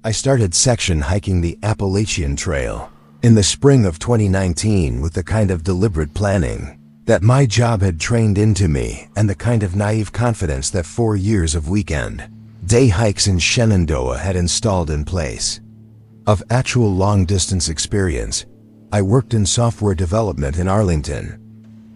I started section hiking the Appalachian Trail in the spring of 2019 with the kind of deliberate planning that my job had trained into me and the kind of naive confidence that 4 years of weekend day hikes in Shenandoah had installed in place. Of actual long-distance experience, I worked in software development in Arlington,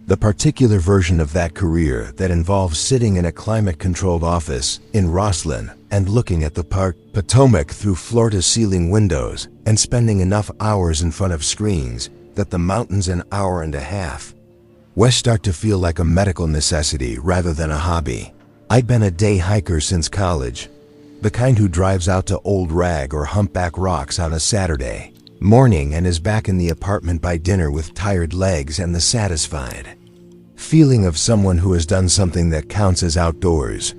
the particular version of that career that involves sitting in a climate-controlled office in Rosslyn and looking at the Park Potomac through floor-to-ceiling windows and spending enough hours in front of screens that the mountains an hour and a half west start to feel like a medical necessity rather than a hobby. I'd been a day hiker since college, the kind who drives out to Old Rag or Humpback Rocks on a Saturday morning and is back in the apartment by dinner with tired legs and the satisfied feeling of someone who has done something that counts as outdoors.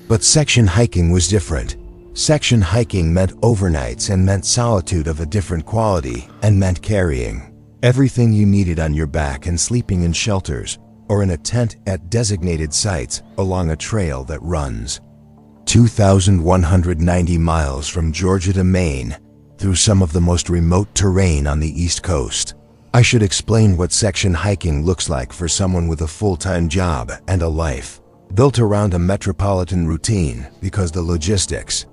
But section hiking was different. Section hiking meant overnights and meant solitude of a different quality and meant carrying everything you needed on your back and sleeping in shelters or in a tent at designated sites along a trail that runs 2,190 miles from Georgia to Maine through some of the most remote terrain on the East Coast. I should explain what section hiking looks like for someone with a full-time job and a life built around a metropolitan routine because the logistics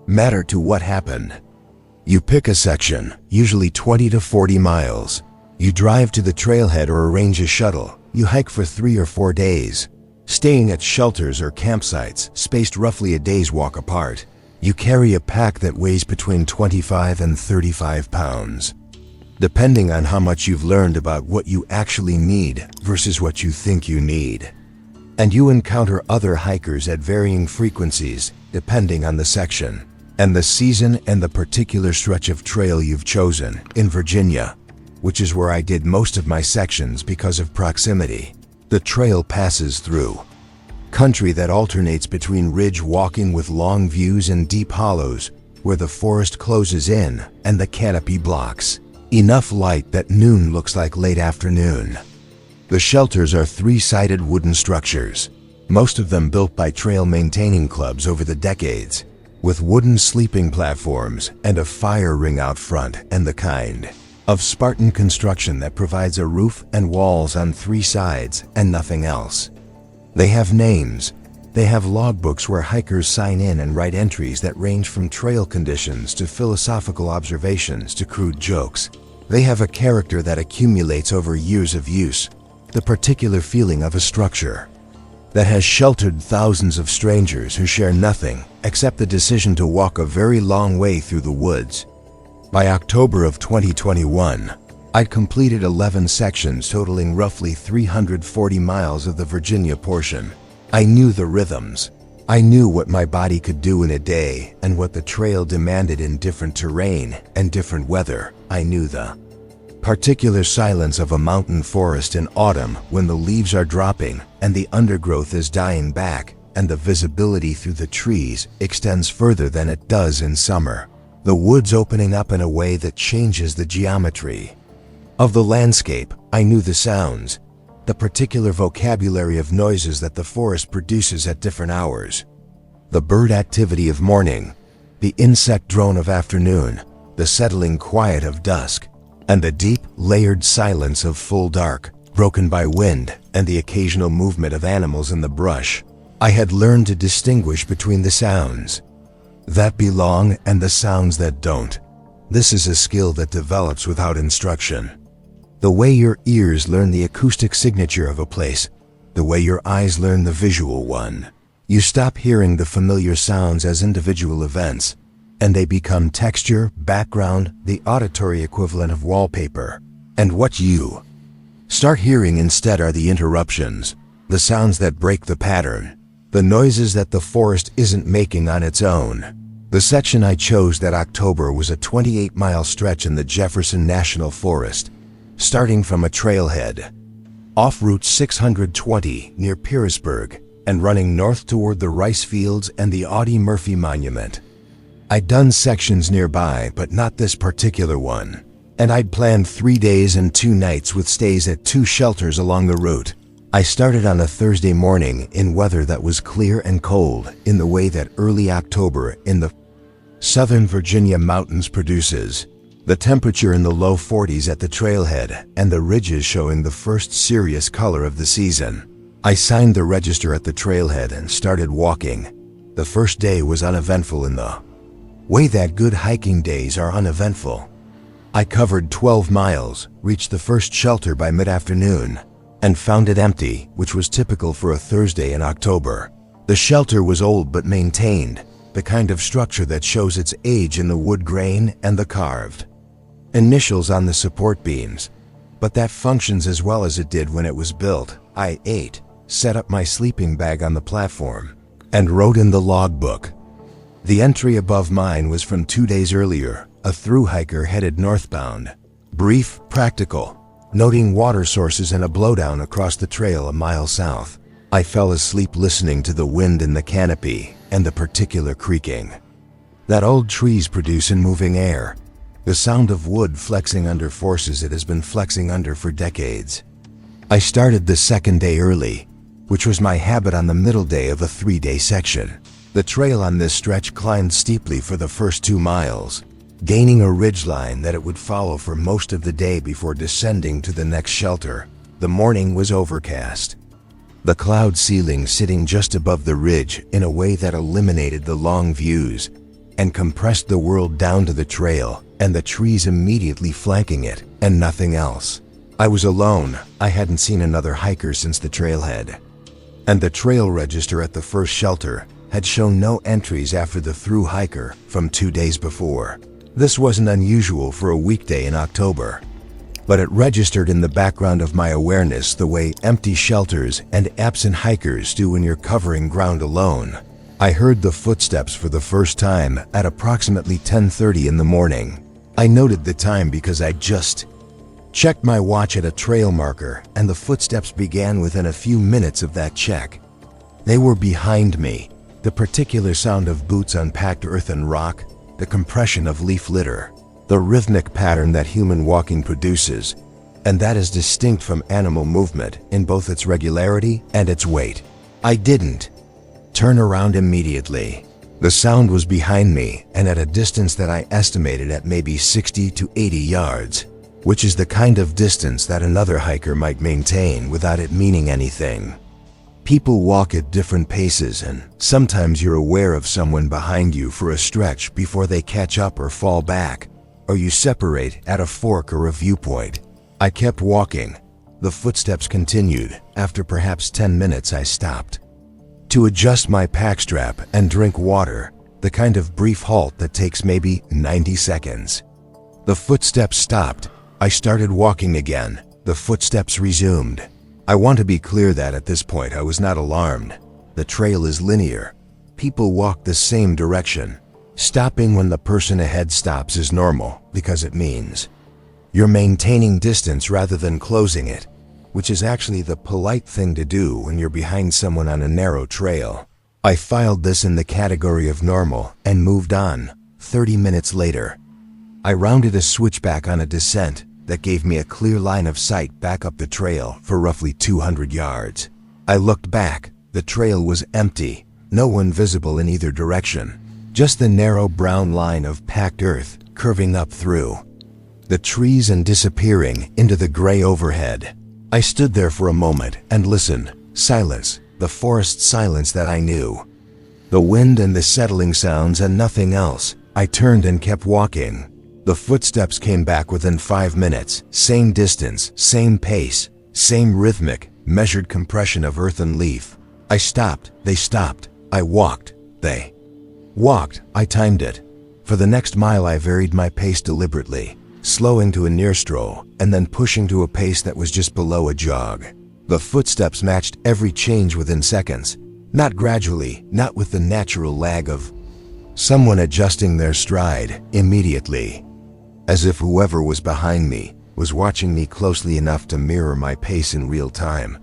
matter to what happened. You pick a section, usually 20 to 40 miles. You drive to the trailhead or arrange a shuttle. You hike for 3 or 4 days, staying at shelters or campsites spaced roughly a day's walk apart. You carry a pack that weighs between 25 and 35 pounds, depending on how much you've learned about what you actually need versus what you think you need. And you encounter other hikers at varying frequencies depending on the section and the season and the particular stretch of trail you've chosen. In Virginia, which is where I did most of my sections because of proximity, the trail passes through country that alternates between ridge walking with long views and deep hollows where the forest closes in and the canopy blocks enough light that noon looks like late afternoon. The shelters are 3-sided wooden structures, most of them built by trail maintaining clubs over the decades, with wooden sleeping platforms and a fire ring out front and the kind of Spartan construction that provides a roof and walls on 3 sides and nothing else. They have names. They have logbooks where hikers sign in and write entries that range from trail conditions to philosophical observations to crude jokes. They have a character that accumulates over years of use, the particular feeling of a structure that has sheltered thousands of strangers who share nothing except the decision to walk a very long way through the woods. By October of 2021, I'd completed 11 sections totaling roughly 340 miles of the Virginia portion. I knew the rhythms. I knew what my body could do in a day and what the trail demanded in different terrain and different weather. I knew the particular silence of a mountain forest in autumn when the leaves are dropping and the undergrowth is dying back and the visibility through the trees extends further than it does in summer. The woods opening up in a way that changes the geometry of the landscape. I knew the sounds, the particular vocabulary of noises that the forest produces at different hours. The bird activity of morning, the insect drone of afternoon, the settling quiet of dusk, and the deep, layered silence of full dark, broken by wind and the occasional movement of animals in the brush. I had learned to distinguish between the sounds that belong and the sounds that don't. This is a skill that develops without instruction. The way your ears learn the acoustic signature of a place, the way your eyes learn the visual one. You stop hearing the familiar sounds as individual events, and they become texture, background, the auditory equivalent of wallpaper. And what you start hearing instead are the interruptions, the sounds that break the pattern, the noises that the forest isn't making on its own. The section I chose that October was a 28-mile stretch in the Jefferson National Forest, starting from a trailhead off Route 620 near Pearisburg and running north toward the rice fields and the Audie Murphy Monument. I'd done sections nearby, but not this particular one, and I'd planned 3 days and 2 nights with stays at 2 shelters along the route. I started on a Thursday morning in weather that was clear and cold in the way that early October in the Southern Virginia mountains produces. The temperature in the low 40s at the trailhead, and the ridges showing the first serious color of the season. I signed the register at the trailhead and started walking. The first day was uneventful in the way that good hiking days are uneventful. I covered 12 miles, reached the first shelter by mid-afternoon, and found it empty, which was typical for a Thursday in October. The shelter was old but maintained, the kind of structure that shows its age in the wood grain and the carved initials on the support beams. But that functions as well as it did when it was built. I ate, set up my sleeping bag on the platform, and wrote in the logbook. The entry above mine was from 2 days earlier, a thru-hiker headed northbound. Brief, practical, noting water sources and a blowdown across the trail a mile south. I fell asleep listening to the wind in the canopy and the particular creaking that old trees produce in moving air. The sound of wood flexing under forces it has been flexing under for decades. I started the second day early, which was my habit on the middle day of a 3-day section. The trail on this stretch climbed steeply for the first 2 miles, gaining a ridgeline that it would follow for most of the day before descending to the next shelter. The morning was overcast, the cloud ceiling sitting just above the ridge in a way that eliminated the long views and compressed the world down to the trail and the trees immediately flanking it, and nothing else. I was alone. I hadn't seen another hiker since the trailhead, and the trail register at the first shelter had shown no entries after the thru-hiker from 2 days before. This wasn't unusual for a weekday in October, but it registered in the background of my awareness the way empty shelters and absent hikers do when you're covering ground alone. I heard the footsteps for the first time at approximately 10:30 in the morning. I noted the time because I just checked my watch at a trail marker, and the footsteps began within a few minutes of that check. They were behind me. The particular sound of boots on packed earth and rock, the compression of leaf litter, the rhythmic pattern that human walking produces, and that is distinct from animal movement in both its regularity and its weight. I didn't turn around immediately. The sound was behind me and at a distance that I estimated at maybe 60 to 80 yards, which is the kind of distance that another hiker might maintain without it meaning anything. People walk at different paces, and sometimes you're aware of someone behind you for a stretch before they catch up or fall back, or you separate at a fork or a viewpoint. I kept walking. The footsteps continued. After perhaps 10 minutes, I stopped to adjust my pack strap and drink water, the kind of brief halt that takes maybe 90 seconds. The footsteps stopped. I started walking again. The footsteps resumed. I want to be clear that at this point I was not alarmed. The trail is linear. People walk the same direction. Stopping when the person ahead stops is normal because it means you're maintaining distance rather than closing it, which is actually the polite thing to do when you're behind someone on a narrow trail. I filed this in the category of normal and moved on. 30 minutes later, I rounded a switchback on a descent that gave me a clear line of sight back up the trail for roughly 200 yards. I looked back. The trail was empty, no one visible in either direction, just the narrow brown line of packed earth curving up through the trees and disappearing into the gray overhead. I stood there for a moment and listened. Silence, the forest silence that I knew. The wind and the settling sounds and nothing else. I turned and kept walking. The footsteps came back within 5 minutes. Same distance, same pace, same rhythmic, measured compression of earth and leaf. I stopped, they stopped. I walked, they walked. I timed it. For the next mile I varied my pace deliberately, slowing to a near stroll and then pushing to a pace that was just below a jog. The footsteps matched every change within seconds, not gradually, not with the natural lag of someone adjusting their stride immediately, as if whoever was behind me was watching me closely enough to mirror my pace in real time.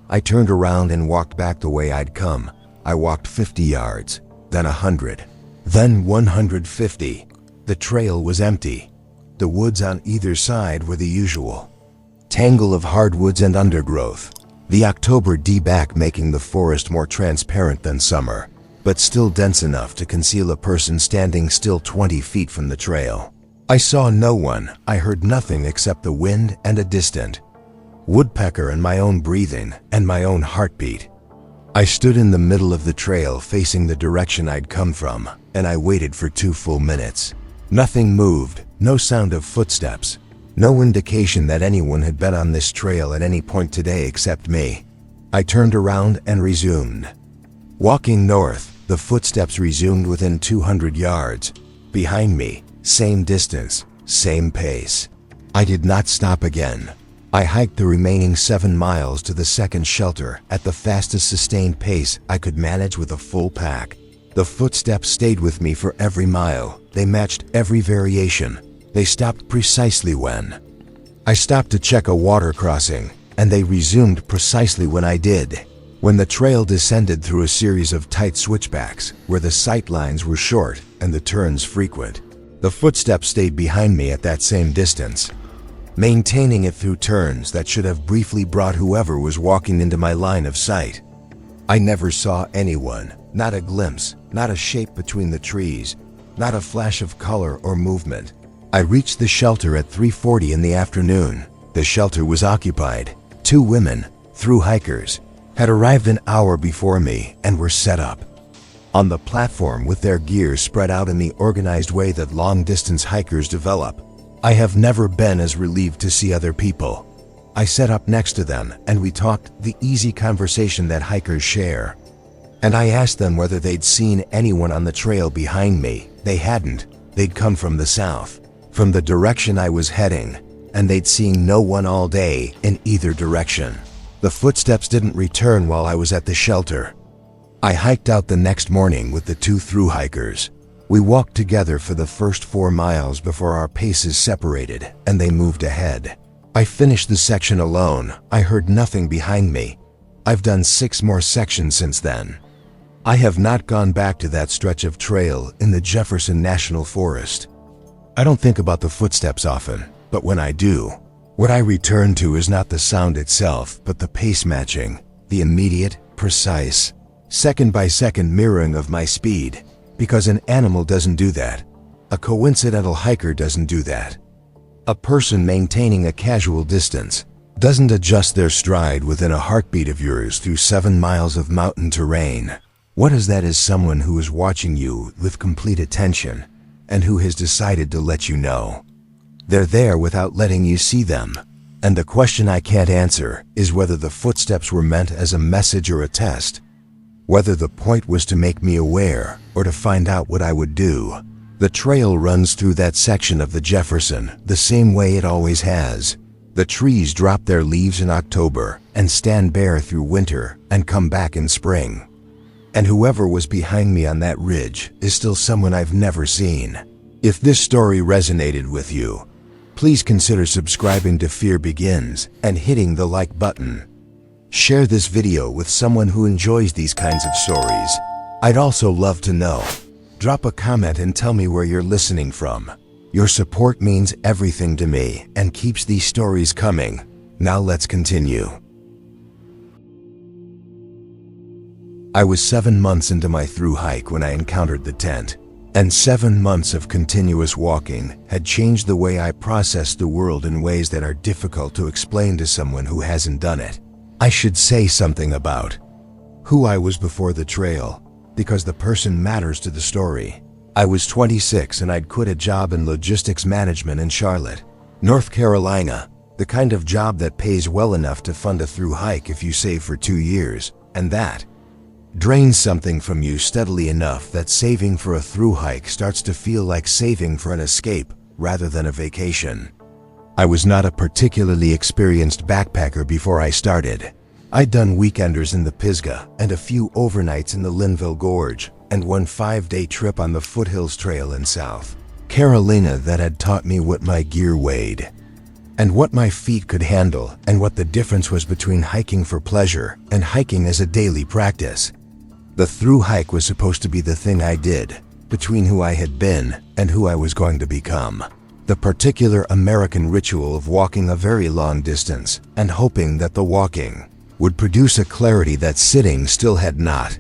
I turned around and walked back the way I'd come. I walked 50 yards, then 100, then 150. The trail was empty. The woods on either side were the usual tangle of hardwoods and undergrowth, the October D-back making the forest more transparent than summer. but still dense enough to conceal a person standing still 20 feet from the trail. I saw no one. I heard nothing except the wind and a distant woodpecker and my own breathing and my own heartbeat. I stood in the middle of the trail facing the direction I'd come from, and I waited for 2 full minutes. Nothing moved, no sound of footsteps, no indication that anyone had been on this trail at any point today except me. I turned around and resumed walking north. The footsteps resumed within 200 yards. Behind me, same distance, same pace. I did not stop again. I hiked the remaining 7 miles to the second shelter at the fastest sustained pace I could manage with a full pack. The footsteps stayed with me for every mile. They matched every variation. They stopped precisely when I stopped to check a water crossing, and they resumed precisely when I did. When the trail descended through a series of tight switchbacks where the sight lines were short and the turns frequent, the footsteps stayed behind me at that same distance, maintaining it through turns that should have briefly brought whoever was walking into my line of sight. I never saw anyone, not a glimpse, not a shape between the trees, not a flash of color or movement. I reached the shelter at 3:40 in the afternoon. The shelter was occupied. 2 women, thru-hikers, had arrived an hour before me and were set up on the platform with their gear spread out in the organized way that long-distance hikers develop. I have never been as relieved to see other people. I sat up next to them and we talked, the easy conversation that hikers share. And I asked them whether they'd seen anyone on the trail behind me. They hadn't. They'd come from the south, from the direction I was heading, and they'd seen no one all day in either direction. The footsteps didn't return while I was at the shelter. I hiked out the next morning with the 2 thru-hikers. We walked together for the first 4 miles before our paces separated and they moved ahead. I finished the section alone. I heard nothing behind me. I've done 6 more sections since then. I have not gone back to that stretch of trail in the Jefferson National Forest. I don't think about the footsteps often, but when I do, what I return to is not the sound itself, but the pace matching, the immediate, precise, second-by-second mirroring of my speed, because an animal doesn't do that. A coincidental hiker doesn't do that. A person maintaining a casual distance doesn't adjust their stride within a heartbeat of yours through 7 miles of mountain terrain. What is that is someone who is watching you with complete attention and who has decided to let you know. They're there without letting you see them. And the question I can't answer is whether the footsteps were meant as a message or a test. Whether the point was to make me aware or to find out what I would do. The trail runs through that section of the Jefferson the same way it always has. The trees drop their leaves in October and stand bare through winter and come back in spring. And whoever was behind me on that ridge is still someone I've never seen. If this story resonated with you, please consider subscribing to Fear Begins and hitting the like button. Share this video with someone who enjoys these kinds of stories. I'd also love to know. Drop a comment and tell me where you're listening from. Your support means everything to me and keeps these stories coming. Now let's continue. I was 7 months into my thru-hike when I encountered the tent. And 7 months of continuous walking had changed the way I processed the world in ways that are difficult to explain to someone who hasn't done it. I should say something about who I was before the trail, because the person matters to the story. I was 26 and I'd quit a job in logistics management in Charlotte, North Carolina, the kind of job that pays well enough to fund a thru-hike if you save for 2 years, and that drains something from you steadily enough that saving for a thru-hike starts to feel like saving for an escape rather than a vacation. I was not a particularly experienced backpacker before I started. I'd done weekenders in the Pisgah and a few overnights in the Linville Gorge and one 5-day trip on the Foothills Trail in South Carolina that had taught me what my gear weighed and what my feet could handle and what the difference was between hiking for pleasure and hiking as a daily practice. The thru-hike was supposed to be the thing I did between who I had been and who I was going to become. The particular American ritual of walking a very long distance and hoping that the walking would produce a clarity that sitting still had not.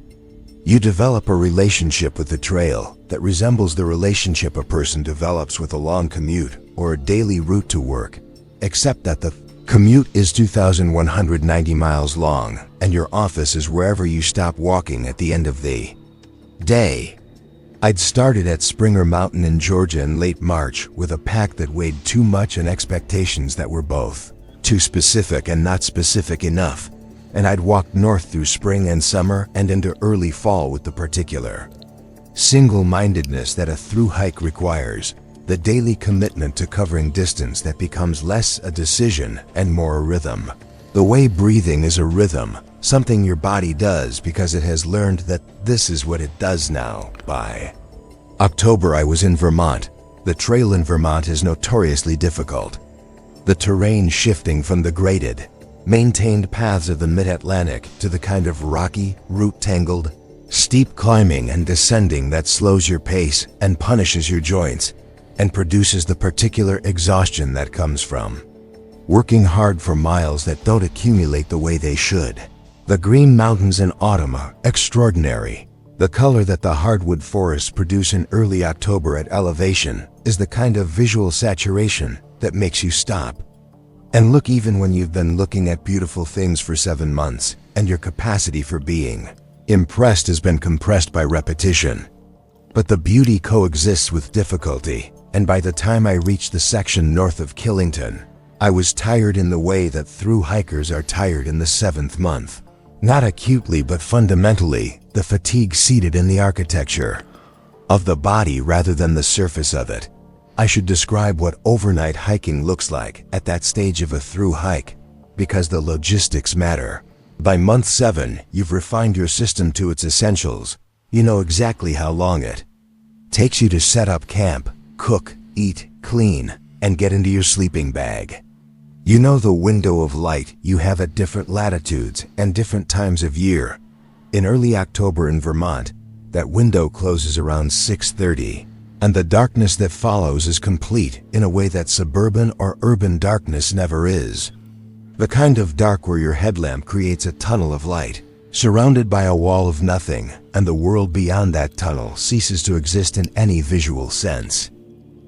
You develop a relationship with the trail that resembles the relationship a person develops with a long commute or a daily route to work, except that the commute is 2,190 miles long and your office is wherever you stop walking at the end of the day. I'd started at Springer Mountain in Georgia in late March with a pack that weighed too much and expectations that were both too specific and not specific enough, and I'd walked north through spring and summer and into early fall with the particular single-mindedness that a through hike requires, the daily commitment to covering distance that becomes less a decision and more a rhythm. The way breathing is a rhythm, something your body does because it has learned that this is what it does now. By October, I was in Vermont. The trail in Vermont is notoriously difficult. The terrain shifting from the graded, maintained paths of the mid-Atlantic to the kind of rocky, root-tangled, steep climbing and descending that slows your pace and punishes your joints and produces the particular exhaustion that comes from working hard for miles that don't accumulate the way they should. The Green Mountains in autumn are extraordinary. The color that the hardwood forests produce in early October at elevation is the kind of visual saturation that makes you stop and look even when you've been looking at beautiful things for 7 months and your capacity for being impressed has been compressed by repetition. But the beauty coexists with difficulty, and by the time I reached the section north of Killington, I was tired in the way that through hikers are tired in the 7th month. Not acutely but fundamentally, the fatigue seated in the architecture of the body rather than the surface of it. I should describe what overnight hiking looks like at that stage of a through hike, because the logistics matter. By month 7, you've refined your system to its essentials. You know exactly how long it takes you to set up camp, cook, eat, clean, and get into your sleeping bag. You know the window of light you have at different latitudes and different times of year. In early October in Vermont, that window closes around 6:30, and the darkness that follows is complete in a way that suburban or urban darkness never is. The kind of dark where your headlamp creates a tunnel of light, surrounded by a wall of nothing, and the world beyond that tunnel ceases to exist in any visual sense.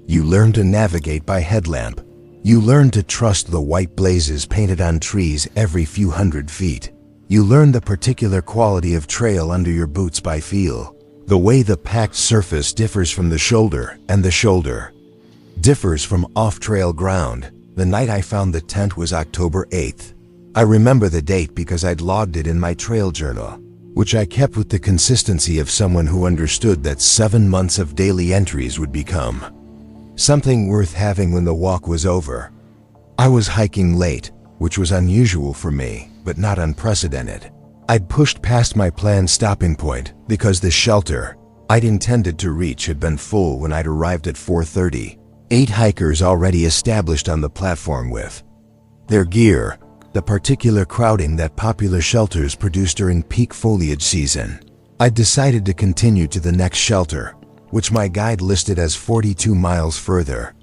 You learn to navigate by headlamp. You learn to trust the white blazes painted on trees every few hundred feet. You learn the particular quality of trail under your boots by feel. The way the packed surface differs from the shoulder, and the shoulder differs from off-trail ground. The night I found the tent was October 8th. I remember the date because I'd logged it in my trail journal, which I kept with the consistency of someone who understood that 7 months of daily entries would become something worth having when the walk was over. I was hiking late, which was unusual for me, but not unprecedented. I'd pushed past my planned stopping point because the shelter I'd intended to reach had been full when I'd arrived at 4:30. 8 hikers already established on the platform with their gear, the particular crowding that popular shelters produce during peak foliage season. I decided to continue to the next shelter, which my guide listed as 42 miles further.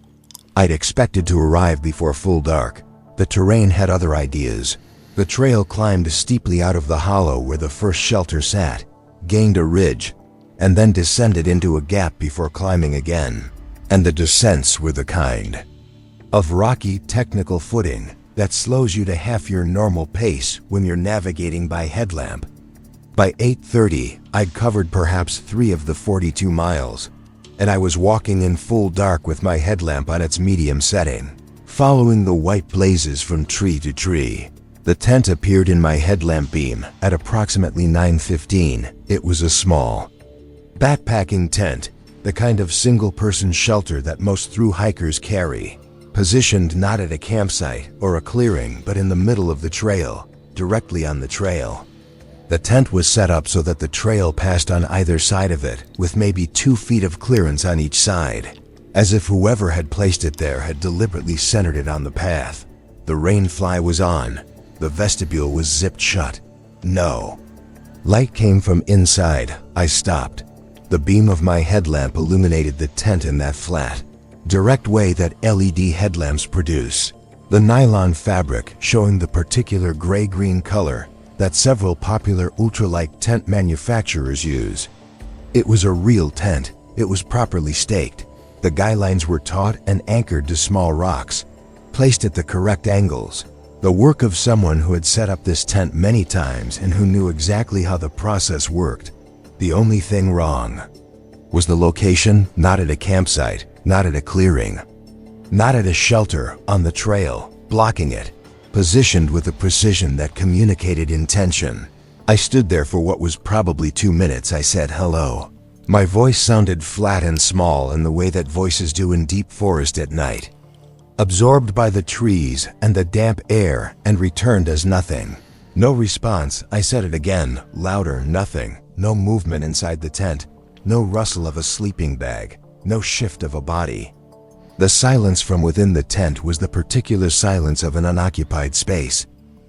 I'd expected to arrive before full dark. The terrain had other ideas. The trail climbed steeply out of the hollow where the first shelter sat, gained a ridge, and then descended into a gap before climbing again. And the descents were the kind of rocky, technical footing that slows you to half your normal pace when you're navigating by headlamp. By 8:30, I'd covered perhaps 3 of the 42 miles, and I was walking in full dark with my headlamp on its medium setting, following the white blazes from tree to tree. The tent appeared in my headlamp beam at approximately 9:15. It was a small backpacking tent, the kind of single-person shelter that most thru-hikers carry, positioned not at a campsite or a clearing but in the middle of the trail, directly on the trail. The tent was set up so that the trail passed on either side of it, with maybe 2 feet of clearance on each side, as if whoever had placed it there had deliberately centered it on the path. The rain fly was on. The vestibule was zipped shut. No light came from inside. I stopped. The beam of my headlamp illuminated the tent in that flat, direct way that LED headlamps produce. The nylon fabric, showing the particular gray-green color, that several popular ultralight tent manufacturers use. It was a real tent. It was properly staked. The guy lines were taut and anchored to small rocks, placed at the correct angles. The work of someone who had set up this tent many times and who knew exactly how the process worked. The only thing wrong was the location. Not at a campsite, not at a clearing, not at a shelter on the trail, blocking it, positioned with a precision that communicated intention. I stood there for what was probably 2 minutes. I said hello. My voice sounded flat and small in the way that voices do in deep forest at night, absorbed by the trees and the damp air, and returned as nothing. No response. I said it again, louder. Nothing. No movement inside the tent. No rustle of a sleeping bag. No shift of a body. The silence from within the tent was the particular silence of an unoccupied space.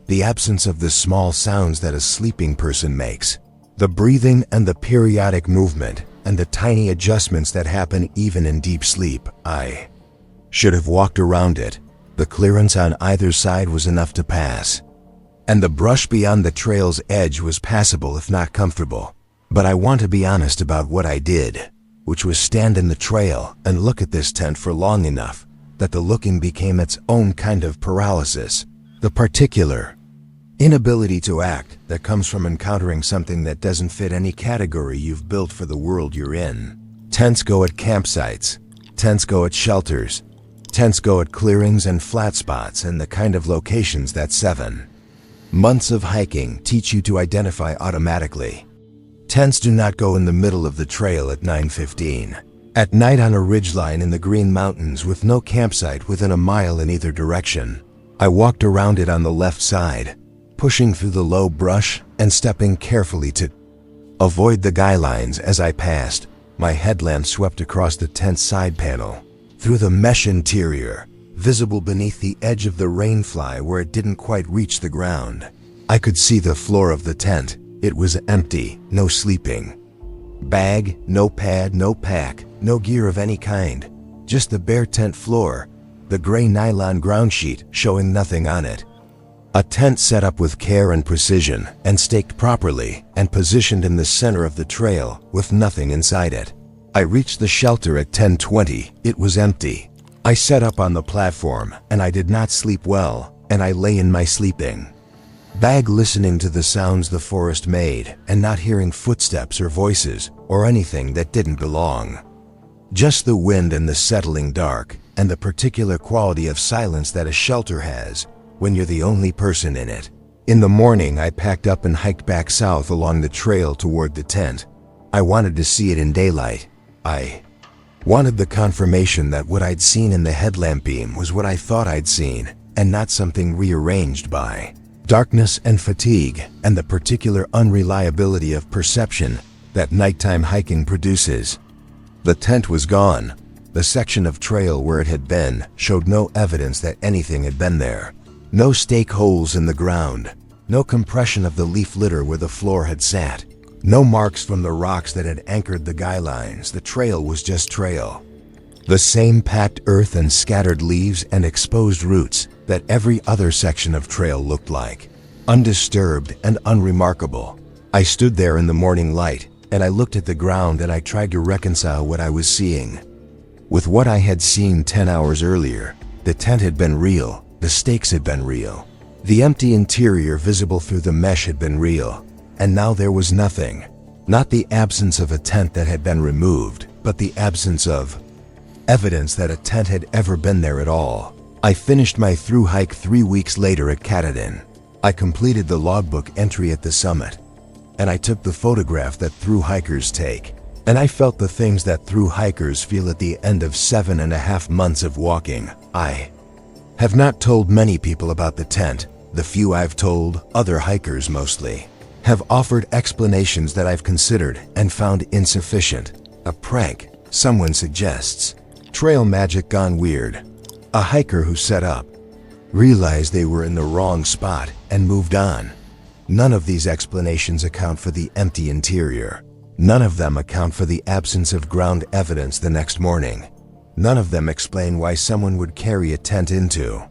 The absence of the small sounds that a sleeping person makes. The breathing and the periodic movement and the tiny adjustments that happen even in deep sleep. I should have walked around it. The clearance on either side was enough to pass, and the brush beyond the trail's edge was passable if not comfortable. But I want to be honest about what I did, which was stand in the trail and look at this tent for long enough that the looking became its own kind of paralysis. The particular inability to act that comes from encountering something that doesn't fit any category you've built for the world you're in. Tents go at campsites. Tents go at shelters. Tents go at clearings and flat spots and the kind of locations that 7 months of hiking teach you to identify automatically. Tents do not go in the middle of the trail at 9:15 at night on a ridgeline in the Green Mountains with no campsite within a mile in either direction. I walked around it on the left side, pushing through the low brush and stepping carefully to avoid the guy lines as I passed. My headlamp swept across the tent's side panel, through the mesh interior, visible beneath the edge of the rainfly where it didn't quite reach the ground. I could see the floor of the tent. It was empty. No sleeping bag, no pad, no pack, no gear of any kind. Just the bare tent floor, the gray nylon ground sheet showing nothing on it. A tent set up with care and precision and staked properly and positioned in the center of the trail with nothing inside it. I reached the shelter at 10:20. It was empty. I set up on the platform and I did not sleep well, and I lay in my sleeping bag listening to the sounds the forest made and not hearing footsteps or voices or anything that didn't belong. Just the wind and the settling dark and the particular quality of silence that a shelter has when you're the only person in it. In the morning, I packed up and hiked back south along the trail toward the tent. I wanted to see it in daylight. I wanted the confirmation that what I'd seen in the headlamp beam was what I thought I'd seen and not something rearranged by darkness and fatigue and the particular unreliability of perception that nighttime hiking produces. The tent was gone. The section of trail where it had been showed no evidence that anything had been there. No stake holes in the ground, no compression of the leaf litter where the floor had sat, no marks from the rocks that had anchored the guy lines. The trail was just trail. The same packed earth and scattered leaves and exposed roots that every other section of trail looked like, undisturbed and unremarkable. I stood there in the morning light and I looked at the ground and I tried to reconcile what I was seeing with what I had seen 10 hours earlier. The tent had been real. The stakes had been real. The empty interior visible through the mesh had been real. And now there was nothing. Not the absence of a tent that had been removed, but the absence of evidence that a tent had ever been there at all. I finished my thru hike 3 weeks later at Katahdin. I completed the logbook entry at the summit, and I took the photograph that thru hikers take. And I felt the things that thru hikers feel at the end of 7.5 months of walking. I have not told many people about the tent. The few I've told, other hikers mostly, have offered explanations that I've considered and found insufficient. A prank, someone suggests. Trail magic gone weird. A hiker who set up realized they were in the wrong spot and moved on. None of these explanations account for the empty interior. None of them account for the absence of ground evidence the next morning. None of them explain why someone would carry a tent into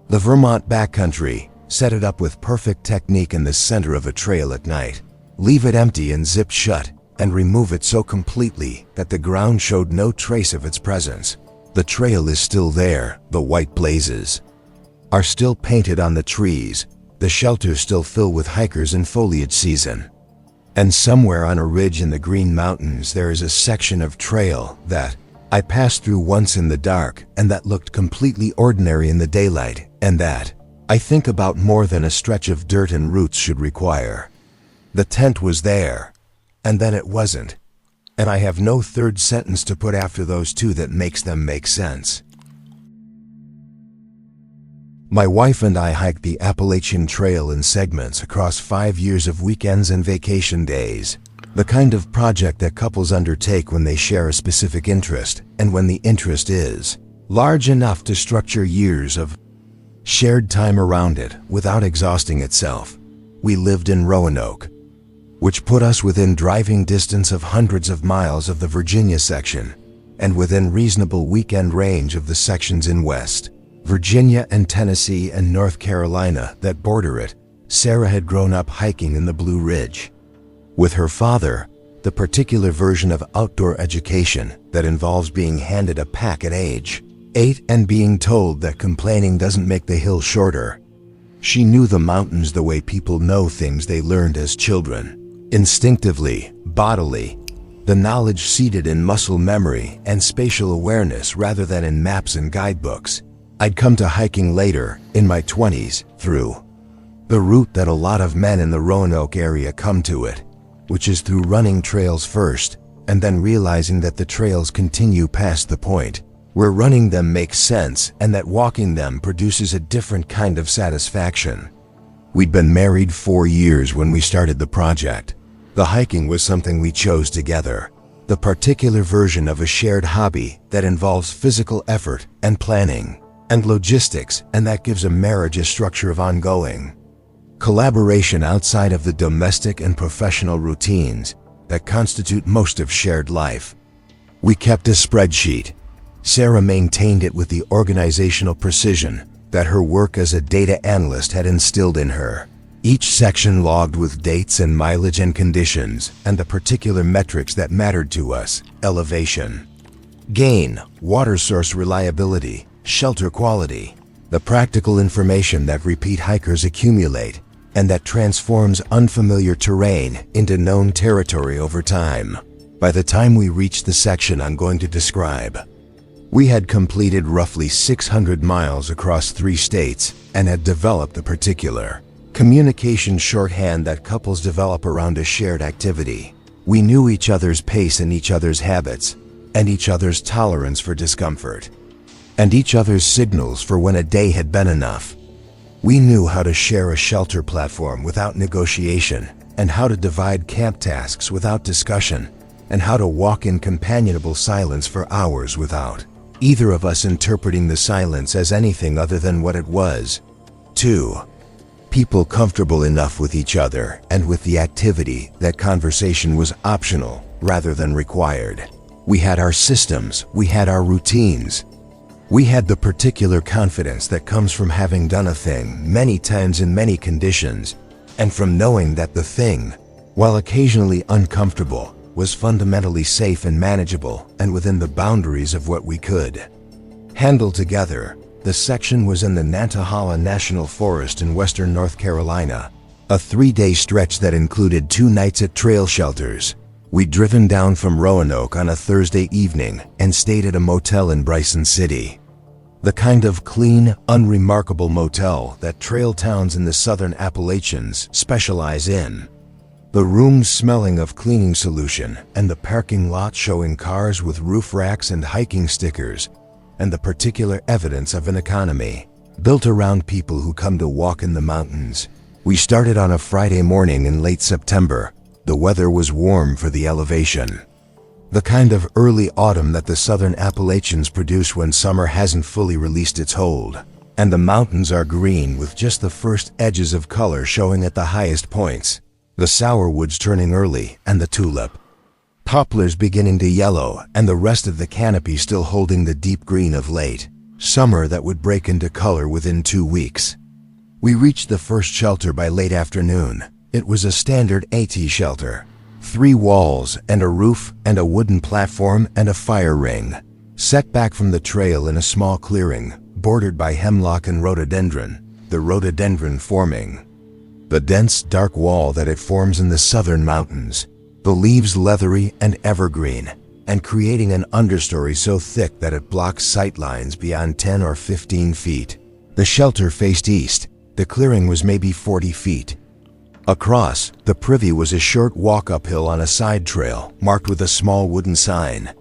the Vermont backcountry set it up with perfect technique in the center of a trail at night, leave it empty and zipped shut, and remove it so completely that the ground showed no trace of its presence. The trail is still there, the white blazes are still painted on the trees, the shelters still fill with hikers in foliage season. And somewhere on a ridge in the Green Mountains there is a section of trail that I passed through once in the dark, and that looked completely ordinary in the daylight, and that I think about more than a stretch of dirt and roots should require. The tent was there, and then it wasn't, and I have no third sentence to put after those two that makes them make sense. My wife and I hiked the Appalachian Trail in segments across 5 years of weekends and vacation days. The kind of project that couples undertake when they share a specific interest, and when the interest is large enough to structure years of shared time around it without exhausting itself. We lived in Roanoke, which put us within driving distance of hundreds of miles of the Virginia section, and within reasonable weekend range of the sections in West Virginia and Tennessee and North Carolina that border it. Sarah had grown up hiking in the Blue Ridge with her father, the particular version of outdoor education that involves being handed a pack at age 8 and being told that complaining doesn't make the hill shorter. She knew the mountains the way people know things they learned as children, instinctively, bodily, the knowledge seated in muscle memory and spatial awareness rather than in maps and guidebooks. I'd come to hiking later, in my 20s, through the route that a lot of men in the Roanoke area come to it, which is through running trails first, and then realizing that the trails continue past the point where running them makes sense and that walking them produces a different kind of satisfaction. We'd been married 4 years when we started the project. The hiking was something we chose together, the particular version of a shared hobby that involves physical effort and planning and logistics, and that gives a marriage a structure of ongoing collaboration outside of the domestic and professional routines that constitute most of shared life. We kept a spreadsheet. Sarah maintained it with the organizational precision that her work as a data analyst had instilled in her. Each section logged with dates and mileage and conditions and the particular metrics that mattered to us: elevation, gain, water source reliability, shelter quality, the practical information that repeat hikers accumulate and that transforms unfamiliar terrain into known territory over time. By the time we reached the section I'm going to describe, we had completed roughly 600 miles across 3 states and had developed the particular communication shorthand that couples develop around a shared activity. We knew each other's pace and each other's habits, and each other's tolerance for discomfort, and each other's signals for when a day had been enough. We knew how to share a shelter platform without negotiation, and how to divide camp tasks without discussion, and how to walk in companionable silence for hours without either of us interpreting the silence as anything other than what it was. 2. People comfortable enough with each other and with the activity that conversation was optional rather than required. We had our systems, we had our routines. We had the particular confidence that comes from having done a thing many times in many conditions, and from knowing that the thing, while occasionally uncomfortable, was fundamentally safe and manageable and within the boundaries of what we could handle together. The section was in the Untitled National Forest in western North Carolina, a 3-day stretch that included 2 nights at trail shelters. We'd driven down from Roanoke on a Thursday evening and stayed at a motel in Bryson City, the kind of clean, unremarkable motel that trail towns in the southern Appalachians specialize in. The rooms smelling of cleaning solution and the parking lot showing cars with roof racks and hiking stickers, and the particular evidence of an economy built around people who come to walk in the mountains. We started on a Friday morning in late September. The weather was warm for the elevation, the kind of early autumn that the southern Appalachians produce when summer hasn't fully released its hold, and the mountains are green with just the first edges of color showing at the highest points, the sourwoods turning early and the tulip poplars beginning to yellow and the rest of the canopy still holding the deep green of late summer that would break into color within 2 weeks. We reached the first shelter by late afternoon. It was a standard AT shelter. 3 walls and a roof and a wooden platform and a fire ring, set back from the trail in a small clearing, bordered by hemlock and rhododendron, the rhododendron forming the dense, dark wall that it forms in the southern mountains, the leaves leathery and evergreen, and creating an understory so thick that it blocks sight lines beyond 10 or 15 feet. The shelter faced east. The clearing was maybe 40 feet. Across, the privy was a short walk uphill on a side trail, marked with a small wooden sign.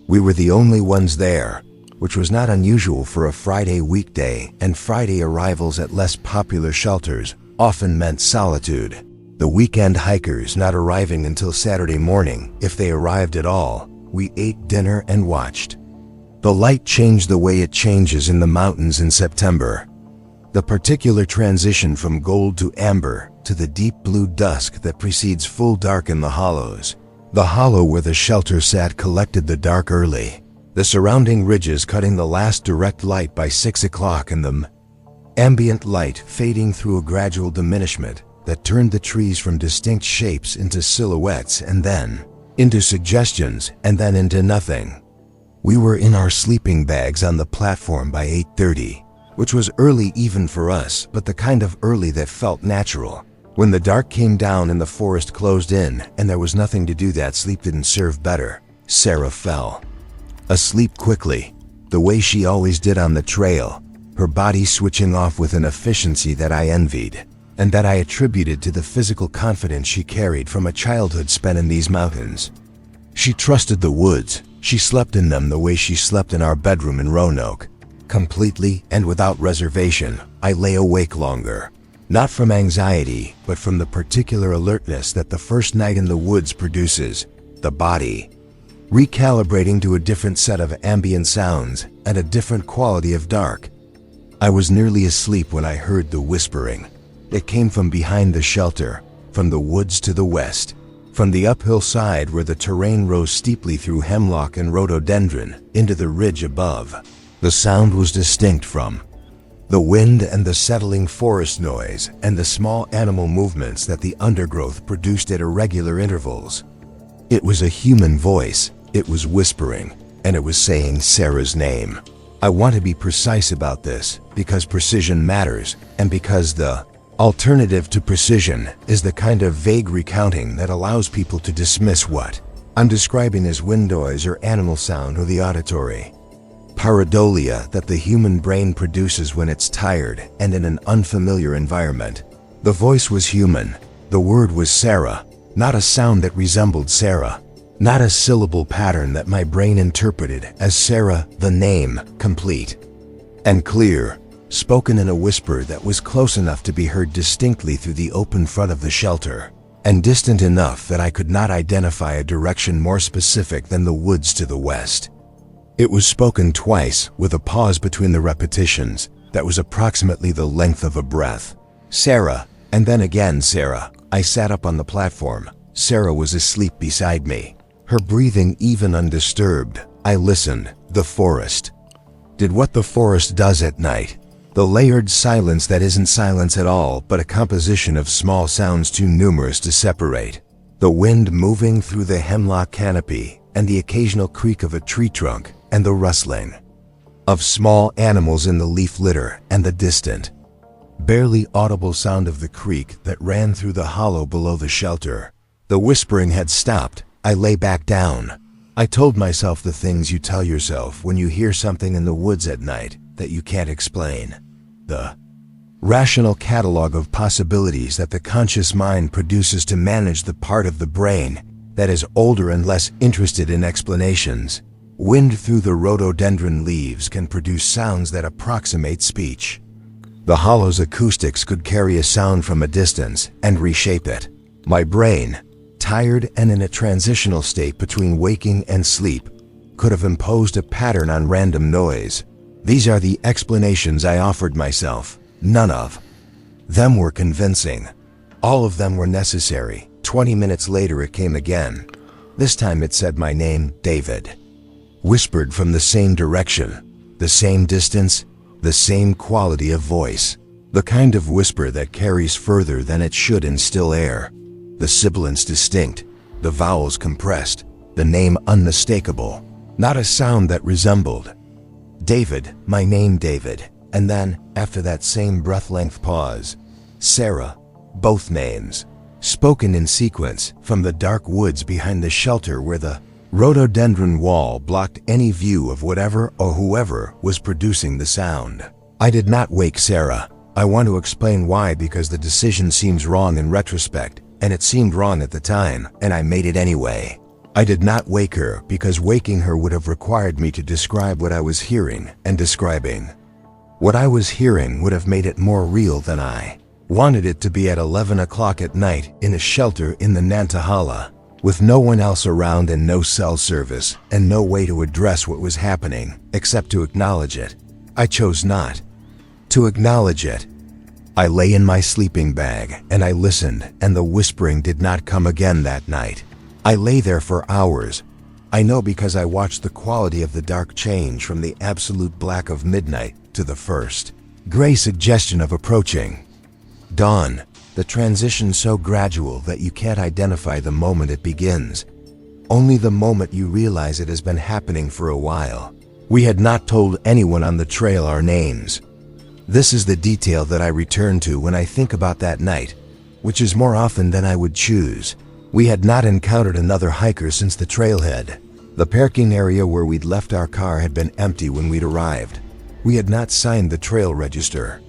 We were the only ones there, which was not unusual for a Friday weekday, and Friday arrivals at less popular shelters often meant solitude. The weekend hikers not arriving until Saturday morning, if they arrived at all. We ate dinner and watched. The light changed the way it changes in the mountains in September. The particular transition from gold to amber to the deep blue dusk that precedes full dark in the hollows. The hollow where the shelter sat collected the dark early, the surrounding ridges cutting the last direct light by 6 o'clock and the ambient light fading through a gradual diminishment that turned the trees from distinct shapes into silhouettes and then into suggestions and then into nothing. We were in our sleeping bags on the platform by 8:30, which was early even for us, but the kind of early that felt natural. When the dark came down and the forest closed in and there was nothing to do, that sleep didn't serve better. Sarah fell asleep quickly, the way she always did on the trail, her body switching off with an efficiency that I envied, and that I attributed to the physical confidence she carried from a childhood spent in these mountains. She trusted the woods. She slept in them the way she slept in our bedroom in Roanoke. Completely and without reservation, I lay awake longer. Not from anxiety, but from the particular alertness that the first night in the woods produces, the body recalibrating to a different set of ambient sounds and a different quality of dark. I was nearly asleep when I heard the whispering. It came from behind the shelter, from the woods to the west, from the uphill side where the terrain rose steeply through hemlock and rhododendron into the ridge above. The sound was distinct from the wind and the settling forest noise and the small animal movements that the undergrowth produced at irregular intervals. It was a human voice. It was whispering, and it was saying Sarah's name. I want to be precise about this because precision matters, and because the alternative to precision is the kind of vague recounting that allows people to dismiss what I'm describing as wind noise or animal sound or the auditory pareidolia that the human brain produces when it's tired and in an unfamiliar environment. The voice was human. The word was Sarah, not a sound that resembled Sarah, not a syllable pattern that my brain interpreted as Sarah, the name, complete and clear, spoken in a whisper that was close enough to be heard distinctly through the open front of the shelter, and distant enough that I could not identify a direction more specific than the woods to the west. It was spoken twice, with a pause between the repetitions that was approximately the length of a breath. Sarah, and then again Sarah. I sat up on the platform. Sarah was asleep beside me, her breathing even undisturbed. I listened. The forest did what the forest does at night. The layered silence that isn't silence at all, but a composition of small sounds too numerous to separate. The wind moving through the hemlock canopy, and the occasional creak of a tree trunk, and the rustling of small animals in the leaf litter, and the distant, barely audible sound of the creek that ran through the hollow below the shelter. The whispering had stopped. I lay back down. I told myself the things you tell yourself when you hear something in the woods at night that you can't explain. The rational catalog of possibilities that the conscious mind produces to manage the part of the brain that is older and less interested in explanations. Wind through the rhododendron leaves can produce sounds that approximate speech. The hollow's acoustics could carry a sound from a distance and reshape it. My brain, tired and in a transitional state between waking and sleep, could have imposed a pattern on random noise. These are the explanations I offered myself. None of them were convincing. All of them were necessary. 20 minutes later it came again. This time it said my name, David. Whispered from the same direction, the same distance, the same quality of voice. The kind of whisper that carries further than it should in still air. The sibilants distinct, the vowels compressed, the name unmistakable. Not a sound that resembled. David, my name David, and then, after that same breath-length pause, Sarah, both names, spoken in sequence from the dark woods behind the shelter where the rhododendron wall blocked any view of whatever or whoever was producing the sound. I did not wake Sarah. I want to explain why, because the decision seems wrong in retrospect, and it seemed wrong at the time, and I made it anyway. I did not wake her because waking her would have required me to describe what I was hearing and describing. What I was hearing would have made it more real than I wanted it to be at 11 o'clock at night in a shelter in the Nantahala, with no one else around and no cell service and no way to address what was happening except to acknowledge it. I chose not to acknowledge it. I lay in my sleeping bag and I listened, and the whispering did not come again that night. I lay there for hours. I know because I watched the quality of the dark change from the absolute black of midnight to the first gray suggestion of approaching dawn, the transition so gradual that you can't identify the moment it begins, only the moment you realize it has been happening for a while. We had not told anyone on the trail our names. This is the detail that I return to when I think about that night, which is more often than I would choose. We had not encountered another hiker since the trailhead. The parking area where we'd left our car had been empty when we'd arrived. We had not signed the trail register,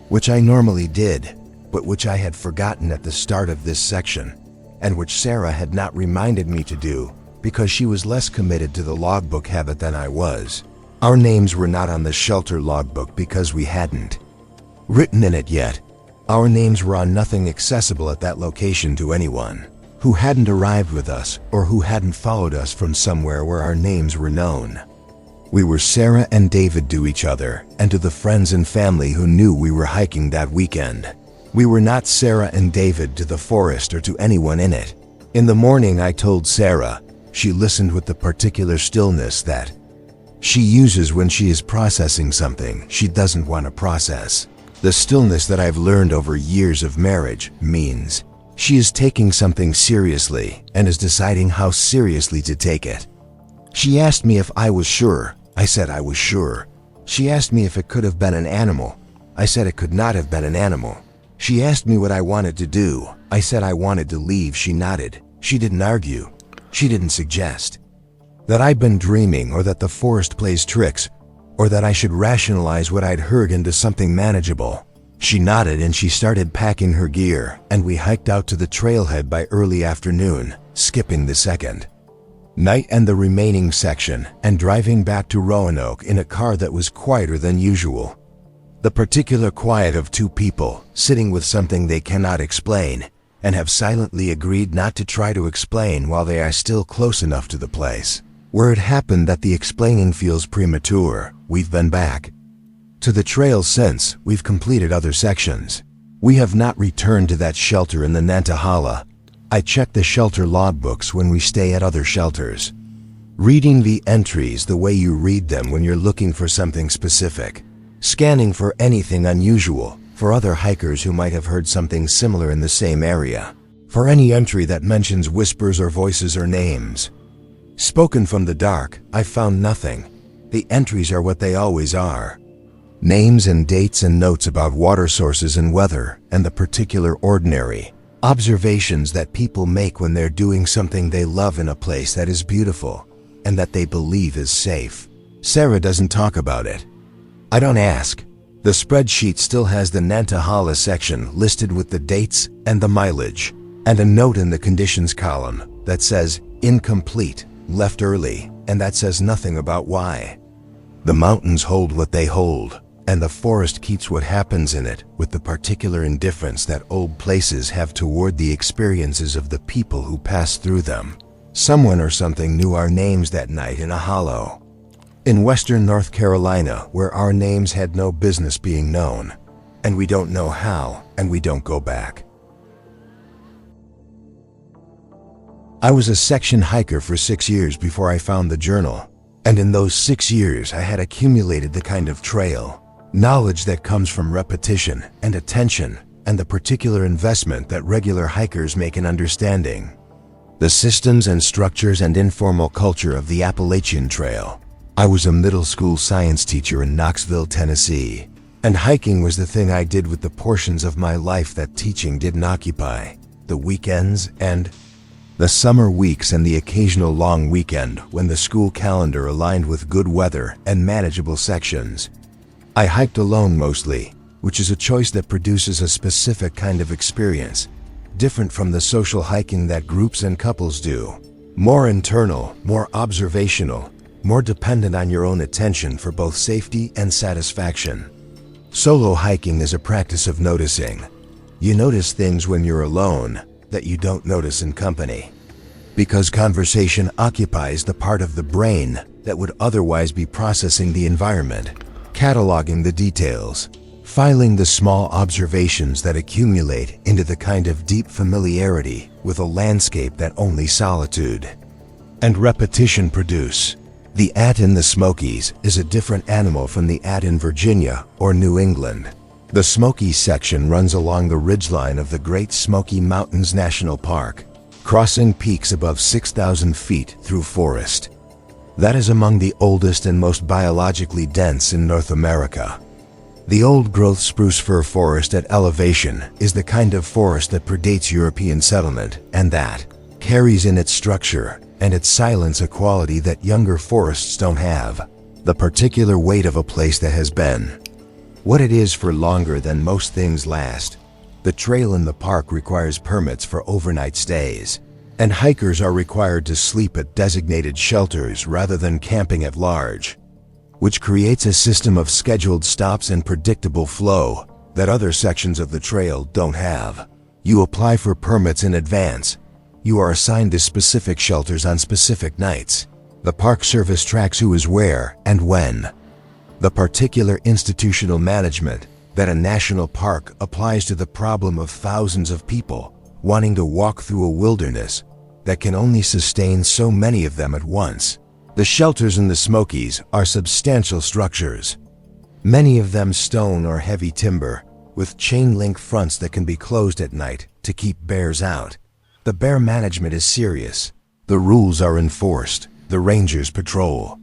which I normally did, but which I had forgotten at the start of this section, and which Sarah had not reminded me to do because she was less committed to the logbook habit than I was. Our names were not on the shelter logbook because we hadn't written in it yet. Our names were on nothing accessible at that location to anyone who hadn't arrived with us or who hadn't followed us from somewhere where our names were known. We were Sarah and David to each other and to the friends and family who knew we were hiking that weekend. We were not Sarah and David to the forest or to anyone in it. In the morning I told Sarah. She listened with the particular stillness that she uses when she is processing something she doesn't want to process. The stillness that I've learned over years of marriage means she is taking something seriously and is deciding how seriously to take it. She asked me if I was sure. I said I was sure. She asked me if it could have been an animal. I said it could not have been an animal. She asked me what I wanted to do. I said I wanted to leave. She nodded. She didn't argue. She didn't suggest that I'd been dreaming or that the forest plays tricks or that I should rationalize what I'd heard into something manageable. She nodded and she started packing her gear, and we hiked out to the trailhead by early afternoon, skipping the second night and the remaining section and driving back to Roanoke in a car that was quieter than usual. The particular quiet of two people sitting with something they cannot explain and have silently agreed not to try to explain while they are still close enough to the place where it happened that the explaining feels premature. We've been back to the trail since. We've completed other sections. We have not returned to that shelter in the Nantahala. I check the shelter logbooks when we stay at other shelters, reading the entries the way you read them when you're looking for something specific, scanning for anything unusual, for other hikers who might have heard something similar in the same area, for any entry that mentions whispers or voices or names spoken from the dark. I found nothing. The entries are what they always are. Names and dates and notes about water sources and weather and the particular ordinary observations that people make when they're doing something they love in a place that is beautiful and that they believe is safe. Sarah doesn't talk about it. I don't ask. The spreadsheet still has the Nantahala section listed with the dates and the mileage, and a note in the conditions column that says incomplete, left early, and that says nothing about why. The mountains hold what they hold, and the forest keeps what happens in it with the particular indifference that old places have toward the experiences of the people who pass through them. Someone or something knew our names that night in a hollow in western North Carolina where our names had no business being known, and we don't know how, and we don't go back. I was a section hiker for 6 years before I found the journal, and in those 6 years I had accumulated the kind of trail Knowledge that comes from repetition and attention and the particular investment that regular hikers make in understanding the systems and structures and informal culture of the Appalachian Trail. I was a middle school science teacher in Knoxville, Tennessee, and hiking was the thing I did with the portions of my life that teaching didn't occupy, the weekends and the summer weeks and the occasional long weekend when the school calendar aligned with good weather and manageable sections. I hiked alone mostly, which is a choice that produces a specific kind of experience, different from the social hiking that groups and couples do. More internal, more observational, more dependent on your own attention for both safety and satisfaction. Solo hiking is a practice of noticing. You notice things when you're alone that you don't notice in company. Because conversation occupies the part of the brain that would otherwise be processing the environment, cataloging the details, filing the small observations that accumulate into the kind of deep familiarity with a landscape that only solitude and repetition produce. The at in the Smokies is a different animal from the at in Virginia or New England. The Smokies section runs along the ridgeline of the Great Smoky Mountains National Park, crossing peaks above 6,000 feet through forest. That is among the oldest and most biologically dense in North America. The old-growth spruce fir forest at elevation is the kind of forest that predates European settlement and that carries in its structure and its silence a quality that younger forests don't have, the particular weight of a place that has been what it is for longer than most things last. The trail in the park requires permits for overnight stays, and hikers are required to sleep at designated shelters rather than camping at large, which creates a system of scheduled stops and predictable flow that other sections of the trail don't have. You apply for permits in advance. You are assigned to specific shelters on specific nights. The Park Service tracks who is where and when. The particular institutional management that a national park applies to the problem of thousands of people wanting to walk through a wilderness that can only sustain so many of them at once. The shelters in the Smokies are substantial structures, many of them stone or heavy timber, with chain-link fronts that can be closed at night to keep bears out. The bear management is serious. The rules are enforced. The rangers patrol.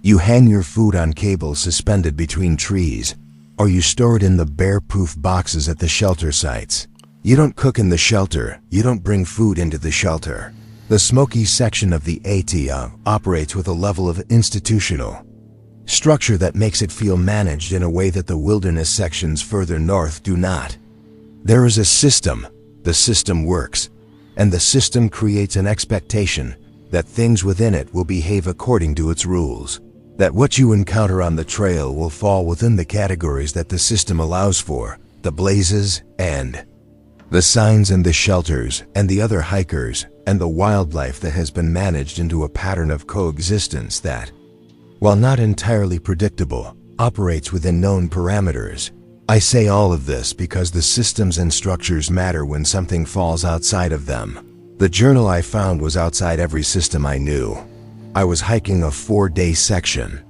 You hang your food on cables suspended between trees, or you store it in the bear-proof boxes at the shelter sites. You don't cook in the shelter. You don't bring food into the shelter. The Smokies section of the ATA operates with a level of institutional structure that makes it feel managed in a way that the wilderness sections further north do not. There is a system. The system works, and the system creates an expectation that things within it will behave according to its rules, that what you encounter on the trail will fall within the categories that the system allows for, the blazes and the signs and the shelters and the other hikers and the wildlife that has been managed into a pattern of coexistence that, while not entirely predictable, operates within known parameters. I say all of this because the systems and structures matter when something falls outside of them. The journal I found was outside every system I knew. I was hiking a 4-day section.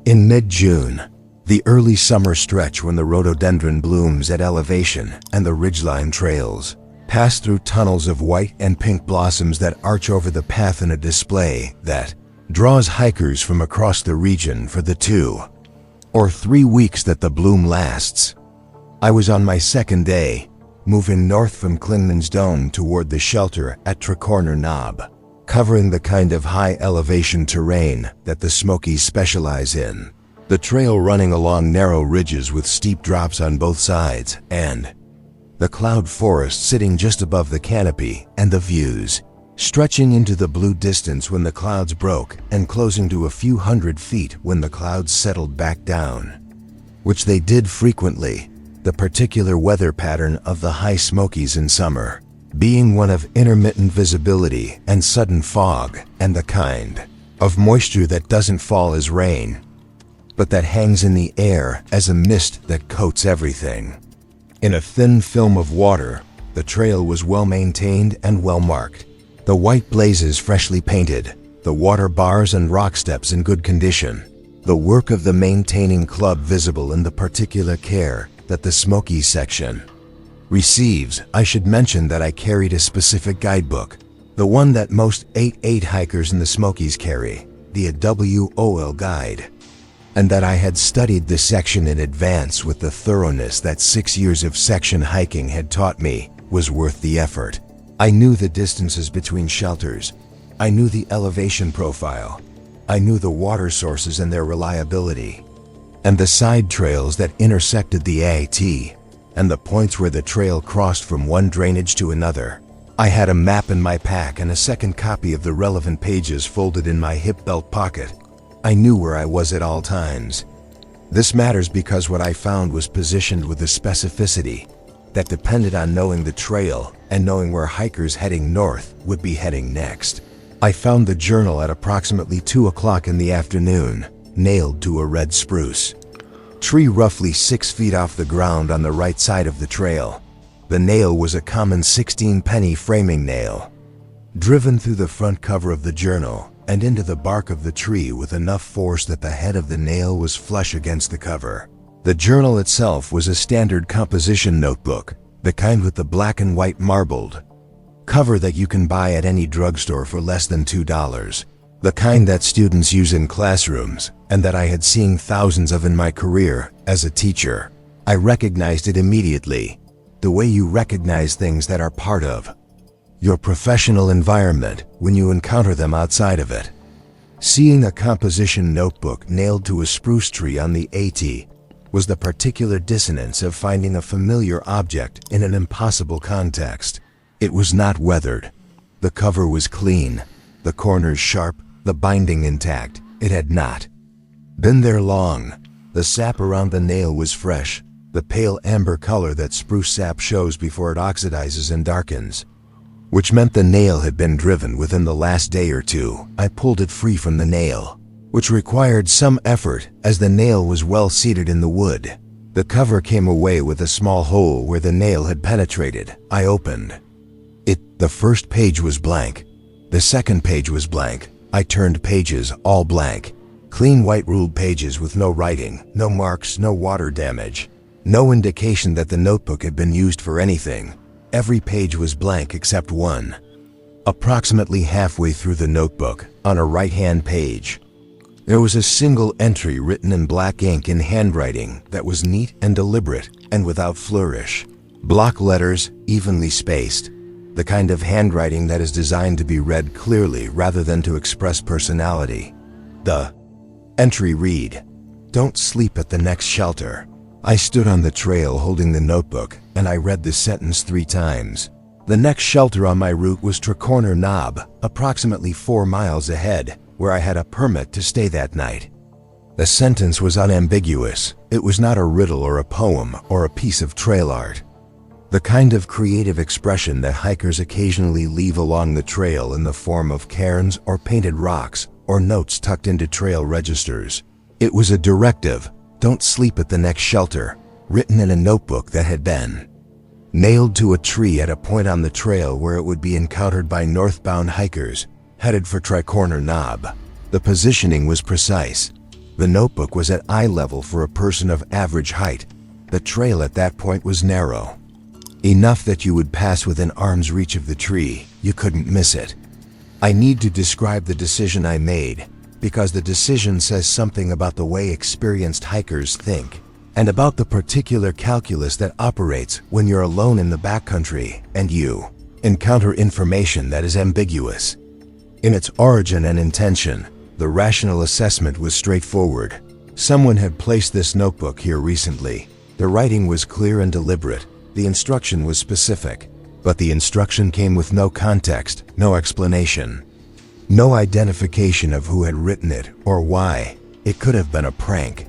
In mid-June, the early summer stretch when the rhododendron blooms at elevation and the ridgeline trails pass through tunnels of white and pink blossoms that arch over the path in a display that draws hikers from across the region for the 2 or 3 weeks that the bloom lasts. I was on my second day, moving north from Clingman's Dome toward the shelter at Trecorner Knob, covering the kind of high-elevation terrain that the Smokies specialize in. The trail running along narrow ridges with steep drops on both sides, and the cloud forest sitting just above the canopy, and the views stretching into the blue distance when the clouds broke and closing to a few hundred feet when the clouds settled back down, which they did frequently. The particular weather pattern of the high Smokies in summer being one of intermittent visibility and sudden fog, and the kind of moisture that doesn't fall as rain, but that hangs in the air as a mist that coats everything. In a thin film of water, the trail was well maintained and well marked. The white blazes freshly painted, the water bars and rock steps in good condition. the work of the maintaining club visible in the particular care that the Smokies section receives. I should mention that I carried a specific guidebook, the one that most 8 hikers in the Smokies carry, the WOL guide, and that I had studied the section in advance with the thoroughness that 6 years of section hiking had taught me was worth the effort. I knew the distances between shelters. I knew the elevation profile. I knew the water sources and their reliability, and the side trails that intersected the AT, and the points where the trail crossed from one drainage to another. I had a map in my pack and a second copy of the relevant pages folded in my hip belt pocket. I knew where I was at all times. This matters because what I found was positioned with a specificity that depended on knowing the trail and knowing where hikers heading north would be heading next. I found the journal at approximately 2 o'clock in the afternoon, nailed to a red spruce tree roughly 6 feet off the ground on the right side of the trail. The nail was a common 16-penny framing nail, driven through the front cover of the journal and into the bark of the tree with enough force that the head of the nail was flush against the cover. The journal itself was a standard composition notebook, the kind with the black and white marbled cover that you can buy at any drugstore for less than $2. The kind that students use in classrooms, and that I had seen thousands of in my career as a teacher. I recognized it immediately, the way you recognize things that are part of your professional environment when you encounter them outside of it. Seeing a composition notebook nailed to a spruce tree on the AT was the particular dissonance of finding a familiar object in an impossible context. It was not weathered. The cover was clean, the corners sharp, the binding intact. It had not been there long. The sap around the nail was fresh, the pale amber color that spruce sap shows before it oxidizes and darkens, which meant the nail had been driven within the last day or two. I pulled it free from the nail, which required some effort as the nail was well seated in the wood. The cover came away with a small hole where the nail had penetrated. I opened it. The first page was blank. The second page was blank. I turned pages, all blank. Clean white ruled pages with no writing, no marks, no water damage, no indication that the notebook had been used for anything. Every page was blank except one. Approximately halfway through the notebook, on a right-hand page, there was a single entry written in black ink in handwriting that was neat and deliberate and without flourish. Block letters, evenly spaced. The kind of handwriting that is designed to be read clearly rather than to express personality. The entry read, "Don't sleep at the next shelter." I stood on the trail holding the notebook, and I read the sentence 3 times. The next shelter on my route was Tricorner Knob, approximately 4 miles ahead, where I had a permit to stay that night. The sentence was unambiguous. It was not a riddle or a poem or a piece of trail art. The kind of creative expression that hikers occasionally leave along the trail in the form of cairns or painted rocks or notes tucked into trail registers. It was a directive, "Don't sleep at the next shelter," written in a notebook that had been nailed to a tree at a point on the trail where it would be encountered by northbound hikers headed for Tricorner Knob. The positioning was precise. The notebook was at eye level for a person of average height. The trail at that point was narrow, enough that you would pass within arm's reach of the tree. You couldn't miss it. I need to describe the decision I made, because the decision says something about the way experienced hikers think, and about the particular calculus that operates when you're alone in the backcountry and you encounter information that is ambiguous. In its origin and intention, the rational assessment was straightforward. Someone had placed this notebook here recently. The writing was clear and deliberate. The instruction was specific, but the instruction came with no context, no explanation, no identification of who had written it or why. It could have been a prank.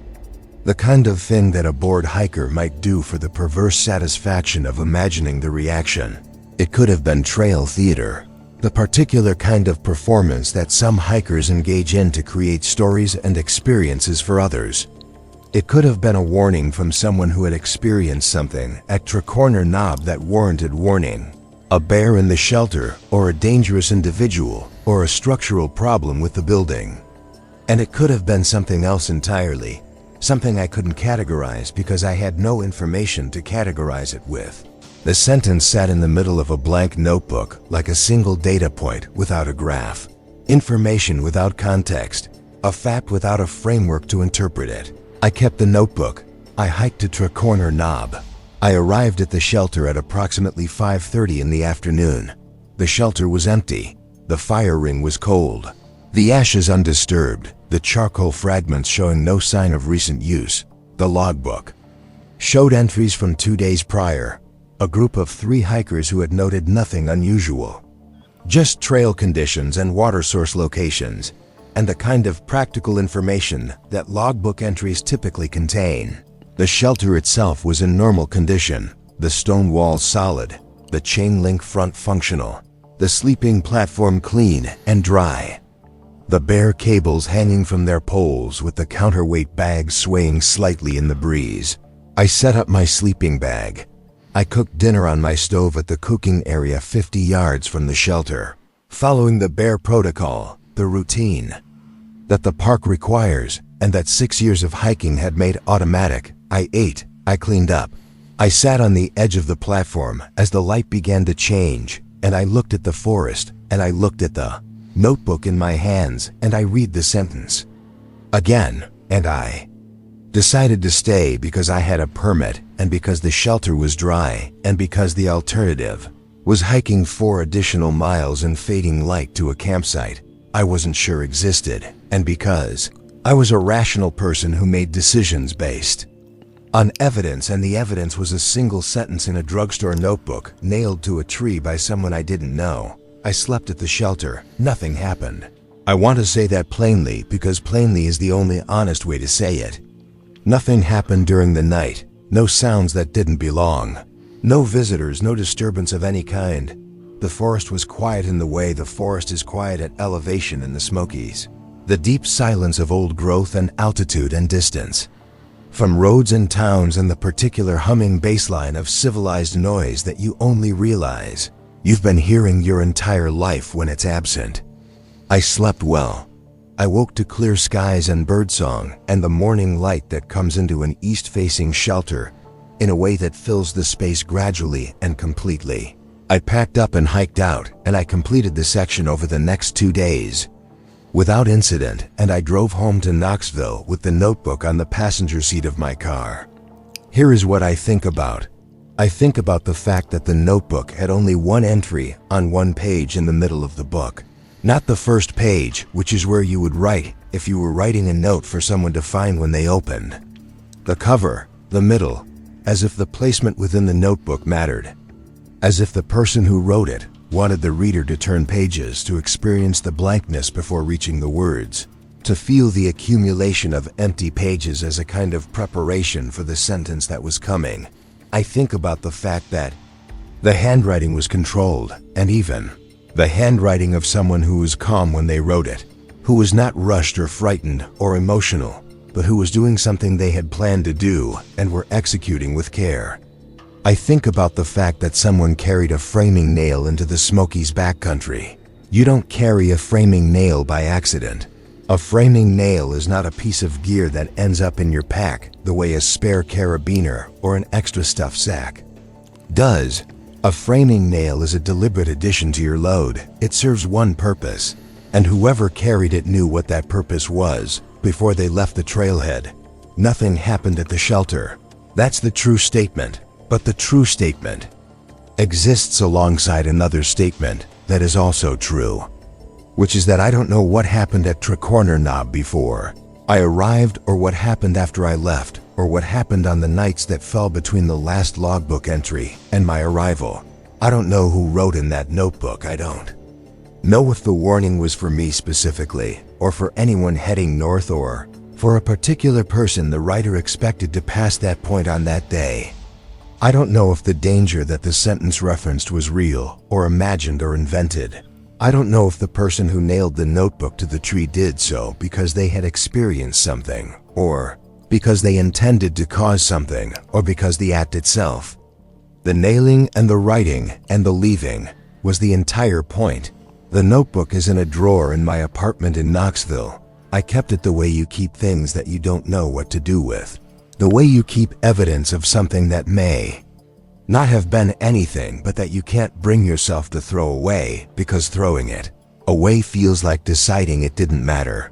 The kind of thing that a bored hiker might do for the perverse satisfaction of imagining the reaction. It could have been trail theater, the particular kind of performance that some hikers engage in to create stories and experiences for others. It could have been a warning from someone who had experienced something at Tricorner Knob that warranted warning. A bear in the shelter, or a dangerous individual, or a structural problem with the building. And it could have been something else entirely, something I couldn't categorize because I had no information to categorize it with. The sentence sat in the middle of a blank notebook like a single data point without a graph, information without context, a fact without a framework to interpret it. I kept the notebook. I hiked to Tricorner Knob. I arrived at the shelter at approximately 5:30 in the afternoon. The shelter was empty. The fire ring was cold. The ashes undisturbed, the charcoal fragments showing no sign of recent use. The logbook showed entries from 2 days prior, a group of 3 hikers who had noted nothing unusual. Just trail conditions and water source locations, and the kind of practical information that logbook entries typically contain. The shelter itself was in normal condition, the stone walls solid, the chain link front functional, the sleeping platform clean and dry. The bare cables hanging from their poles with the counterweight bags swaying slightly in the breeze. I set up my sleeping bag. I cooked dinner on my stove at the cooking area 50 yards from the shelter, following the bare protocol, the routine that the park requires and that 6 years of hiking had made automatic. I ate, I cleaned up. I sat on the edge of the platform as the light began to change, and I looked at the forest, and I looked at the notebook in my hands, and I read the sentence again, and I decided to stay because I had a permit and because the shelter was dry and because the alternative was hiking 4 additional miles in fading light to a campsite I wasn't sure existed, and because I was a rational person who made decisions based on evidence, and the evidence was a single sentence in a drugstore notebook nailed to a tree by someone I didn't know. I slept at the shelter. Nothing happened. I want to say that plainly because plainly is the only honest way to say it. Nothing happened during the night. No sounds that didn't belong. No visitors, no disturbance of any kind. The forest was quiet in the way the forest is quiet at elevation in the Smokies. The deep silence of old growth and altitude and distance from roads and towns, and the particular humming baseline of civilized noise that you only realize you've been hearing your entire life when it's absent. I slept well. I woke to clear skies and birdsong and the morning light that comes into an east-facing shelter in a way that fills the space gradually and completely. I packed up and hiked out, and I completed the section over the next 2 days without incident, and I drove home to Knoxville with the notebook on the passenger seat of my car. Here is what I think about. I think about the fact that the notebook had only 1 entry on 1 page in the middle of the book. Not the first page, which is where you would write if you were writing a note for someone to find when they opened. The cover, the middle, as if the placement within the notebook mattered. As if the person who wrote it wanted the reader to turn pages, to experience the blankness before reaching the words, to feel the accumulation of empty pages as a kind of preparation for the sentence that was coming. I think about the fact that the handwriting was controlled, and even the handwriting of someone who was calm when they wrote it, who was not rushed or frightened or emotional, but who was doing something they had planned to do and were executing with care. I think about the fact that someone carried a framing nail into the Smokies backcountry. You don't carry a framing nail by accident. A framing nail is not a piece of gear that ends up in your pack the way a spare carabiner or an extra stuff sack does. A framing nail is a deliberate addition to your load. It serves one purpose, and whoever carried it knew what that purpose was before they left the trailhead. Nothing happened at the shelter. That's the true statement. But the true statement exists alongside another statement that is also true, which is that I don't know what happened at Tricorner Knob before I arrived, or what happened after I left, or what happened on the nights that fell between the last logbook entry and my arrival. I don't know who wrote in that notebook. I don't know if the warning was for me specifically, or for anyone heading north, or for a particular person the writer expected to pass that point on that day. I don't know if the danger that the sentence referenced was real, or imagined, or invented. I don't know if the person who nailed the notebook to the tree did so because they had experienced something, or because they intended to cause something, or because the act itself, the nailing and the writing and the leaving, was the entire point. The notebook is in a drawer in my apartment in Knoxville. I kept it the way you keep things that you don't know what to do with. The way you keep evidence of something that may not have been anything but that you can't bring yourself to throw away because throwing it away feels like deciding it didn't matter.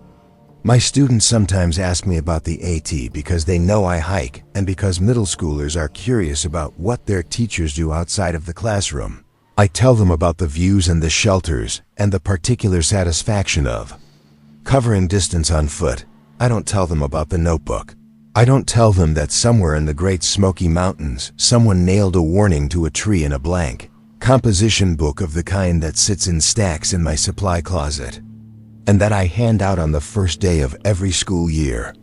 My students sometimes ask me about the AT because they know I hike and because middle schoolers are curious about what their teachers do outside of the classroom. I tell them about the views and the shelters and the particular satisfaction of covering distance on foot. I don't tell them about the notebook. I don't tell them that somewhere in the Great Smoky Mountains, someone nailed a warning to a tree in a blank composition book of the kind that sits in stacks in my supply closet, and that I hand out on the first day of every school year.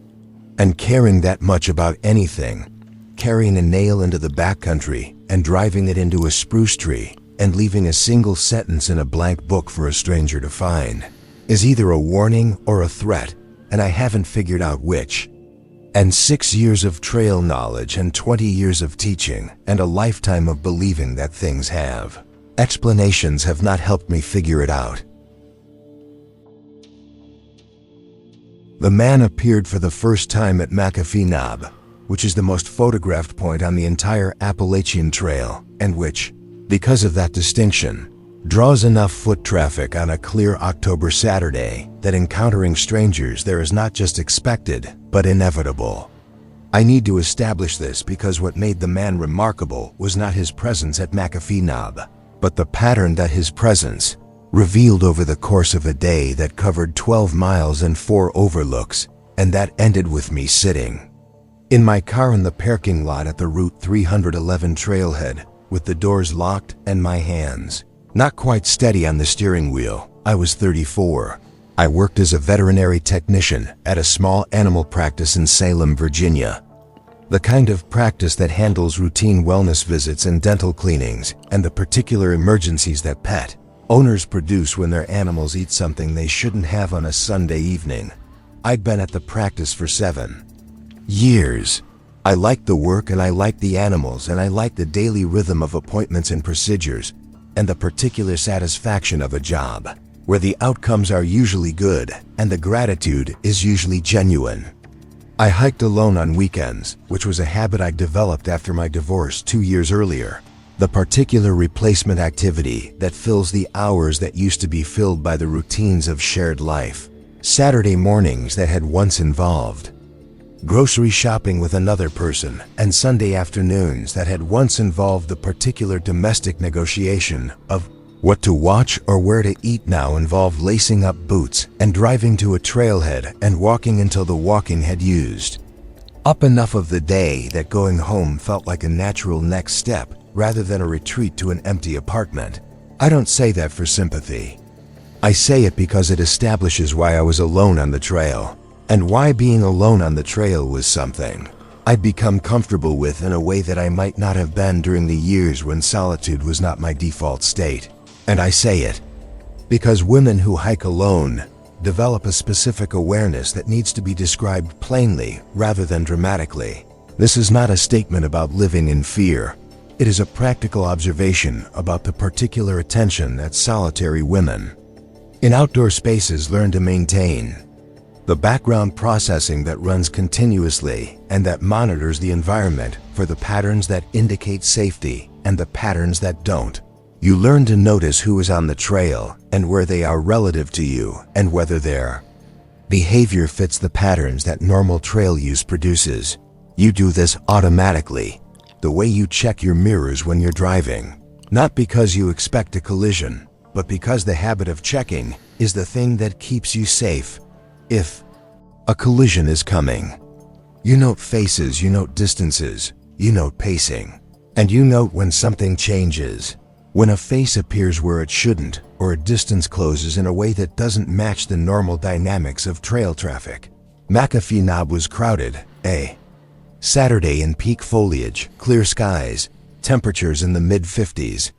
And caring that much about anything, carrying a nail into the backcountry and driving it into a spruce tree and leaving a single sentence in a blank book for a stranger to find, is either a warning or a threat, and I haven't figured out which. And 6 years of trail knowledge and 20 years of teaching and a lifetime of believing that things have explanations have not helped me figure it out. The man appeared for the first time at McAfee Knob, which is the most photographed point on the entire Appalachian Trail, and which, because of that distinction, draws enough foot traffic on a clear October Saturday that encountering strangers there is not just expected, but inevitable. I need to establish this because what made the man remarkable was not his presence at McAfee Knob, but the pattern that his presence revealed over the course of a day that covered 12 miles and 4 overlooks, and that ended with me sitting in my car in the parking lot at the Route 311 trailhead, with the doors locked and my hands not quite steady on the steering wheel. I was 34. I worked as a veterinary technician at a small animal practice in Salem, Virginia. The kind of practice that handles routine wellness visits and dental cleanings and the particular emergencies that pet owners produce when their animals eat something they shouldn't have on a Sunday evening. I'd been at the practice for 7 years. I liked the work and I liked the animals and I liked the daily rhythm of appointments and procedures and the particular satisfaction of a job where the outcomes are usually good and the gratitude is usually genuine. I hiked alone on weekends, which was a habit I developed after my divorce 2 years earlier. The particular replacement activity that fills the hours that used to be filled by the routines of shared life. Saturday mornings that had once involved grocery shopping with another person, and Sunday afternoons that had once involved the particular domestic negotiation of what to watch or where to eat now involved lacing up boots and driving to a trailhead and walking until the walking had used up enough of the day that going home felt like a natural next step rather than a retreat to an empty apartment. I don't say that for sympathy. I say it because it establishes why I was alone on the trail, and why being alone on the trail was something I'd become comfortable with in a way that I might not have been during the years when solitude was not my default state. And I say it because women who hike alone develop a specific awareness that needs to be described plainly rather than dramatically. This is not a statement about living in fear. It is a practical observation about the particular attention that solitary women in outdoor spaces learn to maintain. The background processing that runs continuously and that monitors the environment for the patterns that indicate safety and the patterns that don't. You learn to notice who is on the trail and where they are relative to you and whether their behavior fits the patterns that normal trail use produces. You do this automatically, the way you check your mirrors when you're driving, not because you expect a collision, but because the habit of checking is the thing that keeps you safe. If a collision is coming, you note faces, you note distances, you note pacing, and you note when something changes. When a face appears where it shouldn't, or a distance closes in a way that doesn't match the normal dynamics of trail traffic. McAfee Knob was crowded, Saturday in peak foliage, clear skies, temperatures in the mid-50s.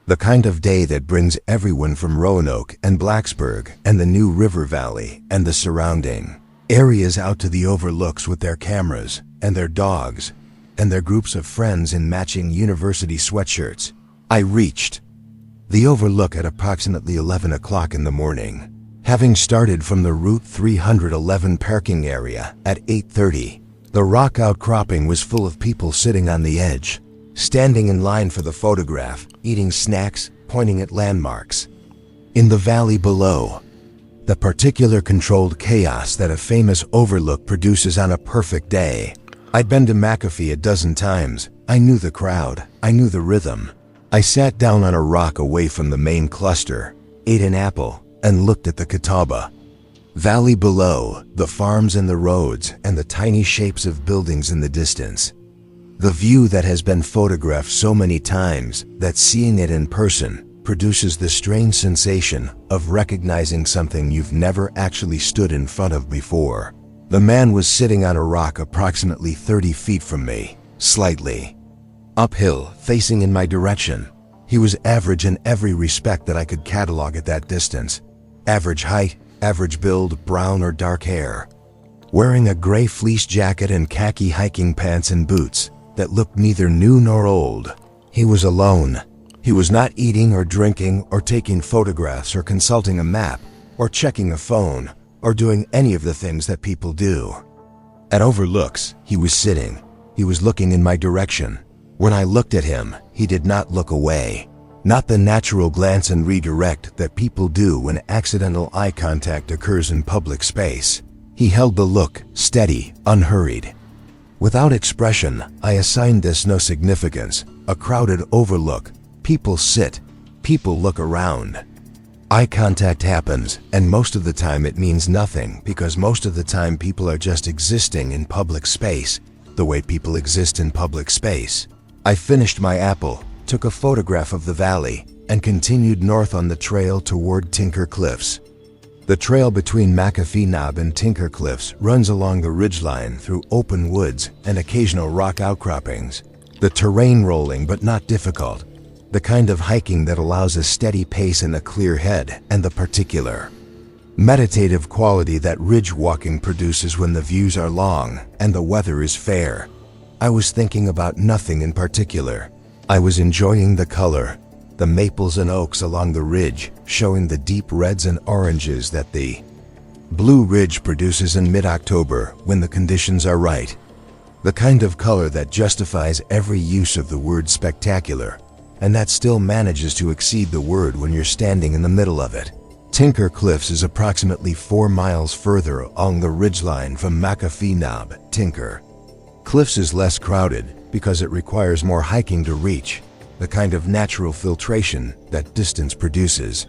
The kind of day that brings everyone from Roanoke and Blacksburg and the New River Valley and the surrounding areas out to the overlooks with their cameras and their dogs and their groups of friends in matching university sweatshirts. I reached the overlook at approximately 11 o'clock in the morning. Having started from the Route 311 parking area at 8:30, the rock outcropping was full of people sitting on the edge, standing in line for the photograph, eating snacks, pointing at landmarks. In the valley below, the particular controlled chaos that a famous overlook produces on a perfect day. I'd been to McAfee a dozen times. I knew the crowd. I knew the rhythm. I sat down on a rock away from the main cluster, ate an apple, and looked at the Catawba Valley below, the farms and the roads, and the tiny shapes of buildings in the distance. The view that has been photographed so many times that seeing it in person produces the strange sensation of recognizing something you've never actually stood in front of before. The man was sitting on a rock approximately 30 feet from me, slightly uphill, facing in my direction. He was average in every respect that I could catalog at that distance. Average height, average build, brown or dark hair. Wearing a gray fleece jacket and khaki hiking pants and boots that looked neither new nor old. He was alone. He was not eating or drinking or taking photographs or consulting a map or checking a phone or doing any of the things that people do. At Overlooks, he was sitting. He was looking in my direction. When I looked at him, he did not look away. Not the natural glance and redirect that people do when accidental eye contact occurs in public space. He held the look, steady, unhurried. Without expression, I assigned this no significance. A crowded overlook. People sit. People look around. Eye contact happens, and most of the time it means nothing because most of the time people are just existing in public space, the way people exist in public space. I finished my apple, took a photograph of the valley, and continued north on the trail toward Tinker Cliffs. The trail between McAfee Knob and Tinker Cliffs runs along the ridgeline through open woods and occasional rock outcroppings. The terrain rolling but not difficult. The kind of hiking that allows a steady pace and a clear head, and the particular meditative quality that ridge walking produces when the views are long and the weather is fair. I was thinking about nothing in particular. I was enjoying the color, the maples and oaks along the ridge, showing the deep reds and oranges that the Blue Ridge produces in mid-October when the conditions are right. The kind of color that justifies every use of the word spectacular, and that still manages to exceed the word when you're standing in the middle of it. Tinker Cliffs is approximately 4 miles further along the ridgeline from McAfee Knob, Tinker. Cliffs is less crowded because it requires more hiking to reach, the kind of natural filtration that distance produces,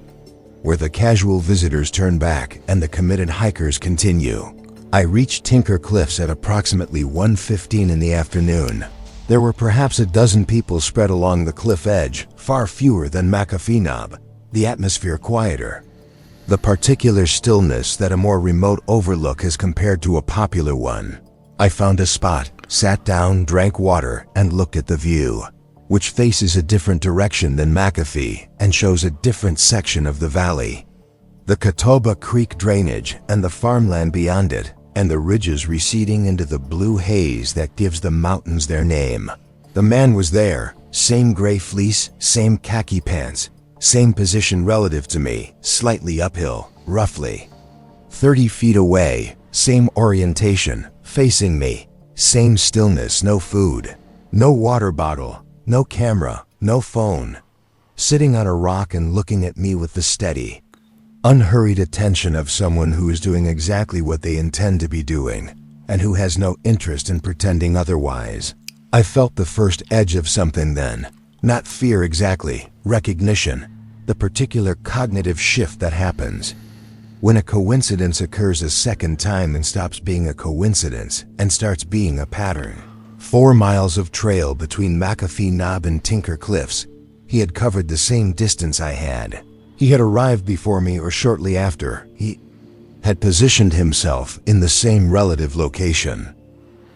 where the casual visitors turn back and the committed hikers continue. I reached Tinker Cliffs at approximately 1:15 in the afternoon. There were perhaps a dozen people spread along the cliff edge, far fewer than McAfee Knob, the atmosphere quieter. The particular stillness that a more remote overlook is compared to a popular one. I found a spot, sat down, drank water, and looked at the view, which faces a different direction than McAfee and shows a different section of the valley. The Catawba Creek drainage and the farmland beyond it, and the ridges receding into the blue haze that gives the mountains their name. The man was there, same gray fleece, same khaki pants, same position relative to me, slightly uphill, roughly 30 feet away, same orientation, facing me, same stillness, no food, no water bottle, no camera, no phone. Sitting on a rock and looking at me with the steady, unhurried attention of someone who is doing exactly what they intend to be doing, and who has no interest in pretending otherwise. I felt the first edge of something then. Not fear exactly, recognition, the particular cognitive shift that happens when a coincidence occurs a second time and stops being a coincidence and starts being a pattern. 4 miles of trail between McAfee Knob and Tinker Cliffs. He had covered the same distance I had. He had arrived before me or shortly after. He had positioned himself in the same relative location.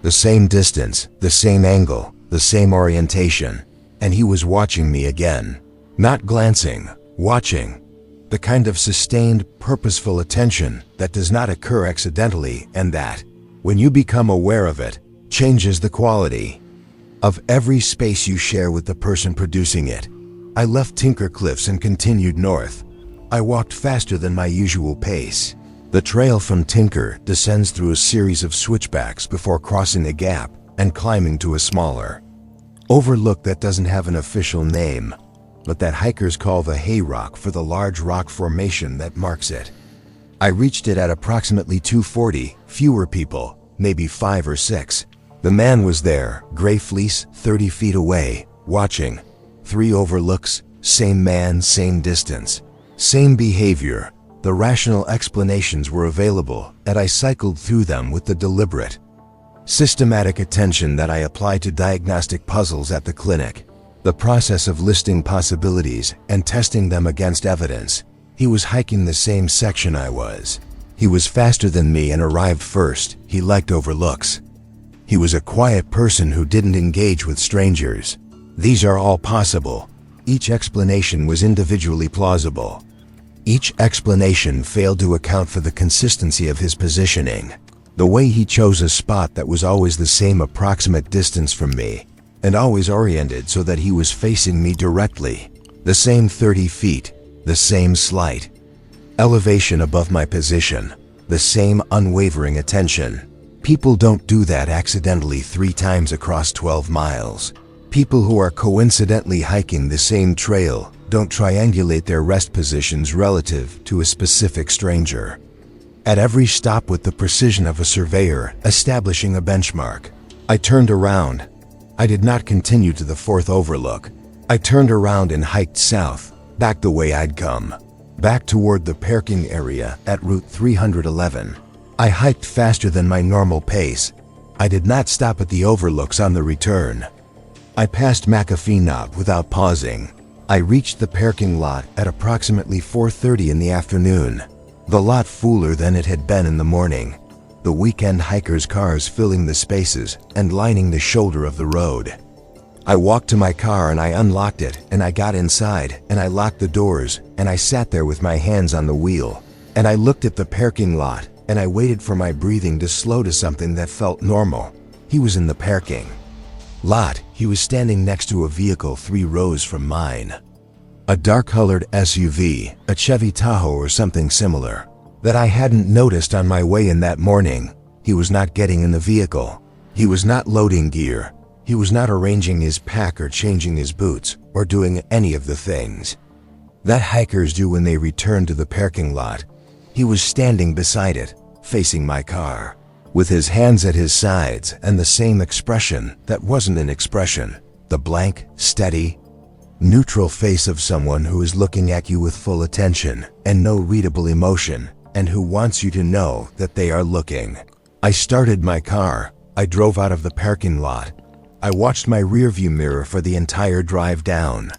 The same distance, the same angle, the same orientation, and he was watching me again. Not glancing, watching. The kind of sustained, purposeful attention that does not occur accidentally and that, when you become aware of it, changes the quality of every space you share with the person producing it. I left Tinker Cliffs and continued north. I walked faster than my usual pace. The trail from Tinker descends through a series of switchbacks before crossing a gap and climbing to a smaller Overlook that doesn't have an official name, but that hikers call the Hay Rock for the large rock formation that marks it. I reached it at approximately 2:40, fewer people, maybe 5 or 6. The man was there, gray fleece, 30 feet away, watching. 3 overlooks, same man, same distance, same behavior. The rational explanations were available, and I cycled through them with the deliberate, systematic attention that I apply to diagnostic puzzles at the clinic. The process of listing possibilities and testing them against evidence. He was hiking the same section I was. He was faster than me and arrived first. He liked overlooks. He was a quiet person who didn't engage with strangers. These are all possible. Each explanation was individually plausible. Each explanation failed to account for the consistency of his positioning. The way he chose a spot that was always the same approximate distance from me, and always oriented so that he was facing me directly. The same 30 feet, the same slight elevation above my position, the same unwavering attention. People don't do that accidentally 3 times across 12 miles. People who are coincidentally hiking the same trail don't triangulate their rest positions relative to a specific stranger. At every stop with the precision of a surveyor establishing a benchmark. I turned around. I did not continue to the 4th overlook. I turned around and hiked south, back the way I'd come, back toward the parking area at Route 311. I hiked faster than my normal pace. I did not stop at the overlooks on the return. I passed McAfee Knob without pausing. I reached the parking lot at approximately 4:30 in the afternoon. The lot fuller than it had been in the morning. The weekend hikers' cars filling the spaces and lining the shoulder of the road. I walked to my car and I unlocked it and I got inside and I locked the doors and I sat there with my hands on the wheel. And I looked at the parking lot and I waited for my breathing to slow to something that felt normal. He was in the parking lot. He was standing next to a vehicle 3 rows from mine. A dark-colored SUV, a Chevy Tahoe or something similar, that I hadn't noticed on my way in that morning. He was not getting in the vehicle. He was not loading gear. He was not arranging his pack or changing his boots or doing any of the things that hikers do when they return to the parking lot. He was standing beside it, facing my car, with his hands at his sides and the same expression that wasn't an expression, the blank, steady, neutral face of someone who is looking at you with full attention and no readable emotion, and who wants you to know that they are looking. I started my car. I drove out of the parking lot. I watched my rearview mirror for the entire drive down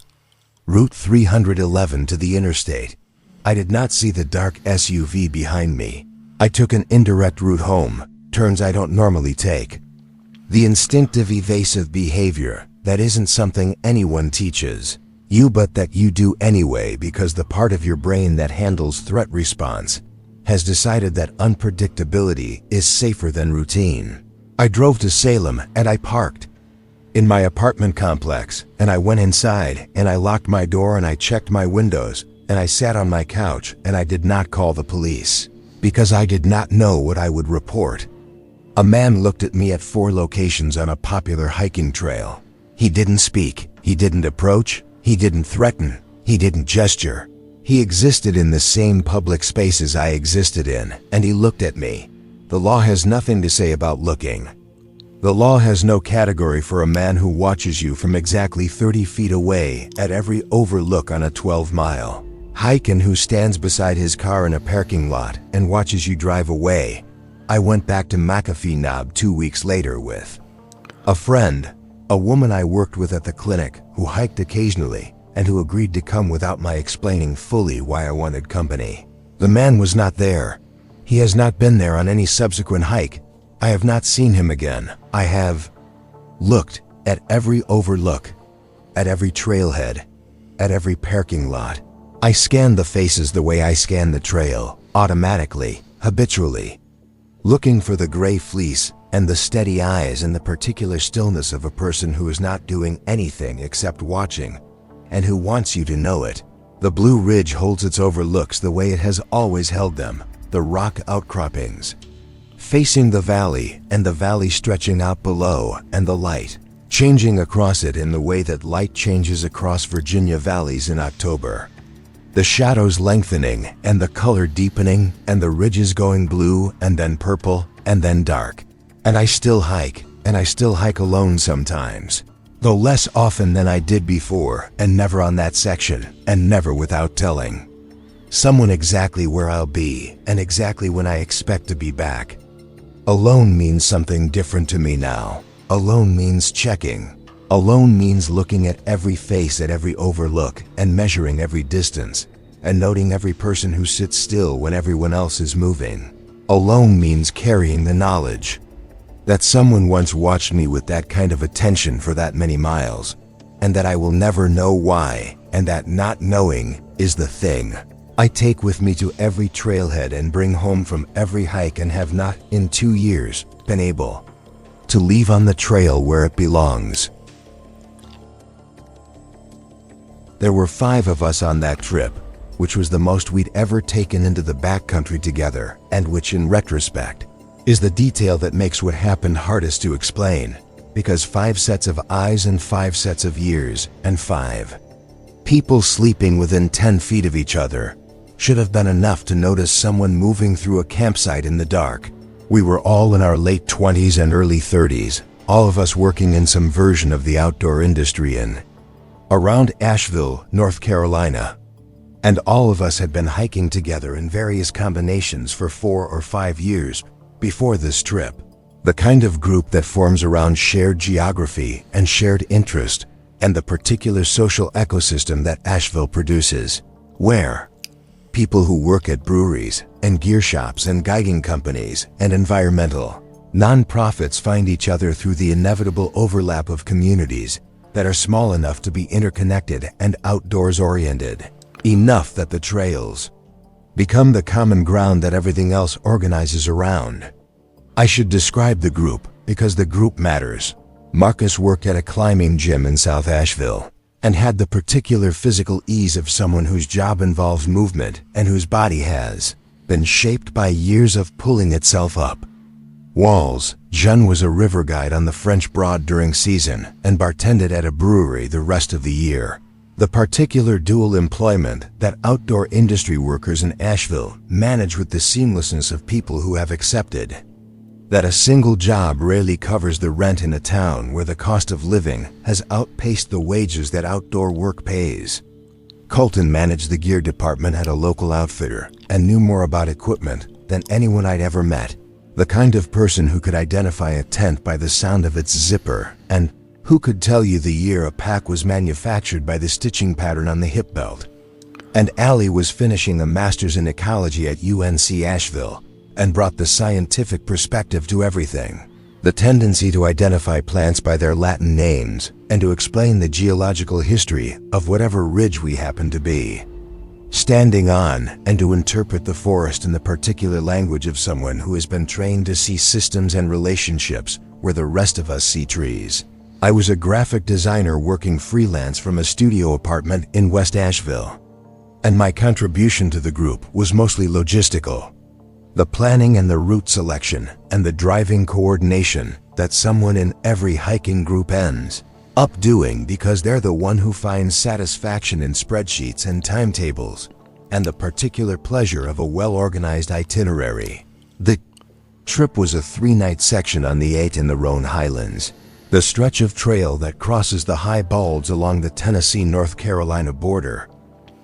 Route 311 to the interstate. I did not see the dark SUV behind me. I took an indirect route home, turns I don't normally take. The instinctive evasive behavior that isn't something anyone teaches you, but that you do anyway because the part of your brain that handles threat response has decided that unpredictability is safer than routine. I drove to Salem and I parked in my apartment complex and I went inside and I locked my door and I checked my windows and I sat on my couch and I did not call the police because I did not know what I would report. A man looked at me at 4 locations on a popular hiking trail. He didn't speak, he didn't approach, he didn't threaten, he didn't gesture. He existed in the same public spaces I existed in, and he looked at me. The law has nothing to say about looking. The law has no category for a man who watches you from exactly 30 feet away at every overlook on a 12-mile hike and who stands beside his car in a parking lot and watches you drive away. I went back to McAfee Knob 2 weeks later with a friend, a woman I worked with at the clinic who hiked occasionally and who agreed to come without my explaining fully why I wanted company. The man was not there. He has not been there on any subsequent hike. I have not seen him again. I have looked at every overlook, at every trailhead, at every parking lot. I scanned the faces the way I scan the trail, automatically, habitually, looking for the gray fleece and the steady eyes and the particular stillness of a person who is not doing anything except watching and who wants you to know it. The Blue Ridge holds its overlooks the way it has always held them, the rock outcroppings, facing the valley and the valley stretching out below, and the light changing across it in the way that light changes across Virginia valleys in October. The shadows lengthening and the color deepening and the ridges going blue and then purple and then dark. And I still hike, and I still hike alone sometimes, though less often than I did before, and never on that section, and never without telling someone exactly where I'll be and exactly when I expect to be back. Alone means something different to me now. Alone means checking. Alone means looking at every face at every overlook and measuring every distance and noting every person who sits still when everyone else is moving. Alone means carrying the knowledge that someone once watched me with that kind of attention for that many miles, and that I will never know why, and that not knowing is the thing I take with me to every trailhead and bring home from every hike, and have not, in 2 years, been able to leave on the trail where it belongs. There were 5 of us on that trip, which was the most we'd ever taken into the backcountry together, and which, in retrospect, is the detail that makes what happened hardest to explain, because 5 sets of eyes and 5 sets of ears, and 5 people sleeping within 10 feet of each other should have been enough to notice someone moving through a campsite in the dark. We were all in our late 20s and early 30s, all of us working in some version of the outdoor industry in around Asheville, North Carolina. And all of us had been hiking together in various combinations for 4 or 5 years before this trip. The kind of group that forms around shared geography and shared interest and the particular social ecosystem that Asheville produces, where people who work at breweries and gear shops and guiding companies and environmental nonprofits find each other through the inevitable overlap of communities that are small enough to be interconnected and outdoors-oriented, enough that the trails become the common ground that everything else organizes around. I should describe the group because the group matters. Marcus worked at a climbing gym in South Asheville and had the particular physical ease of someone whose job involves movement and whose body has been shaped by years of pulling itself up walls. John was a river guide on the French Broad during season and bartended at a brewery the rest of the year. The particular dual employment that outdoor industry workers in Asheville manage with the seamlessness of people who have accepted that a single job rarely covers the rent in a town where the cost of living has outpaced the wages that outdoor work pays. Colton managed the gear department at a local outfitter and knew more about equipment than anyone I'd ever met. The kind of person who could identify a tent by the sound of its zipper, and who could tell you the year a pack was manufactured by the stitching pattern on the hip belt. And Allie was finishing a master's in ecology at UNC Asheville and brought the scientific perspective to everything. The tendency to identify plants by their Latin names and to explain the geological history of whatever ridge we happen to be standing on, and to interpret the forest in the particular language of someone who has been trained to see systems and relationships where the rest of us see trees. I was a graphic designer working freelance from a studio apartment in West Asheville, and my contribution to the group was mostly logistical. The planning and the route selection and the driving coordination that someone in every hiking group ends up doing because they're the one who finds satisfaction in spreadsheets and timetables and the particular pleasure of a well-organized itinerary. The trip was a 3-night section on the 8 in the Roan Highlands, the stretch of trail that crosses the high balds along the Tennessee-North Carolina border.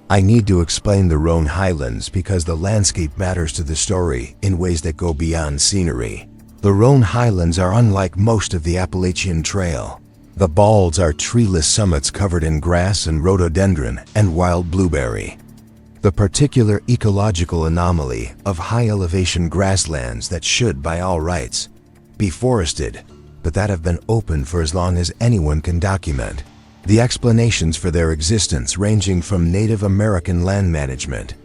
I need to explain the Roan Highlands because the landscape matters to the story in ways that go beyond scenery. The Roan Highlands are unlike most of the Appalachian Trail. The balds are treeless summits covered in grass and rhododendron and wild blueberry. The particular ecological anomaly of high-elevation grasslands that should, by all rights, be forested, but that have been open for as long as anyone can document. The explanations for their existence ranging from Native American land management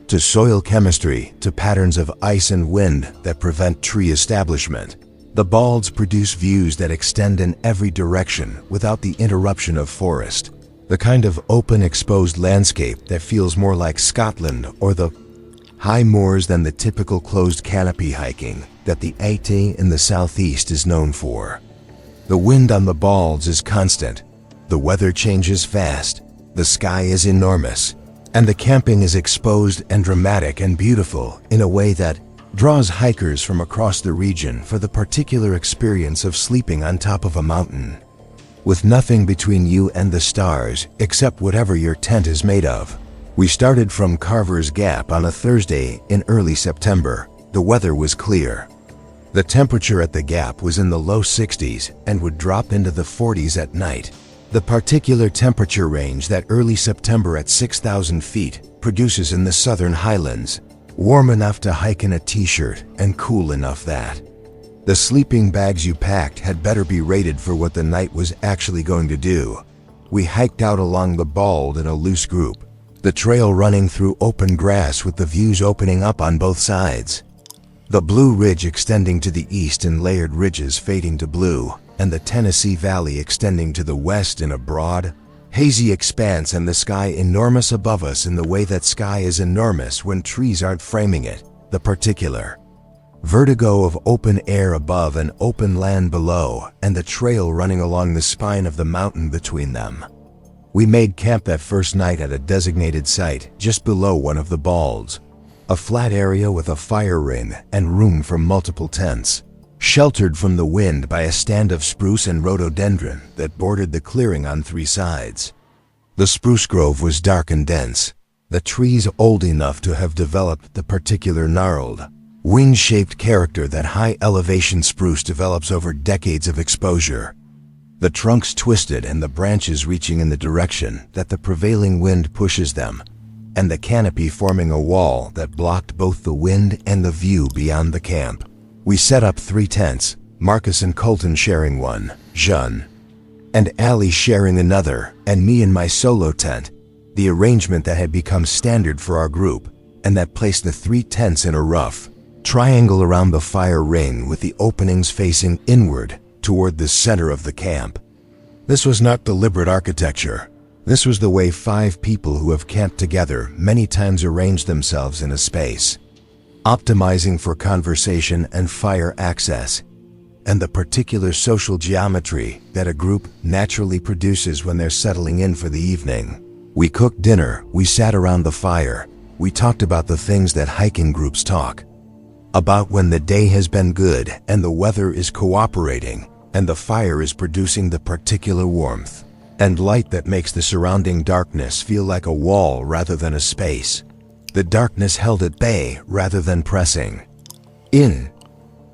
to soil chemistry to patterns of ice and wind that prevent tree establishment. The balds produce views that extend in every direction without the interruption of forest. The kind of open, exposed landscape that feels more like Scotland or the high moors than the typical closed canopy hiking that the AT in the southeast is known for. The wind on the balds is constant, the weather changes fast, the sky is enormous, and the camping is exposed and dramatic and beautiful in a way that draws hikers from across the region for the particular experience of sleeping on top of a mountain, with nothing between you and the stars except whatever your tent is made of. We started from Carver's Gap on a Thursday in early September. The weather was clear. The temperature at the Gap was in the low 60s and would drop into the 40s at night. The particular temperature range that early September at 6,000 feet produces in the southern highlands, warm enough to hike in a t-shirt and cool enough that the sleeping bags you packed had better be rated for what the night was actually going to do. We hiked out along the bald in a loose group, the trail running through open grass with the views opening up on both sides. The Blue Ridge extending to the east in layered ridges fading to blue, and the Tennessee Valley extending to the west in a broad, hazy expanse, and the sky enormous above us in the way that sky is enormous when trees aren't framing it, the particular vertigo of open air above and open land below, and the trail running along the spine of the mountain between them. We made camp that first night at a designated site just below one of the balds, a flat area with a fire ring and room for multiple tents, sheltered from the wind by a stand of spruce and rhododendron that bordered the clearing on three sides. The spruce grove was dark and dense, the trees old enough to have developed the particular gnarled, wing-shaped character that high-elevation spruce develops over decades of exposure. The trunks twisted and the branches reaching in the direction that the prevailing wind pushes them, and the canopy forming a wall that blocked both the wind and the view beyond the camp. We set up 3 tents, Marcus and Colton sharing one, Jean and Allie sharing another, and me in my solo tent, the arrangement that had become standard for our group, and that placed the 3 tents in a rough triangle around the fire ring with the openings facing inward toward the center of the camp. This was not deliberate architecture. This was the way 5 people who have camped together many times arrange themselves in a space, optimizing for conversation and fire access, and the particular social geometry that a group naturally produces when they're settling in for the evening. We cooked dinner, we sat around the fire, we talked about the things that hiking groups talk about when the day has been good and the weather is cooperating and the fire is producing the particular warmth and light that makes the surrounding darkness feel like a wall rather than a space. The darkness held at bay rather than pressing in.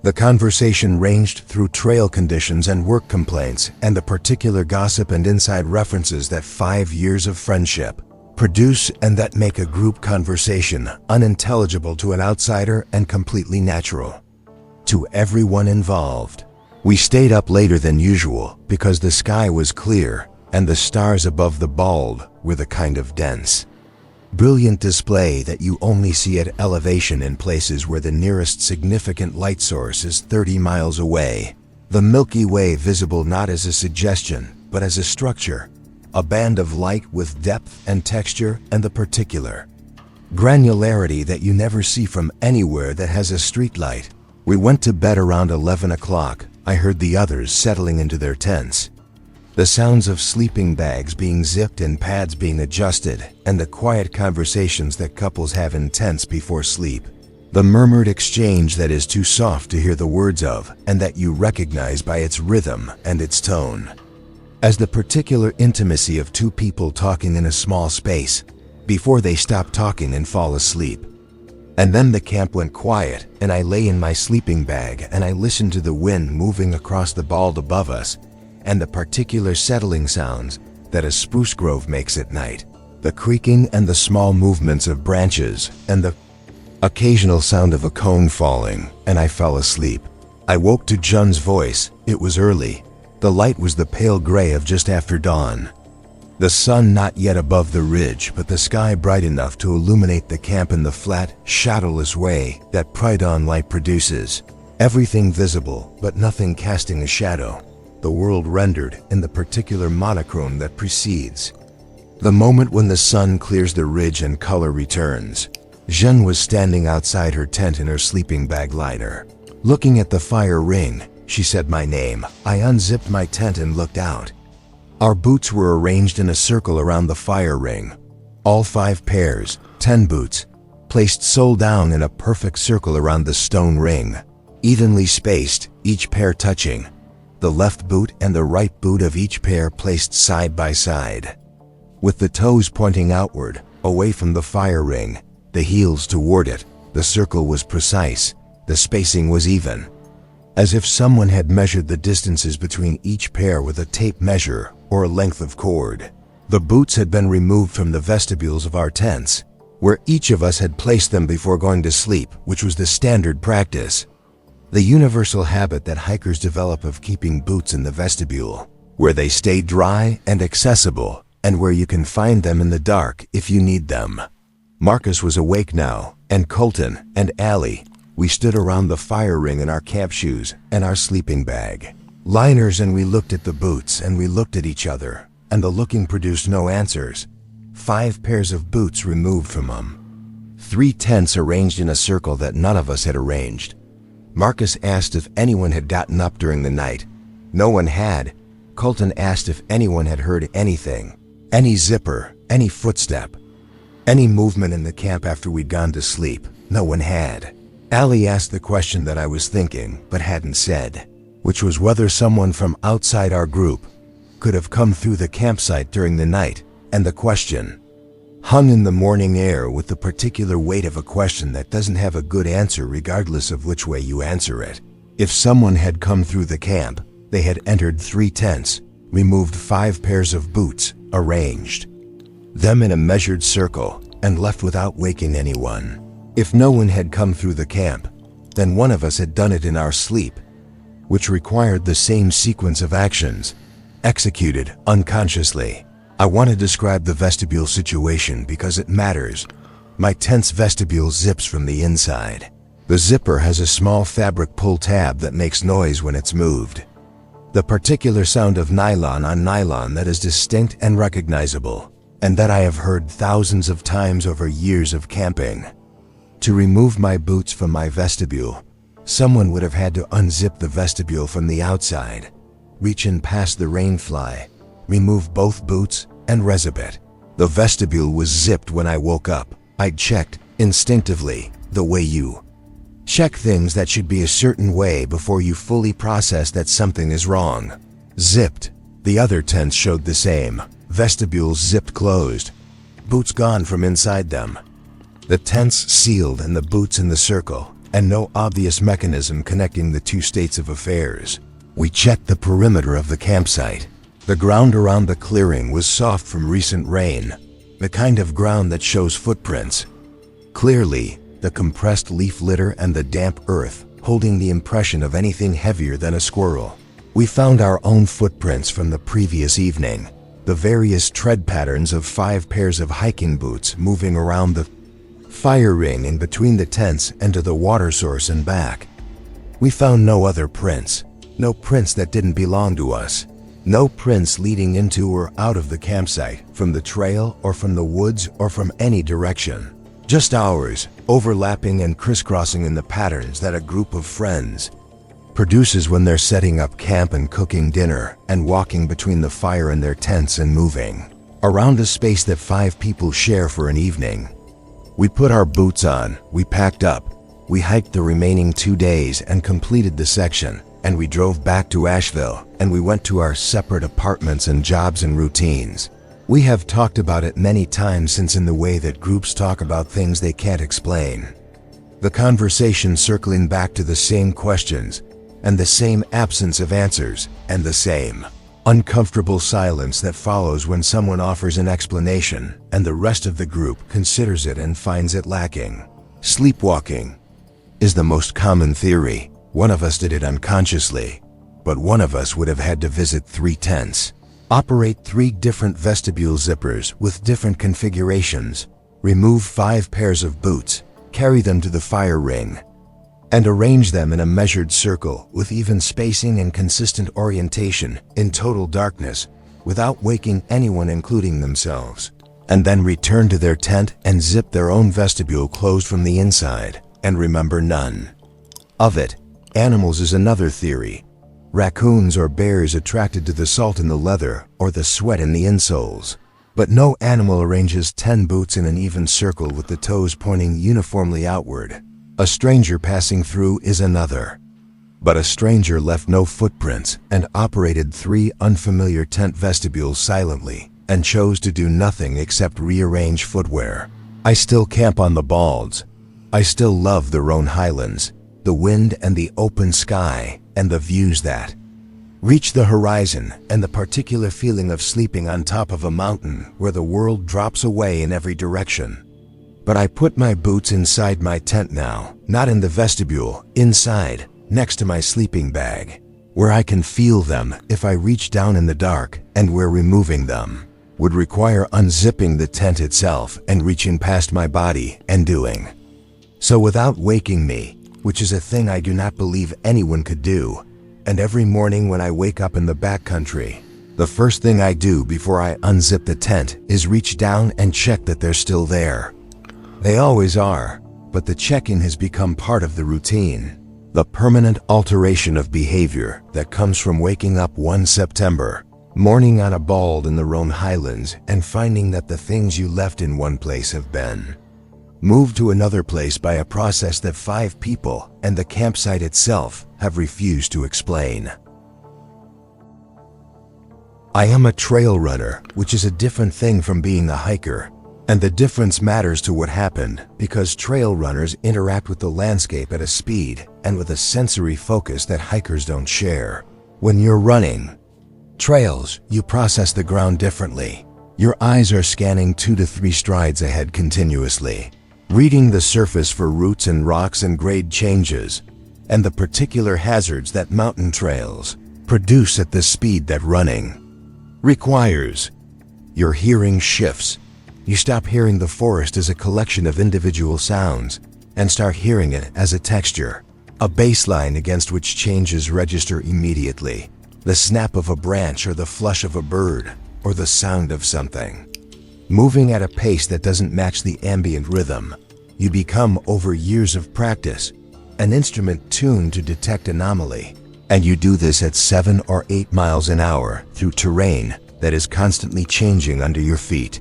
The conversation ranged through trail conditions and work complaints and the particular gossip and inside references that 5 years of friendship produce and that make a group conversation unintelligible to an outsider and completely natural to everyone involved. We stayed up later than usual because the sky was clear and the stars above the bald were the kind of dense, brilliant display that you only see at elevation in places where the nearest significant light source is 30 miles away. The Milky Way visible not as a suggestion, but as a structure, a band of light with depth and texture and the particular granularity that you never see from anywhere that has a street light. We went to bed around 11 o'clock. I heard the others settling into their tents. The sounds of sleeping bags being zipped and pads being adjusted, and the quiet conversations that couples have in tents before sleep. The murmured exchange that is too soft to hear the words of, and that you recognize by its rhythm and its tone as the particular intimacy of 2 people talking in a small space before they stop talking and fall asleep. And then the camp went quiet, and I lay in my sleeping bag and I listened to the wind moving across the bald above us and the particular settling sounds that a spruce grove makes at night, the creaking and the small movements of branches and the occasional sound of a cone falling, and I fell asleep. I woke to Jun's voice. It was early. The light was the pale gray of just after dawn. The sun not yet above the ridge, but the sky bright enough to illuminate the camp in the flat, shadowless way that pre-dawn light produces. Everything visible, but nothing casting a shadow. The world rendered in the particular monochrome that precedes The moment when the sun clears the ridge and color returns. Jeanne was standing outside her tent in her sleeping bag liner. Looking at the fire ring, she said my name. I unzipped my tent and looked out. Our boots were arranged in a circle around the fire ring. All 5 pairs, 10 boots, placed sole down in a perfect circle around the stone ring, evenly spaced, each pair touching. The left boot and the right boot of each pair placed side by side. With the toes pointing outward, away from the fire ring, the heels toward it, the circle was precise, the spacing was even. As if someone had measured the distances between each pair with a tape measure or a length of cord. The boots had been removed from the vestibules of our tents, where each of us had placed them before going to sleep, which was the standard practice. The universal habit that hikers develop of keeping boots in the vestibule, where they stay dry and accessible, and where you can find them in the dark if you need them. Marcus was awake now, and Colton and Allie. We stood around the fire ring in our camp shoes and our sleeping bag liners, and we looked at the boots and we looked at each other, and the looking produced no answers. 5 pairs of boots removed from them. 3 tents arranged in a circle that none of us had arranged. Marcus asked if anyone had gotten up during the night. No one had. Colton asked if anyone had heard anything. Any zipper, any footstep, any movement in the camp after we'd gone to sleep. No one had. Allie asked the question that I was thinking but hadn't said, which was whether someone from outside our group could have come through the campsite during the night, and the question hung in the morning air with the particular weight of a question that doesn't have a good answer regardless of which way you answer it. If someone had come through the camp, they had entered 3 tents, removed 5 pairs of boots, arranged them in a measured circle, and left without waking anyone. If no one had come through the camp, then one of us had done it in our sleep, which required the same sequence of actions, executed unconsciously. I want to describe the vestibule situation because it matters. My tent's vestibule zips from the inside. The zipper has a small fabric pull tab that makes noise when it's moved. The particular sound of nylon on nylon that is distinct and recognizable, and that I have heard thousands of times over years of camping. To remove my boots from my vestibule, someone would have had to unzip the vestibule from the outside, reach in past the rainfly, remove both boots, and rezip it. The vestibule was zipped when I woke up. I'd checked, instinctively, the way you check things that should be a certain way before you fully process that something is wrong. Zipped. The other tents showed the same. Vestibules zipped closed. Boots gone from inside them. The tents sealed and the boots in the circle, and no obvious mechanism connecting the 2 states of affairs. We checked the perimeter of the campsite. The ground around the clearing was soft from recent rain, the kind of ground that shows footprints. Clearly, the compressed leaf litter and the damp earth holding the impression of anything heavier than a squirrel. We found our own footprints from the previous evening, the various tread patterns of 5 pairs of hiking boots moving around the fire ring in between the tents and to the water source and back. We found no other prints, no prints that didn't belong to us, no prints leading into or out of the campsite, from the trail or from the woods or from any direction. Just ours, overlapping and crisscrossing in the patterns that a group of friends produces when they're setting up camp and cooking dinner and walking between the fire and their tents and moving around a space that 5 people share for an evening. We put our boots on, we packed up, we hiked the remaining 2 days and completed the section, and we drove back to Asheville, and we went to our separate apartments and jobs and routines. We have talked about it many times since, in the way that groups talk about things they can't explain. The conversation circling back to the same questions, and the same absence of answers, and the same uncomfortable silence that follows when someone offers an explanation and the rest of the group considers it and finds it lacking. Sleepwalking is the most common theory. One of us did it unconsciously, but one of us would have had to visit 3 tents, operate 3 different vestibule zippers with different configurations, remove 5 pairs of boots, carry them to the fire ring, and arrange them in a measured circle with even spacing and consistent orientation in total darkness, without waking anyone, including themselves, and then return to their tent and zip their own vestibule closed from the inside, and remember none of it. Animals is another theory. Raccoons or bears attracted to the salt in the leather or the sweat in the insoles. But no animal arranges 10 boots in an even circle with the toes pointing uniformly outward. A stranger passing through is another. But a stranger left no footprints and operated 3 unfamiliar tent vestibules silently and chose to do nothing except rearrange footwear. I still camp on the Balds. I still love the Roan Highlands, the wind and the open sky, and the views that reach the horizon, and the particular feeling of sleeping on top of a mountain where the world drops away in every direction. But I put my boots inside my tent now, not in the vestibule, inside, next to my sleeping bag, where I can feel them if I reach down in the dark, and where removing them would require unzipping the tent itself and reaching past my body and doing so without waking me, which is a thing I do not believe anyone could do. And every morning when I wake up in the backcountry, the first thing I do before I unzip the tent is reach down and check that they're still there. They always are, but the check-in has become part of the routine, the permanent alteration of behavior that comes from waking up one September morning on a bald in the Roan Highlands and finding that the things you left in one place have been moved to another place by a process that 5 people and the campsite itself have refused to explain. I am a trail runner, which is a different thing from being a hiker, and the difference matters to what happened because trail runners interact with the landscape at a speed and with a sensory focus that hikers don't share. When you're running trails, you process the ground differently. Your eyes are scanning 2 to 3 strides ahead continuously, reading the surface for roots and rocks and grade changes, and the particular hazards that mountain trails produce at the speed that running requires. Your hearing shifts. You stop hearing the forest as a collection of individual sounds and start hearing it as a texture, a baseline against which changes register immediately. The snap of a branch or the flush of a bird or the sound of something moving at a pace that doesn't match the ambient rhythm. You become, over years of practice, an instrument tuned to detect anomaly, and you do this at 7 or 8 miles an hour through terrain that is constantly changing under your feet.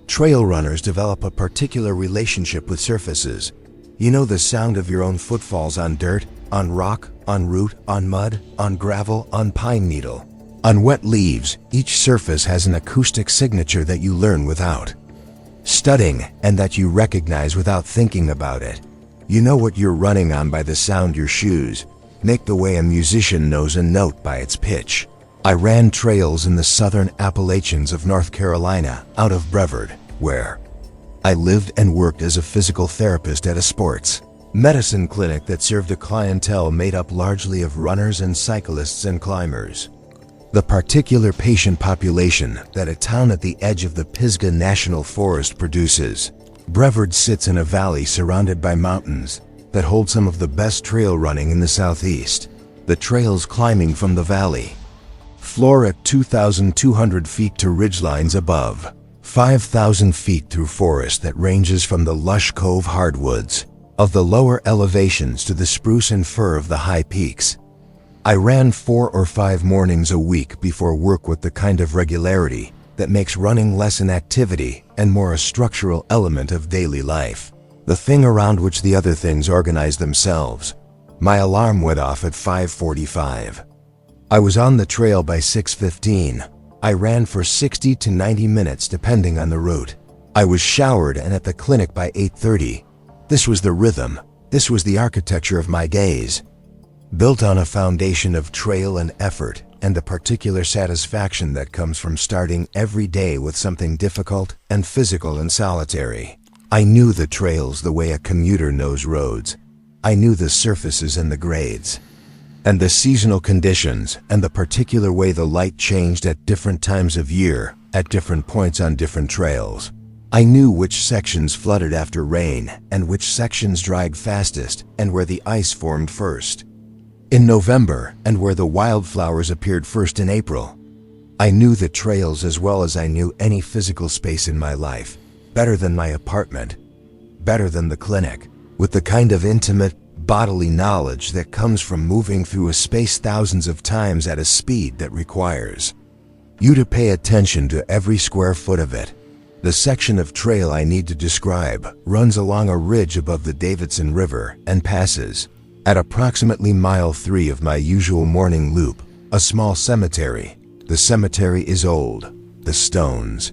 Trail runners develop a particular relationship with surfaces. You know the sound of your own footfalls on dirt, on rock, on root, on mud, on gravel, on pine needle, on wet leaves. Each surface has an acoustic signature that you learn without studying and that you recognize without thinking about it. You know what you're running on by the sound your shoes make, the way a musician knows a note by its pitch. I ran trails in the southern Appalachians of North Carolina out of Brevard, where I lived and worked as a physical therapist at a sports medicine clinic that served a clientele made up largely of runners and cyclists and climbers. The particular patient population that a town at the edge of the Pisgah National Forest produces. Brevard sits in a valley surrounded by mountains that hold some of the best trail running in the southeast. The trails climbing from the valley floor at 2,200 feet to ridgelines above 5,000 feet through forest that ranges from the lush cove hardwoods of the lower elevations to the spruce and fir of the high peaks. I ran 4 or 5 mornings a week before work with the kind of regularity that makes running less an activity and more a structural element of daily life, the thing around which the other things organize themselves. My alarm went off at 5:45. I was on the trail by 6:15. I ran for 60 to 90 minutes depending on the route. I was showered and at the clinic by 8:30. This was the rhythm. This was the architecture of my days, built on a foundation of trail and effort and the particular satisfaction that comes from starting every day with something difficult and physical and solitary. I knew the trails the way a commuter knows roads. I knew the surfaces and the grades, and the seasonal conditions, and the particular way the light changed at different times of year, at different points on different trails. I knew which sections flooded after rain, and which sections dried fastest, and where the ice formed first in November, and where the wildflowers appeared first in April. I knew the trails as well as I knew any physical space in my life, better than my apartment, better than the clinic, with the kind of intimate, bodily knowledge that comes from moving through a space thousands of times at a speed that requires you to pay attention to every square foot of it. The section of trail I need to describe runs along a ridge above the Davidson River and passes, at approximately mile 3 of my usual morning loop, a small cemetery. The cemetery is old. The stones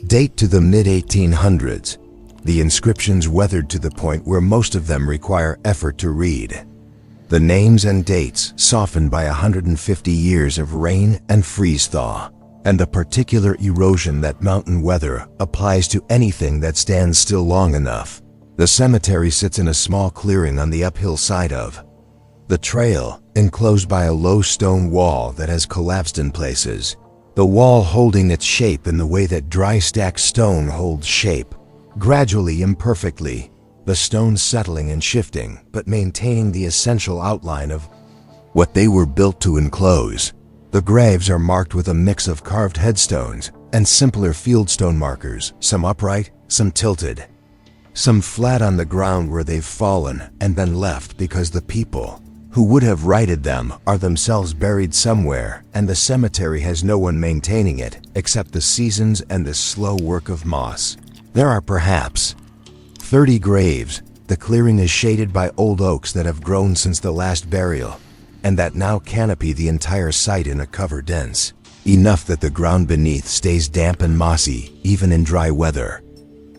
date to the mid-1800s. The inscriptions weathered to the point where most of them require effort to read. The names and dates softened by 150 years of rain and freeze-thaw, and the particular erosion that mountain weather applies to anything that stands still long enough. The cemetery sits in a small clearing on the uphill side of the trail, enclosed by a low stone wall that has collapsed in places, the wall holding its shape in the way that dry stacked stone holds shape, gradually, imperfectly, the stones settling and shifting, but maintaining the essential outline of what they were built to enclose. The graves are marked with a mix of carved headstones and simpler fieldstone markers, some upright, some tilted, some flat on the ground where they've fallen and been left because the people who would have righted them are themselves buried somewhere, and the cemetery has no one maintaining it except the seasons and the slow work of moss. There are perhaps 30 graves. The clearing is shaded by old oaks that have grown since the last burial, and that now canopy the entire site in a cover dense enough that the ground beneath stays damp and mossy, even in dry weather.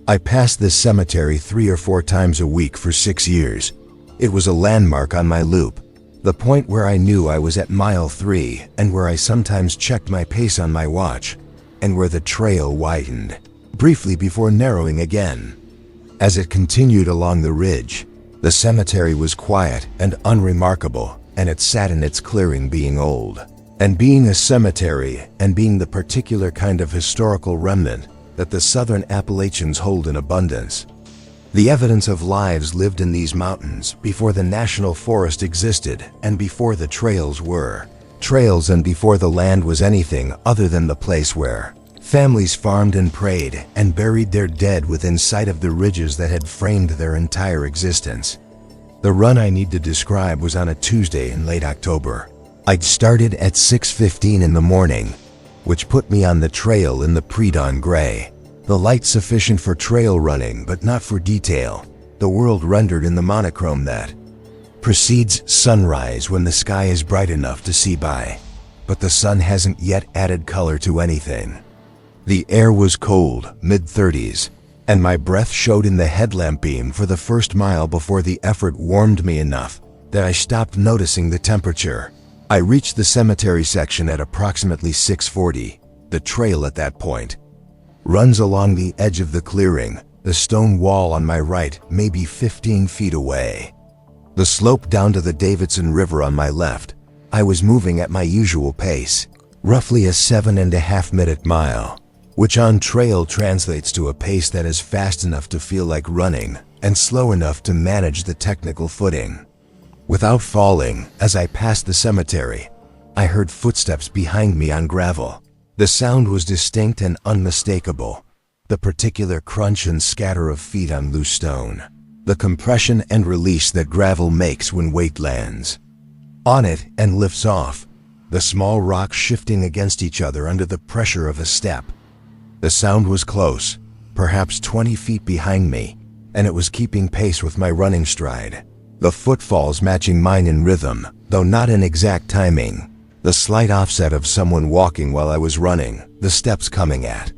I passed this cemetery 3 or 4 times a week for 6 years. It was a landmark on my loop, the point where I knew I was at mile 3 and where I sometimes checked my pace on my watch, and where the trail widened briefly before narrowing again. As it continued along the ridge, the cemetery was quiet and unremarkable, and it sat in its clearing, being old, and being a cemetery, and being the particular kind of historical remnant that the southern Appalachians hold in abundance. The evidence of lives lived in these mountains before the National Forest existed and before the trails were trails, and before the land was anything other than the place where families farmed and prayed and buried their dead within sight of the ridges that had framed their entire existence. The run I need to describe was on a Tuesday in late October. I'd started at 6:15 in the morning, which put me on the trail in the pre-dawn gray. The light sufficient for trail running, but not for detail. The world rendered in the monochrome that precedes sunrise, when the sky is bright enough to see by, but the sun hasn't yet added color to anything. The air was cold, mid-30s, and my breath showed in the headlamp beam for the first mile before the effort warmed me enough that I stopped noticing the temperature. I reached the cemetery section at approximately 6:40. The trail at that point runs along the edge of the clearing, the stone wall on my right maybe 15 feet away. The slope down to the Davidson River on my left. I was moving at my usual pace, roughly a 7.5-minute mile, which on trail translates to a pace that is fast enough to feel like running and slow enough to manage the technical footing. Without falling, as I passed the cemetery, I heard footsteps behind me on gravel. The sound was distinct and unmistakable, the particular crunch and scatter of feet on loose stone, the compression and release that gravel makes when weight lands on it and lifts off, the small rocks shifting against each other under the pressure of a step. The sound was close, perhaps 20 feet behind me, and it was keeping pace with my running stride. The footfalls matching mine in rhythm, though not in exact timing. The slight offset of someone walking while I was running, the steps coming at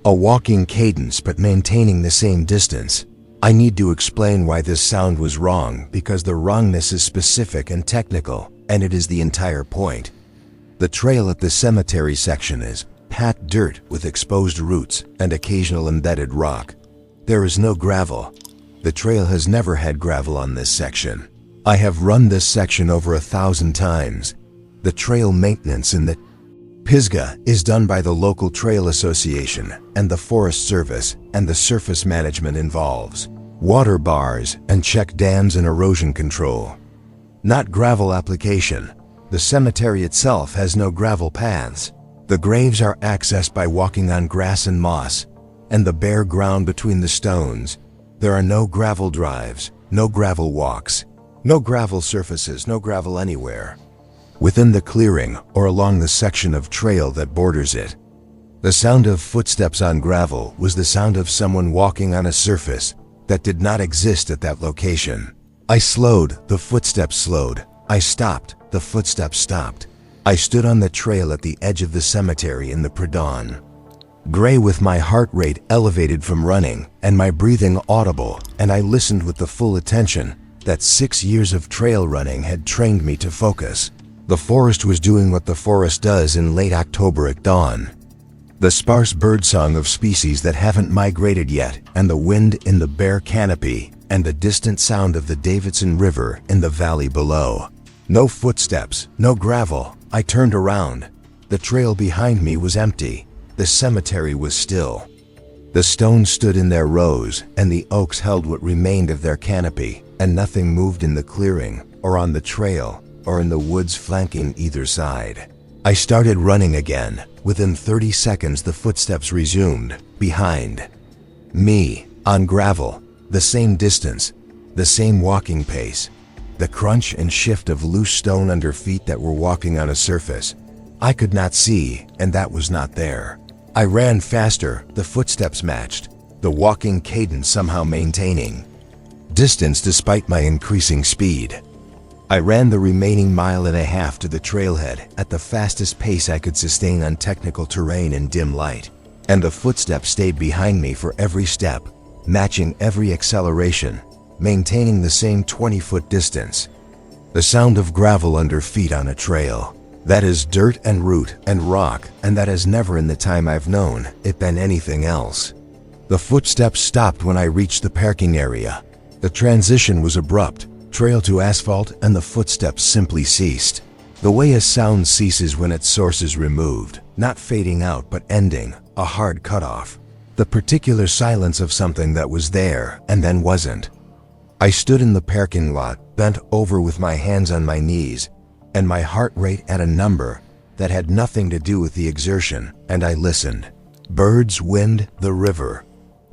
a walking cadence but maintaining the same distance. I need to explain why this sound was wrong, because the wrongness is specific and technical, and it is the entire point. The trail at the cemetery section is pat dirt with exposed roots and occasional embedded rock. There is no gravel. The trail has never had gravel on this section. I have run this section over 1,000 times. The trail maintenance in the Pisgah is done by the local trail association and the Forest Service, and the surface management involves water bars and check dams and erosion control, not gravel application. The cemetery itself has no gravel paths. The graves are accessed by walking on grass and moss, and the bare ground between the stones. There are no gravel drives, no gravel walks, no gravel surfaces, no gravel anywhere. Within the clearing or along the section of trail that borders it, the sound of footsteps on gravel was the sound of someone walking on a surface that did not exist at that location. I slowed, the footsteps slowed. I stopped, the footsteps stopped. I stood on the trail at the edge of the cemetery in the pre-dawn. Gray with my heart rate elevated from running and my breathing audible, and I listened with the full attention that 6 years of trail running had trained me to focus. The forest was doing what the forest does in late October at dawn. The sparse birdsong of species that haven't migrated yet, and the wind in the bare canopy, and the distant sound of the Davidson River in the valley below. No footsteps, no gravel. I turned around. The trail behind me was empty. The cemetery was still. The stones stood in their rows, and the oaks held what remained of their canopy, and nothing moved in the clearing, or on the trail, or in the woods flanking either side. I started running again. Within 30 seconds the footsteps resumed, behind me, on gravel, the same distance, the same walking pace, the crunch and shift of loose stone under feet that were walking on a surface I could not see, and that was not there. I ran faster, the footsteps matched, the walking cadence somehow maintaining distance despite my increasing speed. I ran the remaining mile and a half to the trailhead at the fastest pace I could sustain on technical terrain in dim light, and the footsteps stayed behind me for every step, matching every acceleration, maintaining the same 20-foot distance. The sound of gravel under feet on a trail. That is dirt and root and rock, and that has never in the time I've known it been anything else. The footsteps stopped when I reached the parking area. The transition was abrupt, trail to asphalt, and the footsteps simply ceased. The way a sound ceases when its source is removed, not fading out but ending, a hard cutoff. The particular silence of something that was there and then wasn't. I stood in the parking lot, bent over with my hands on my knees, and my heart rate at a number that had nothing to do with the exertion, and I listened. Birds, wind, the river.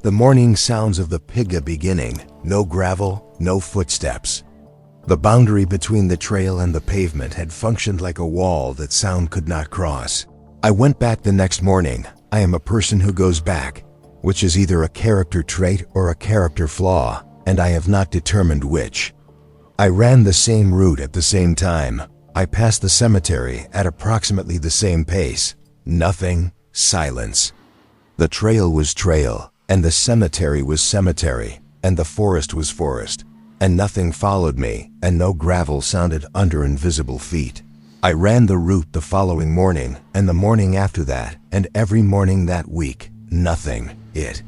The morning sounds of the Piga beginning, no gravel, no footsteps. The boundary between the trail and the pavement had functioned like a wall that sound could not cross. I went back the next morning. I am a person who goes back, which is either a character trait or a character flaw, and I have not determined which. I ran the same route at the same time. I passed the cemetery at approximately the same pace. Nothing, silence. The trail was trail, and the cemetery was cemetery, and the forest was forest, and nothing followed me, and no gravel sounded under invisible feet. I ran the route the following morning, and the morning after that, and every morning that week. Nothing. It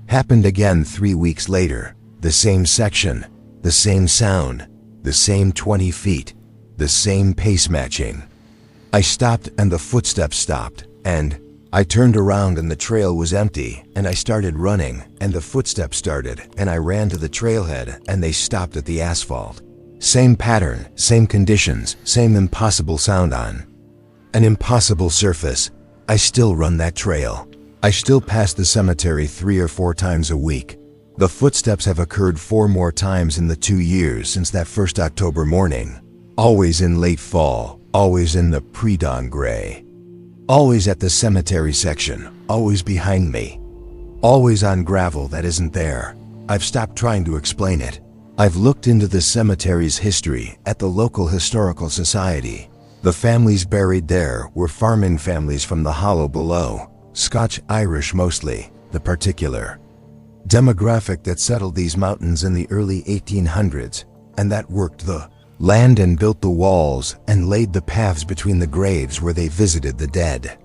happened again 3 weeks later. The same section, the same sound, the same 20 feet, the same pace matching. I stopped and the footsteps stopped, and I turned around and the trail was empty, and I started running, and the footsteps started, and I ran to the trailhead, and they stopped at the asphalt. Same pattern, same conditions, same impossible sound on an impossible surface. I still run that trail. I still pass the cemetery 3 or 4 times a week. The footsteps have occurred 4 more times in the 2 years since that first October morning. Always in late fall, always in the pre-dawn gray. Always at the cemetery section, always behind me. Always on gravel that isn't there. I've stopped trying to explain it. I've looked into the cemetery's history at the local historical society. The families buried there were farming families from the hollow below, Scotch-Irish mostly, the particular demographic that settled these mountains in the early 1800s, and that worked the land and built the walls and laid the paths between the graves where they visited the dead.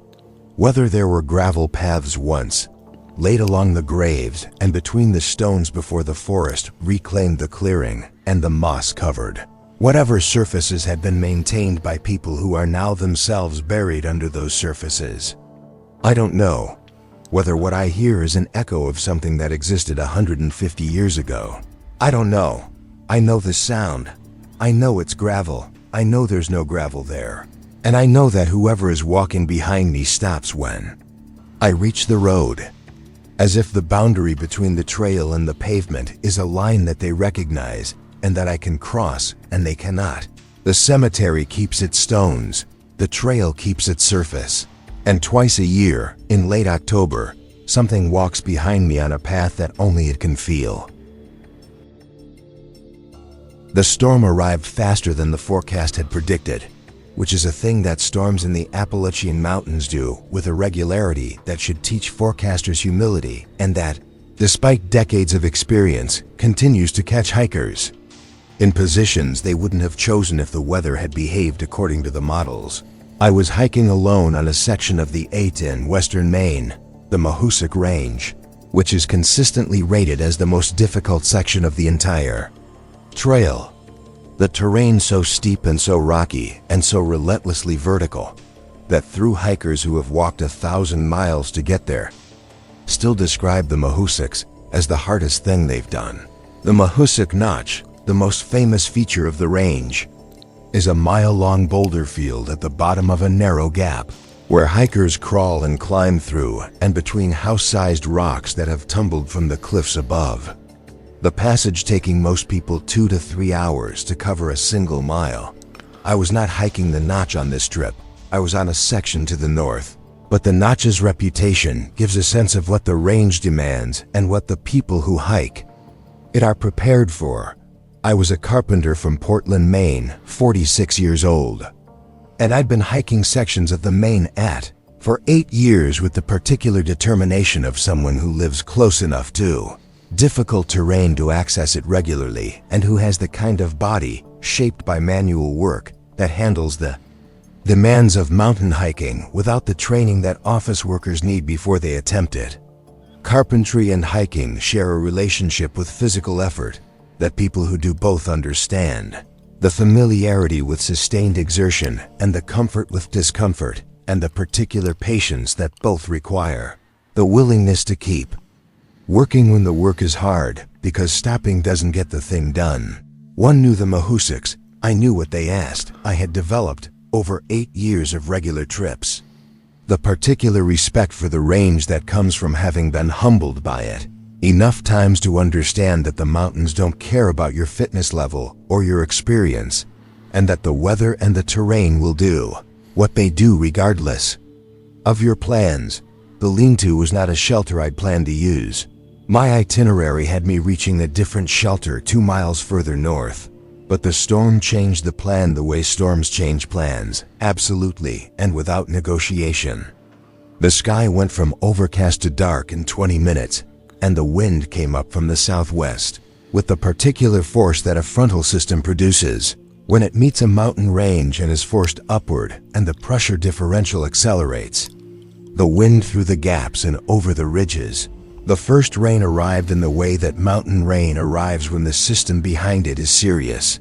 Whether there were gravel paths once, laid along the graves and between the stones before the forest reclaimed the clearing and the moss covered. Whatever surfaces had been maintained by people who are now themselves buried under those surfaces. I don't know whether what I hear is an echo of something that existed 150 years ago. I don't know. I know the sound. I know it's gravel. I know there's no gravel there. and I know that whoever is walking behind me stops when I reach the road, as if the boundary between the trail and the pavement is a line that they recognize and that I can cross and they cannot. The cemetery keeps its stones, the trail keeps its surface, and twice a year, in late October, something walks behind me on a path that only it can feel. The storm arrived faster than the forecast had predicted, which is a thing that storms in the Appalachian Mountains do with a regularity that should teach forecasters humility and that, despite decades of experience, continues to catch hikers in positions they wouldn't have chosen if the weather had behaved according to the models. I was hiking alone on a section of the AT in western Maine, the Mahoosic Range, which is consistently rated as the most difficult section of the entire trail. The terrain so steep and so rocky and so relentlessly vertical that thru-hikers who have walked 1,000 miles to get there still describe the Mahoosics as the hardest thing they've done. The Mahoosic Notch, the most famous feature of the range, is a mile-long boulder field at the bottom of a narrow gap where hikers crawl and climb through and between house-sized rocks that have tumbled from the cliffs above. The passage taking most people 2 to 3 hours to cover a single mile. I was not hiking the Notch on this trip. I was on a section to the north. But the Notch's reputation gives a sense of what the range demands and what the people who hike it are prepared for. I was a carpenter from Portland, Maine, 46 years old. And I'd been hiking sections of the Maine for 8 years with the particular determination of someone who lives close enough to difficult terrain to access it regularly and who has the kind of body shaped by manual work that handles the demands of mountain hiking without the training that office workers need before they attempt it. Carpentry and hiking share a relationship with physical effort that people who do both understand. The familiarity with sustained exertion and the comfort with discomfort and the particular patience that both require. The willingness to keep working when the work is hard because stopping doesn't get the thing done. One knew the Mahoosics. I knew what they asked. I had developed over 8 years of regular trips. The particular respect for the range that comes from having been humbled by it enough times to understand that the mountains don't care about your fitness level or your experience, and that the weather and the terrain will do what they do regardless of your plans. The lean-to was not a shelter I'd planned to use. My itinerary had me reaching a different shelter 2 miles further north. But the storm changed the plan the way storms change plans, absolutely and without negotiation. The sky went from overcast to dark in 20 minutes, and the wind came up from the southwest, with the particular force that a frontal system produces when it meets a mountain range and is forced upward and the pressure differential accelerates. The wind through the gaps and over the ridges. The first rain arrived in the way that mountain rain arrives when the system behind it is serious.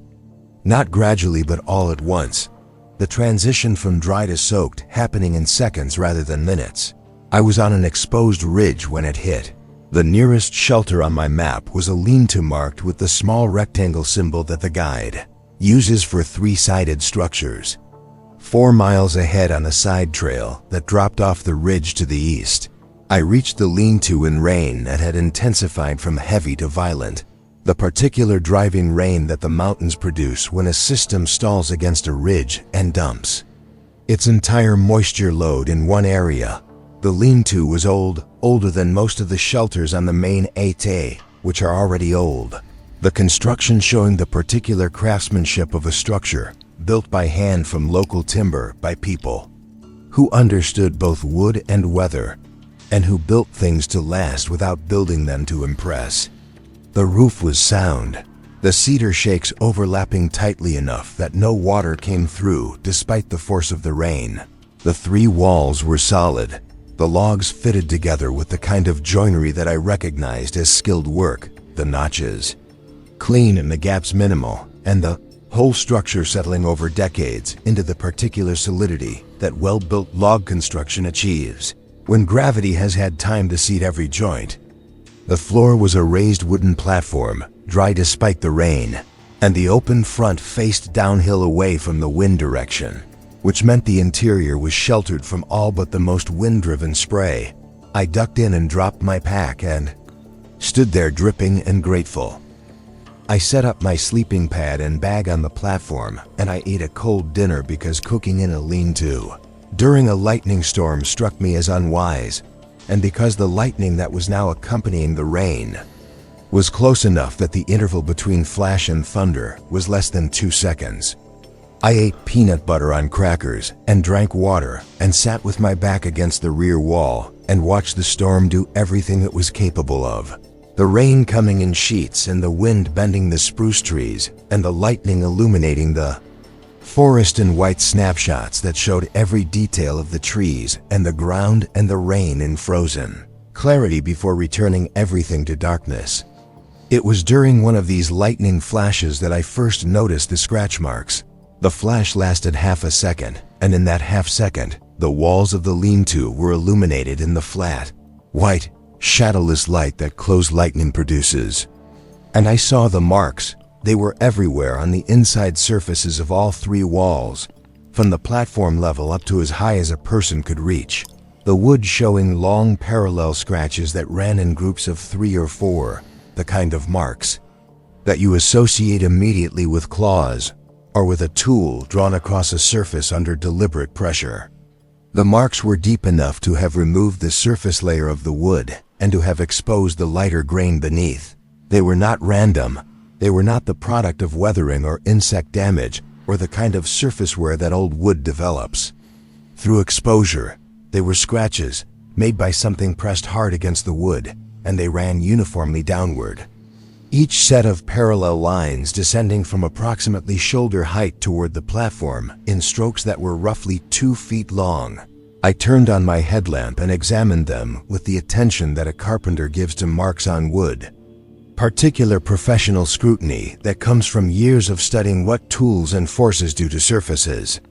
Not gradually but all at once. The transition from dry to soaked happening in seconds rather than minutes. I was on an exposed ridge when it hit. The nearest shelter on my map was a lean-to marked with the small rectangle symbol that the guide uses for 3-sided structures. 4 miles ahead on a side trail that dropped off the ridge to the east, I reached the lean-to in rain that had intensified from heavy to violent, the particular driving rain that the mountains produce when a system stalls against a ridge and dumps its entire moisture load in one area. The lean-to was older than most of the shelters on the main AT, which are already old. The construction showing the particular craftsmanship of a structure built by hand from local timber by people who understood both wood and weather, and who built things to last without building them to impress. The roof was sound, the cedar shakes overlapping tightly enough that no water came through despite the force of the rain. The 3 walls were solid, the logs fitted together with the kind of joinery that I recognized as skilled work, the notches clean and the gaps minimal, and the whole structure settling over decades into the particular solidity that well-built log construction achieves when gravity has had time to seat every joint. The floor was a raised wooden platform, dry despite the rain, and the open front faced downhill away from the wind direction, which meant the interior was sheltered from all but the most wind-driven spray. I ducked in and dropped my pack and stood there dripping and grateful. I set up my sleeping pad and bag on the platform, and I ate a cold dinner because cooking in a lean-to during a lightning storm struck me as unwise, and because the lightning that was now accompanying the rain was close enough that the interval between flash and thunder was less than 2 seconds. I ate peanut butter on crackers and drank water and sat with my back against the rear wall and watched the storm do everything it was capable of. The rain coming in sheets and the wind bending the spruce trees and the lightning illuminating the forest in white snapshots that showed every detail of the trees and the ground and the rain in frozen clarity before returning everything to darkness. It was during one of these lightning flashes that I first noticed the scratch marks. The flash lasted half a second, and in that half second, the walls of the lean-to were illuminated in the flat, white, shadowless light that closed lightning produces. And I saw the marks. They were everywhere on the inside surfaces of all 3 walls, from the platform level up to as high as a person could reach. The wood showing long parallel scratches that ran in groups of 3 or 4, the kind of marks that you associate immediately with claws or with a tool drawn across a surface under deliberate pressure. The marks were deep enough to have removed the surface layer of the wood and to have exposed the lighter grain beneath. They were not random. They were not the product of weathering or insect damage or the kind of surface wear that old wood develops. Through exposure, they were scratches made by something pressed hard against the wood, and they ran uniformly downward. Each set of parallel lines descending from approximately shoulder height toward the platform in strokes that were roughly 2 feet long. I turned on my headlamp and examined them with the attention that a carpenter gives to marks on wood. Particular professional scrutiny that comes from years of studying what tools and forces do to surfaces.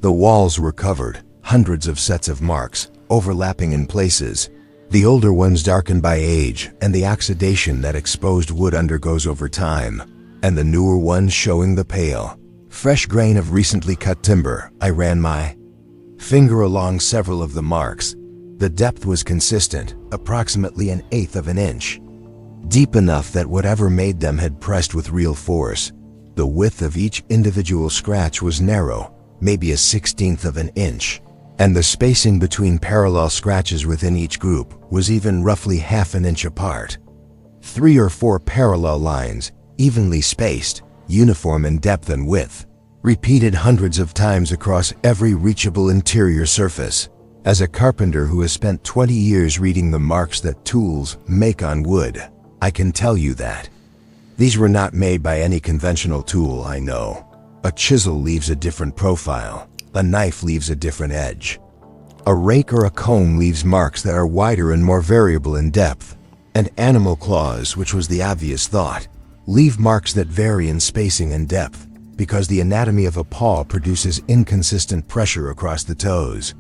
The walls were covered, hundreds of sets of marks, overlapping in places, the older ones darkened by age and the oxidation that exposed wood undergoes over time, and the newer ones showing the pale, fresh grain of recently cut timber. I ran my finger along several of the marks. The depth was consistent, approximately 1/8 of an inch, deep enough that whatever made them had pressed with real force. The width of each individual scratch was narrow, maybe 1/16 of an inch, and the spacing between parallel scratches within each group was even roughly half an inch apart. 3 or 4 parallel lines, evenly spaced, uniform in depth and width, repeated hundreds of times across every reachable interior surface. As a carpenter who has spent 20 years reading the marks that tools make on wood, I can tell you that these were not made by any conventional tool I know. A chisel leaves a different profile. A knife leaves a different edge. A rake or a comb leaves marks that are wider and more variable in depth. And animal claws, which was the obvious thought, leave marks that vary in spacing and depth, because the anatomy of a paw produces inconsistent pressure across the toes.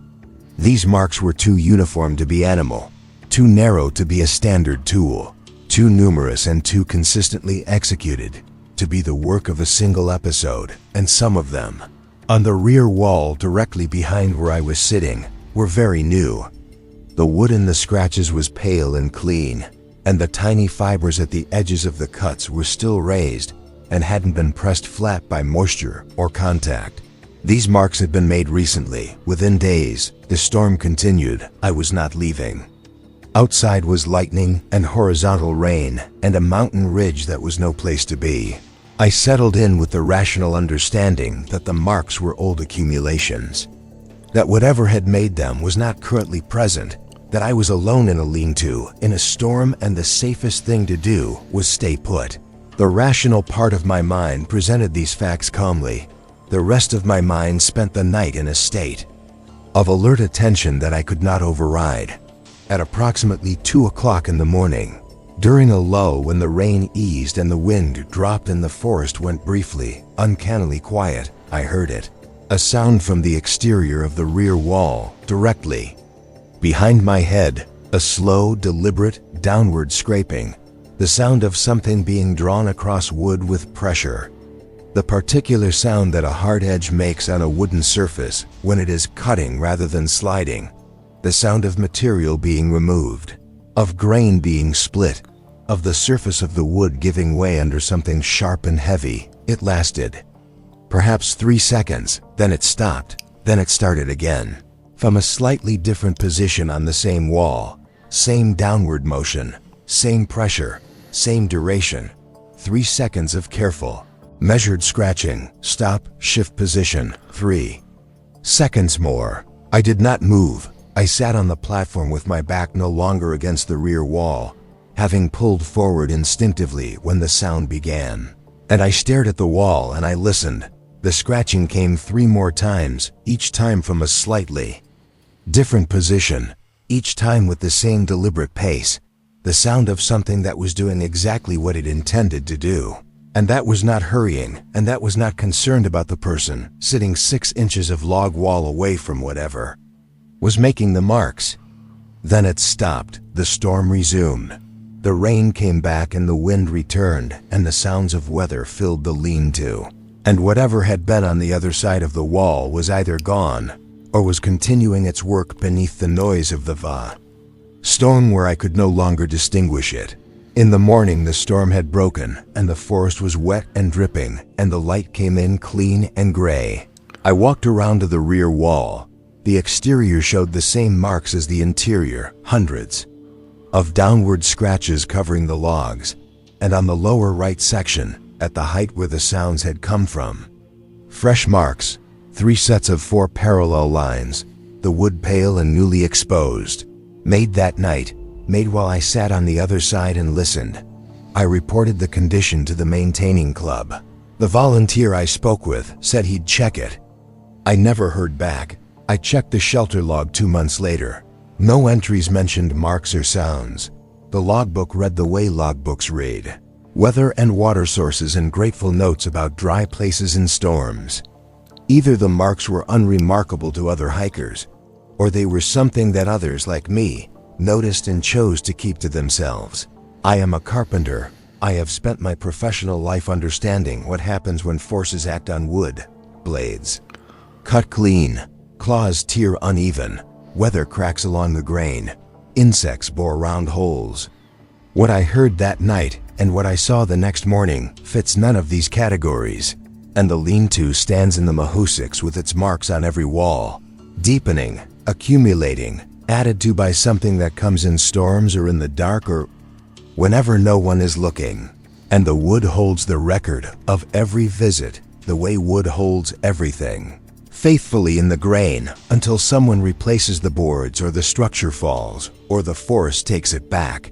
These marks were too uniform to be animal, too narrow to be a standard tool, too numerous and too consistently executed to be the work of a single episode, and some of them, on the rear wall directly behind where I was sitting, were very new. The wood in the scratches was pale and clean, and the tiny fibers at the edges of the cuts were still raised and hadn't been pressed flat by moisture or contact. These marks had been made recently, within days. The storm continued. I was not leaving. Outside was lightning and horizontal rain and a mountain ridge that was no place to be. I settled in with the rational understanding that the marks were old accumulations, that whatever had made them was not currently present, that I was alone in a lean-to, in a storm, and the safest thing to do was stay put. The rational part of my mind presented these facts calmly. The rest of my mind spent the night in a state of alert attention that I could not override. At approximately 2 o'clock in the morning, during a lull when the rain eased and the wind dropped and the forest went briefly, uncannily quiet, I heard it. A sound from the exterior of the rear wall, directly behind my head, a slow, deliberate, downward scraping, the sound of something being drawn across wood with pressure. The particular sound that a hard edge makes on a wooden surface when it is cutting rather than sliding, the sound of material being removed, of grain being split, of the surface of the wood giving way under something sharp and heavy. It lasted perhaps 3 seconds, then it stopped, then it started again, from a slightly different position on the same wall, same downward motion, same pressure, same duration. 3 seconds of careful, measured scratching, stop, shift position. 3 seconds more. I did not move. I sat on the platform with my back no longer against the rear wall, having pulled forward instinctively when the sound began. And I stared at the wall and I listened. The scratching came 3 more times, each time from a slightly different position, each time with the same deliberate pace, the sound of something that was doing exactly what it intended to do. And that was not hurrying, and that was not concerned about the person sitting 6 inches of log wall away from whatever was making the marks. Then it stopped. The storm resumed. The rain came back and the wind returned, and the sounds of weather filled the lean-to. And whatever had been on the other side of the wall was either gone or was continuing its work beneath the noise of the storm where I could no longer distinguish it. In the morning the storm had broken, and the forest was wet and dripping, and the light came in clean and gray. I walked around to the rear wall. The exterior showed the same marks as the interior, hundreds of downward scratches covering the logs, and on the lower right section, at the height where the sounds had come from, fresh marks, 3 sets of 4 parallel lines, the wood pale and newly exposed, made that night, made while I sat on the other side and listened. I reported the condition to the maintaining club. The volunteer I spoke with said he'd check it. I never heard back. I checked the shelter log 2 months later. No entries mentioned marks or sounds. The logbook read the way logbooks read: weather and water sources and grateful notes about dry places and storms. Either the marks were unremarkable to other hikers, or they were something that others like me noticed and chose to keep to themselves. I am a carpenter. I have spent my professional life understanding what happens when forces act on wood. Blades cut clean, claws tear uneven, weather cracks along the grain, insects bore round holes. What I heard that night and what I saw the next morning fits none of these categories, and the lean-to stands in the Mahoosics with its marks on every wall, deepening, accumulating, added to by something that comes in storms or in the dark or whenever no one is looking. And the wood holds the record of every visit, the way wood holds everything, faithfully in the grain until someone replaces the boards or the structure falls or the forest takes it back.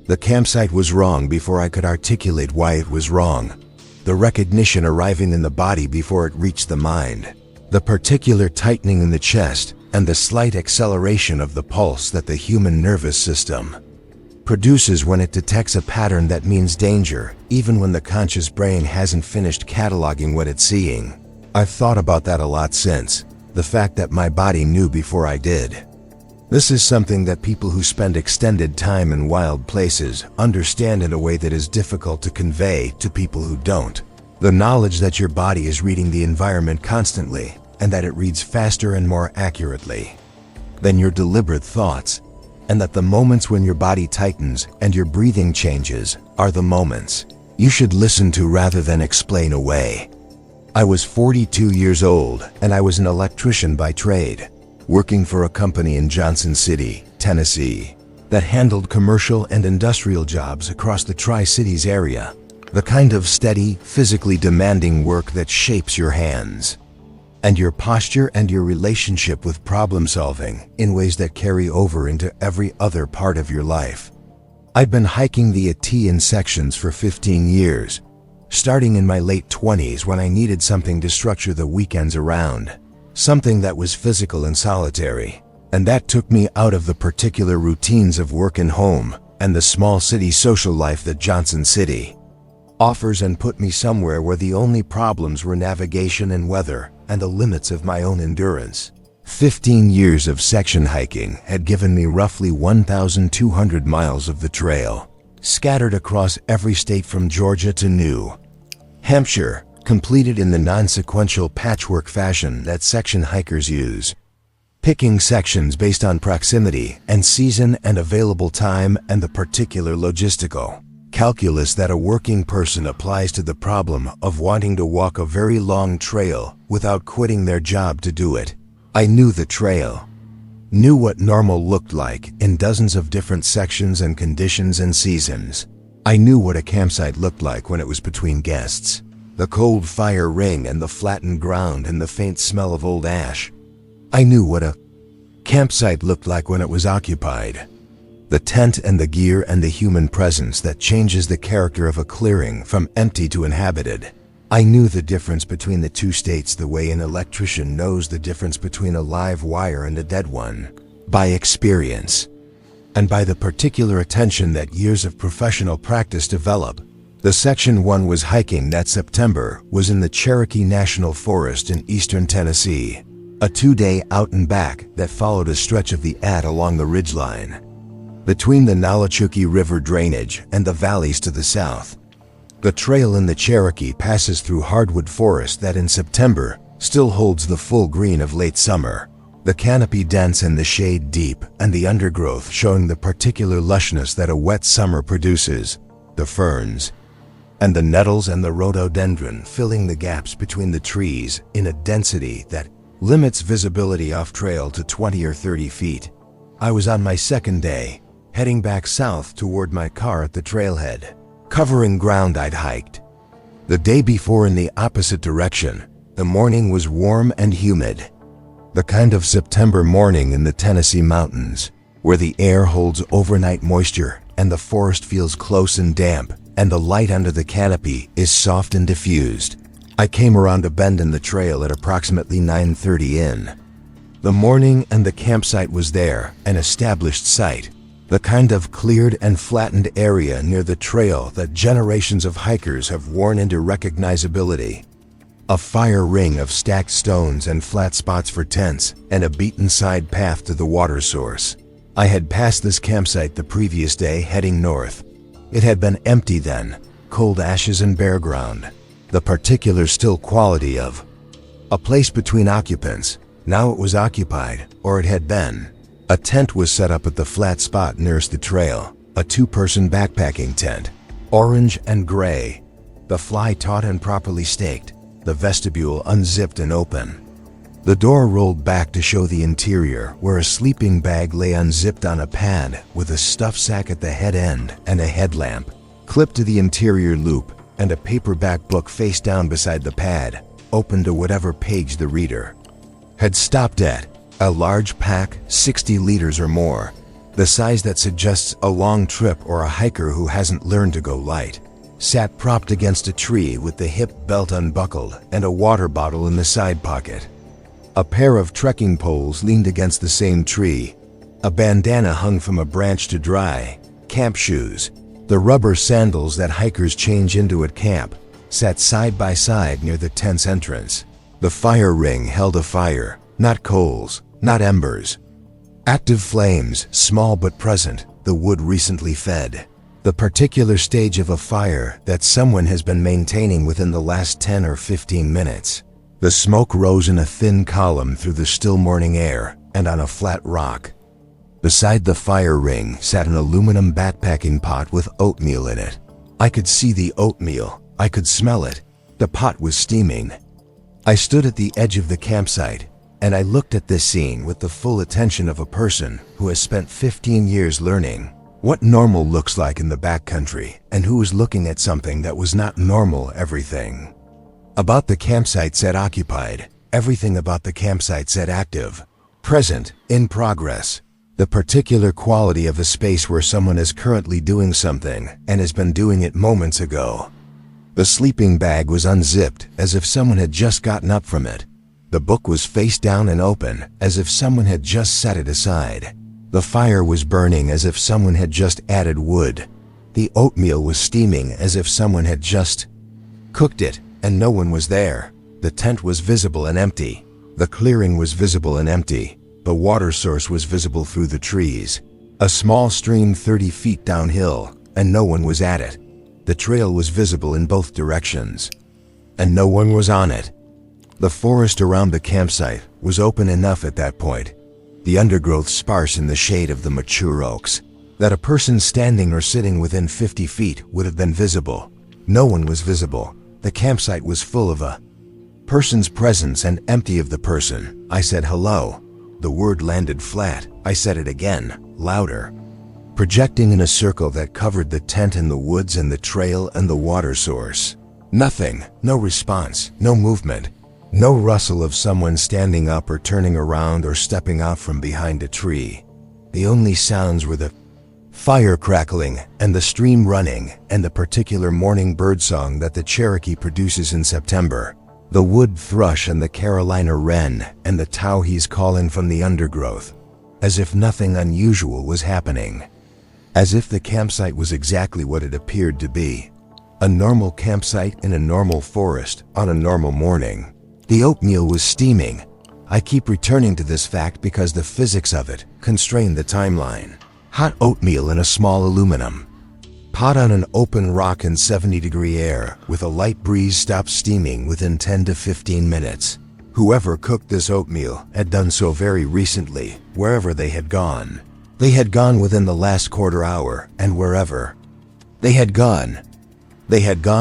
The campsite was wrong before I could articulate why it was wrong. The recognition arriving in the body before it reached the mind. The particular tightening in the chest and the slight acceleration of the pulse that the human nervous system produces when it detects a pattern that means danger, even when the conscious brain hasn't finished cataloging what it's seeing. I've thought about that a lot since, the fact that my body knew before I did. This is something that people who spend extended time in wild places understand in a way that is difficult to convey to people who don't. The knowledge that your body is reading the environment constantly, and that it reads faster and more accurately than your deliberate thoughts, and that the moments when your body tightens and your breathing changes are the moments you should listen to rather than explain away. I was 42 years old and I was an electrician by trade, working for a company in Johnson City, Tennessee, that handled commercial and industrial jobs across the Tri-Cities area, the kind of steady, physically demanding work that shapes your hands and your posture and your relationship with problem solving in ways that carry over into every other part of your life. I'd been hiking the Atian sections for 15 years, starting in my late 20s when I needed something to structure the weekends around, something that was physical and solitary, and that took me out of the particular routines of work and home and the small city social life that Johnson City offers, and put me somewhere where the only problems were navigation and weather and the limits of my own endurance. 15 years of section hiking had given me roughly 1,200 miles of the trail, scattered across every state from Georgia to New Hampshire, completed in the non-sequential patchwork fashion that section hikers use, picking sections based on proximity and season and available time and the particular logistical calculus that a working person applies to the problem of wanting to walk a very long trail without quitting their job to do it. I knew the trail, knew what normal looked like in dozens of different sections and conditions and seasons. I knew what a campsite looked like when it was between guests, the cold fire ring and the flattened ground and the faint smell of old ash. I knew what a campsite looked like when it was occupied, the tent and the gear and the human presence that changes the character of a clearing from empty to inhabited. I knew the difference between the two states the way an electrician knows the difference between a live wire and a dead one, by experience, and by the particular attention that years of professional practice develop. The section one was hiking that September was in the Cherokee National Forest in eastern Tennessee, a 2-day out and back that followed a stretch of the Add along the ridgeline, between the Nolichucky River drainage and the valleys to the south. The trail in the Cherokee passes through hardwood forest that in September still holds the full green of late summer, the canopy dense and the shade deep, and the undergrowth showing the particular lushness that a wet summer produces, the ferns, and the nettles and the rhododendron filling the gaps between the trees in a density that limits visibility off trail to 20 or 30 feet. I was on my second day, heading back south toward my car at the trailhead, covering ground I'd hiked the day before in the opposite direction. The morning was warm and humid, the kind of September morning in the Tennessee mountains, where the air holds overnight moisture and the forest feels close and damp, and the light under the canopy is soft and diffused. I came around a bend in the trail at approximately 9:30 in the morning, and the campsite was there, an established site, the kind of cleared and flattened area near the trail that generations of hikers have worn into recognizability. A fire ring of stacked stones and flat spots for tents, and a beaten side path to the water source. I had passed this campsite the previous day heading north. It had been empty then, cold ashes and bare ground, the particular still quality of a place between occupants. Now it was occupied, or it had been. A tent was set up at the flat spot nearest the trail, a 2-person backpacking tent, orange and gray, the fly taut and properly staked, the vestibule unzipped and open. The door rolled back to show the interior, where a sleeping bag lay unzipped on a pad with a stuff sack at the head end and a headlamp clipped to the interior loop, and a paperback book face down beside the pad, open to whatever page the reader had stopped at. A large pack, 60 liters or more, the size that suggests a long trip or a hiker who hasn't learned to go light, sat propped against a tree with the hip belt unbuckled and a water bottle in the side pocket. A pair of trekking poles leaned against the same tree. A bandana hung from a branch to dry. Camp shoes, the rubber sandals that hikers change into at camp, sat side by side near the tent's entrance. The fire ring held a fire, not coals, not embers. Active flames, small but present, the wood recently fed. The particular stage of a fire that someone has been maintaining within the last 10 or 15 minutes. The smoke rose in a thin column through the still morning air and on a flat rock. Beside the fire ring sat an aluminum backpacking pot with oatmeal in it. I could see the oatmeal. I could smell it. The pot was steaming. I stood at the edge of the campsite, and I looked at this scene with the full attention of a person who has spent 15 years learning what normal looks like in the backcountry, and who was looking at something that was not normal. Everything about the campsite said occupied. Everything about the campsite said active, present, in progress. The particular quality of a space where someone is currently doing something and has been doing it moments ago. The sleeping bag was unzipped as if someone had just gotten up from it. The book was face down and open as if someone had just set it aside. The fire was burning as if someone had just added wood. The oatmeal was steaming as if someone had just cooked it, and no one was there. The tent was visible and empty. The clearing was visible and empty. The water source was visible through the trees. A small stream 30 feet downhill, and no one was at it. The trail was visible in both directions, and no one was on it. The forest around the campsite was open enough at that point, the undergrowth sparse in the shade of the mature oaks, that a person standing or sitting within 50 feet would have been visible. No one was visible. The campsite was full of a person's presence and empty of the person. I said hello. The word landed flat. I said it again, louder, projecting in a circle that covered the tent and the woods and the trail and the water source. Nothing, no response, no movement, no rustle of someone standing up or turning around or stepping out from behind a tree. The only sounds were the fire crackling and the stream running and the particular morning birdsong that the Cherokee produces in September. The wood thrush and the Carolina wren and the towhees calling from the undergrowth, as if nothing unusual was happening. As if the campsite was exactly what it appeared to be. A normal campsite in a normal forest on a normal morning. The oatmeal was steaming. I keep returning to this fact because the physics of it constrain the timeline. Hot oatmeal in a small aluminum pot on an open rock in 70-degree air with a light breeze stopped steaming within 10 to 15 minutes. Whoever cooked this oatmeal had done so very recently, wherever they had gone. They had gone within the last quarter hour, and wherever they had gone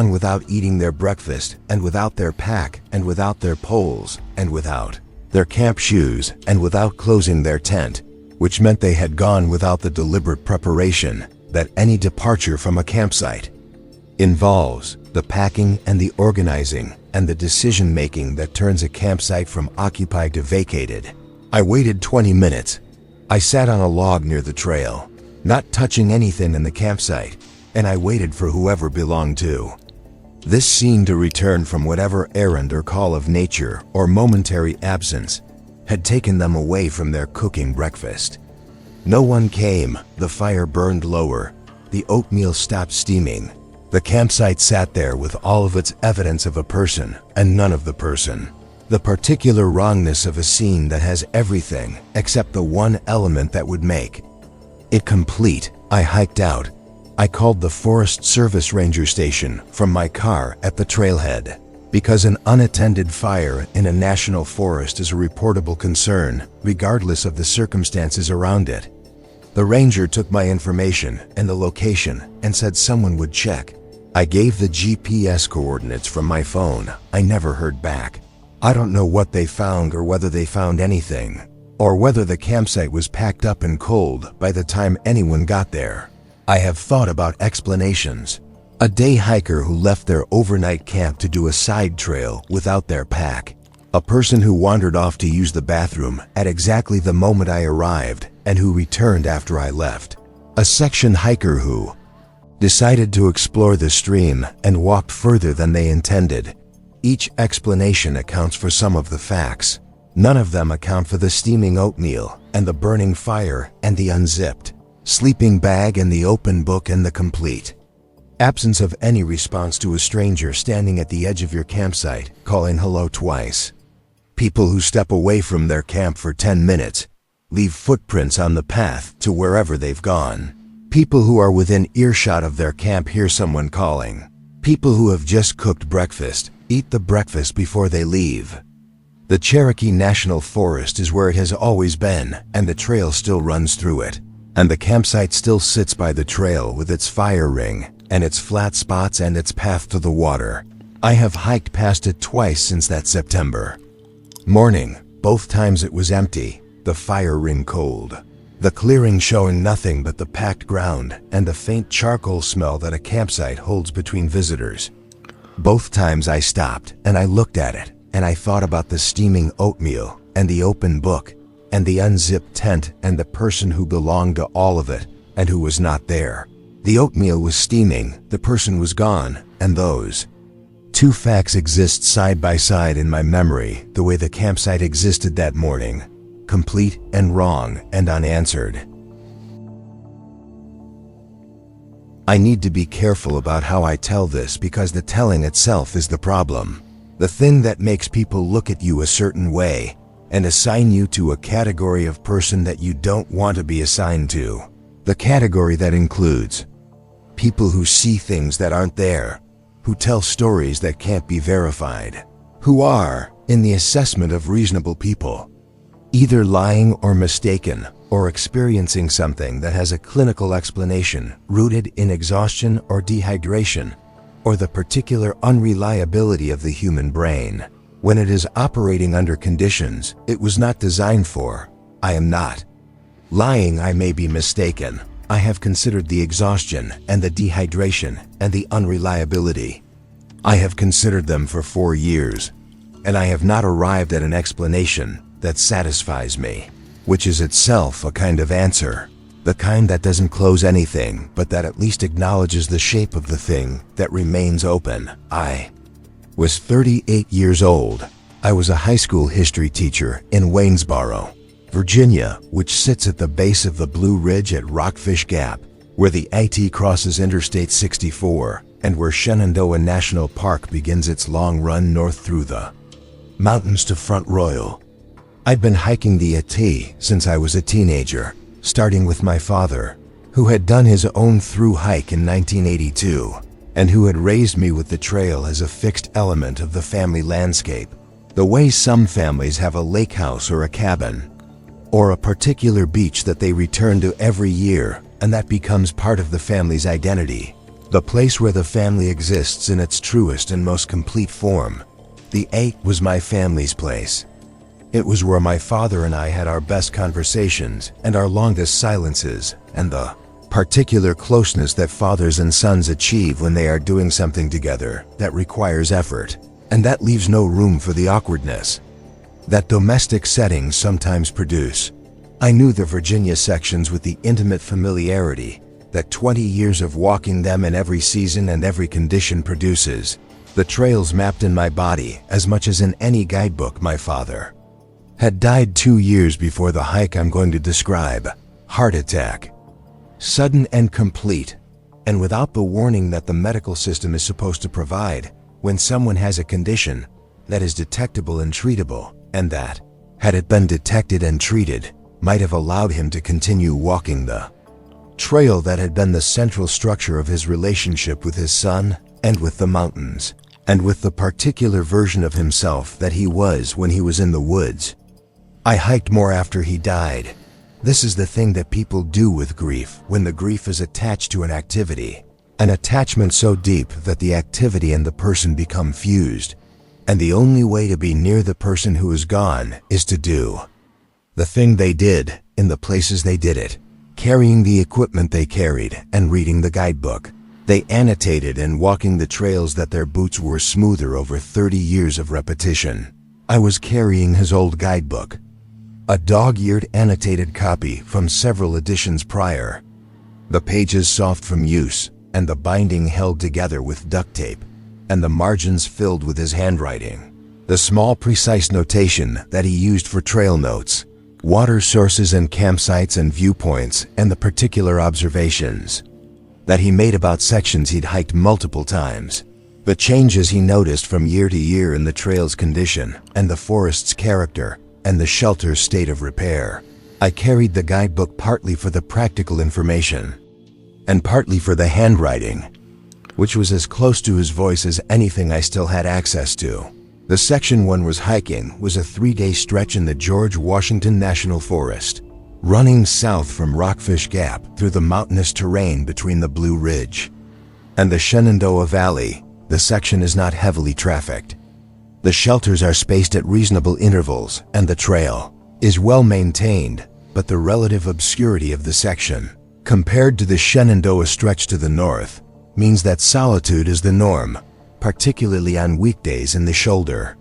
without eating their breakfast, and without their pack, and without their poles, and without their camp shoes, and without closing their tent, which meant they had gone without the deliberate preparation that any departure from a campsite involves, the packing and the organizing and the decision-making that turns a campsite from occupied to vacated. I waited 20 minutes. I sat on a log near the trail, not touching anything in the campsite, and I waited for whoever belonged to this scene to return from whatever errand or call of nature or momentary absence had taken them away from their cooking breakfast. No one came. The fire burned lower. The oatmeal stopped steaming. The campsite sat there with all of its evidence of a person and none of the person. The particular wrongness of a scene that has everything except the one element that would make it complete. I hiked out. I called the Forest Service Ranger Station from my car at the trailhead, because an unattended fire in a national forest is a reportable concern, regardless of the circumstances around it. The ranger took my information and the location and said someone would check. I gave the GPS coordinates from my phone. I never heard back. I don't know what they found or whether they found anything, or whether the campsite was packed up and cold by the time anyone got there. I have thought about explanations. A day hiker who left their overnight camp to do a side trail without their pack. A person who wandered off to use the bathroom at exactly the moment I arrived and who returned after I left. A section hiker who decided to explore the stream and walked further than they intended. Each explanation accounts for some of the facts. None of them account for the steaming oatmeal and the burning fire and the unzipped sleeping bag and the open book and the complete absence of any response to a stranger standing at the edge of your campsite, calling hello twice. People who step away from their camp for 10 minutes, leave footprints on the path to wherever they've gone. People who are within earshot of their camp hear someone calling. People who have just cooked breakfast, eat the breakfast before they leave. The Cherokee National Forest is where it has always been, and the trail still runs through it. And the campsite still sits by the trail with its fire ring, and its flat spots and its path to the water. I have hiked past it twice since that September morning. Both times it was empty, the fire ring cold, the clearing showing nothing but the packed ground and the faint charcoal smell that a campsite holds between visitors. Both times I stopped and I looked at it, and I thought about the steaming oatmeal and the open book and the unzipped tent and the person who belonged to all of it and who was not there. The oatmeal was steaming, the person was gone, and those two facts exist side by side in my memory the way the campsite existed that morning, complete and wrong and unanswered. I need to be careful about how I tell this because the telling itself is the problem. The thing that makes people look at you a certain way and assign you to a category of person that you don't want to be assigned to. The category that includes People who see things that aren't there, who tell stories that can't be verified, who are, in the assessment of reasonable people, either lying or mistaken, or experiencing something that has a clinical explanation rooted in exhaustion or dehydration, or the particular unreliability of the human brain when it is operating under conditions it was not designed for. I am not lying. I may be mistaken. I have considered the exhaustion and the dehydration and the unreliability. I have considered them for 4 years, and I have not arrived at an explanation that satisfies me, which is itself a kind of answer, the kind that doesn't close anything, but that at least acknowledges the shape of the thing that remains open. I was 38 years old. I was a high school history teacher in Waynesboro, Virginia, which sits at the base of the Blue Ridge at Rockfish Gap, where the IT crosses Interstate 64 and where Shenandoah National Park begins its long run north through the mountains to Front Royal. I'd been hiking the AT since I was a teenager, starting with my father, who had done his own through hike in 1982, and who had raised me with the trail as a fixed element of the family landscape, the way some families have a lake house or a cabin, or a particular beach that they return to every year, and that becomes part of the family's identity, the place where the family exists in its truest and most complete form. The AT was my family's place. It was where my father and I had our best conversations and our longest silences, and the particular closeness that fathers and sons achieve when they are doing something together that requires effort, and that leaves no room for the awkwardness that domestic settings sometimes produce. I knew the Virginia sections with the intimate familiarity that 20 years of walking them in every season and every condition produces, the trails mapped in my body as much as in any guidebook. My father had died 2 years before the hike I'm going to describe. Heart attack. Sudden and complete, and without the warning that the medical system is supposed to provide when someone has a condition that is detectable and treatable, and that, had it been detected and treated, might have allowed him to continue walking the trail that had been the central structure of his relationship with his son and with the mountains, and with the particular version of himself that he was when he was in the woods. I hiked more after he died. This is the thing that people do with grief when the grief is attached to an activity, an attachment so deep that the activity and the person become fused, and the only way to be near the person who is gone is to do the thing they did in the places they did it, carrying the equipment they carried and reading the guidebook they annotated and walking the trails that their boots were smoother over 30 years of repetition. I was carrying his old guidebook, a dog-eared annotated copy from several editions prior, the pages soft from use and the binding held together with duct tape, and the margins filled with his handwriting, the small precise notation that he used for trail notes, water sources and campsites and viewpoints, and the particular observations that he made about sections he'd hiked multiple times, the changes he noticed from year to year in the trail's condition and the forest's character and the shelter's state of repair. I carried the guidebook partly for the practical information and partly for the handwriting, which was as close to his voice as anything I still had access to. The section one was hiking was a 3-day stretch in the George Washington National Forest, running south from Rockfish Gap through the mountainous terrain between the Blue Ridge and the Shenandoah Valley. The section is not heavily trafficked. The shelters are spaced at reasonable intervals, and the trail is well maintained, but the relative obscurity of the section, compared to the Shenandoah stretch to the north, means that solitude is the norm, particularly on weekdays in the shoulder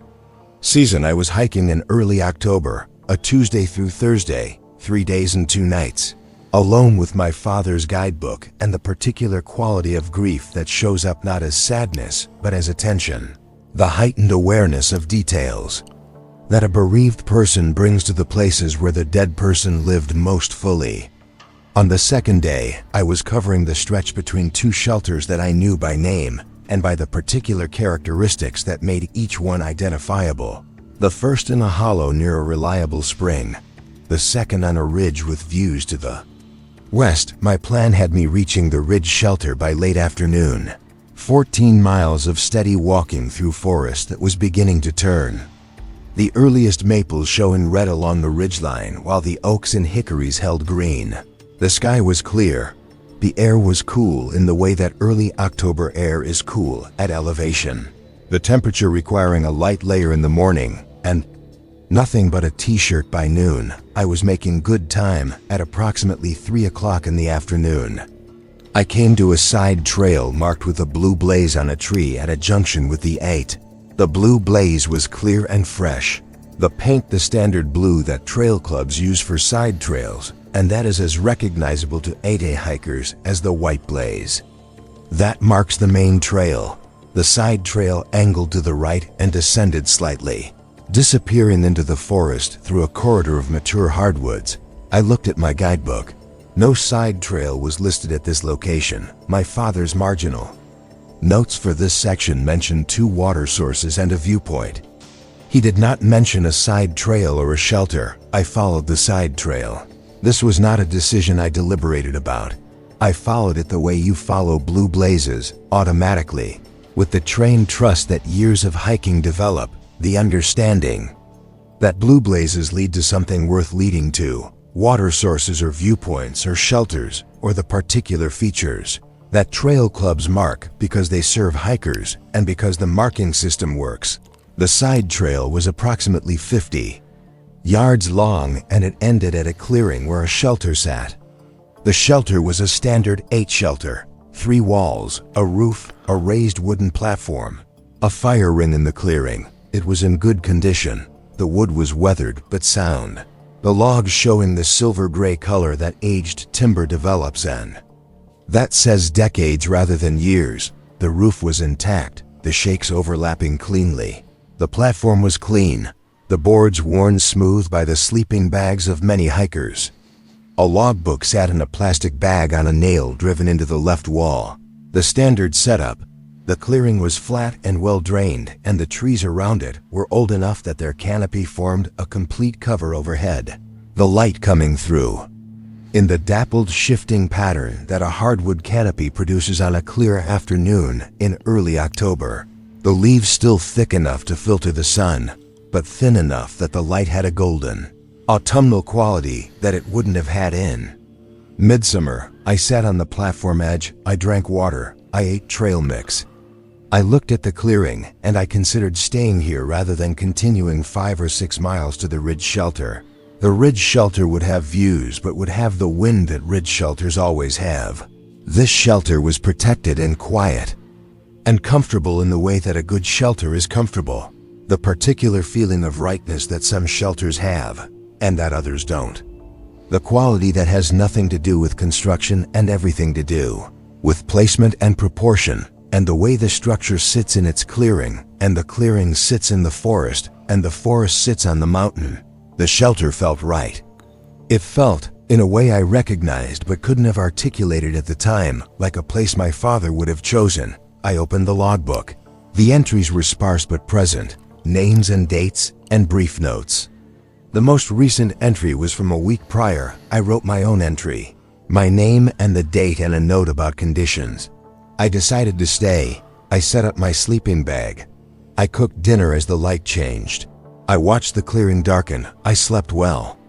season. I was hiking in early October, a Tuesday through Thursday, 3 days and 2 nights, alone with my father's guidebook and the particular quality of grief that shows up not as sadness but as attention, the heightened awareness of details that a bereaved person brings to the places where the dead person lived most fully. On the second day, I was covering the stretch between 2 shelters that I knew by name and by the particular characteristics that made each one identifiable. The first in a hollow near a reliable spring, the second on a ridge with views to the west, my plan had me reaching the ridge shelter by late afternoon. 14 miles of steady walking through forest that was beginning to turn. The earliest maples showing red along the ridgeline while the oaks and hickories held green. The sky was clear. The air was cool in the way that early October air is cool at elevation. The temperature requiring a light layer in the morning, and nothing but a t-shirt by noon. I was making good time at approximately 3 o'clock in the afternoon. I came to a side trail marked with a blue blaze on a tree at a junction with the 8. The blue blaze was clear and fresh. The paint the standard blue that trail clubs use for side trails, and that is as recognizable to 8A hikers as the white blaze. That marks the main trail. The side trail angled to the right and descended slightly, disappearing into the forest through a corridor of mature hardwoods. I looked at my guidebook. No side trail was listed at this location, my father's marginal. Notes for this section mentioned 2 water sources and a viewpoint. He did not mention a side trail or a shelter. I followed the side trail. This was not a decision I deliberated about. I followed it the way you follow blue blazes, automatically, with the trained trust that years of hiking develop, the understanding that blue blazes lead to something worth leading to, water sources or viewpoints or shelters or the particular features that trail clubs mark because they serve hikers and because the marking system works. The side trail was approximately 50 yards long and it ended at a clearing where a shelter sat. The shelter was a standard 8 shelter, 3 walls, a roof, a raised wooden platform, a fire ring in the clearing. It was in good condition. The wood was weathered but sound, the logs showing the silver-gray color that aged timber develops in. That says decades rather than years. The roof was intact, the shakes overlapping cleanly. The platform was clean, the boards worn smooth by the sleeping bags of many hikers. A logbook sat in a plastic bag on a nail driven into the left wall. The standard setup. The clearing was flat and well drained, and the trees around it were old enough that their canopy formed a complete cover overhead. The light coming through in the dappled shifting pattern that a hardwood canopy produces on a clear afternoon in early October. The leaves still thick enough to filter the sun, but thin enough that the light had a golden, autumnal quality that it wouldn't have had in midsummer. I sat on the platform edge, I drank water, I ate trail mix. I looked at the clearing, and I considered staying here rather than continuing 5 or 6 miles to the ridge shelter. The ridge shelter would have views but would have the wind that ridge shelters always have. This shelter was protected and quiet, and comfortable in the way that a good shelter is comfortable. The particular feeling of rightness that some shelters have, and that others don't. The quality that has nothing to do with construction and everything to do with placement and proportion, and the way the structure sits in its clearing, and the clearing sits in the forest, and the forest sits on the mountain. The shelter felt right. It felt, in a way I recognized but couldn't have articulated at the time, like a place my father would have chosen. I opened the logbook. The entries were sparse but present, names and dates, and brief notes. The most recent entry was from a week prior. I wrote my own entry, my name and the date, and a note about conditions. I decided to stay. I set up my sleeping bag. I cooked dinner as the light changed. I watched the clearing darken. I slept well.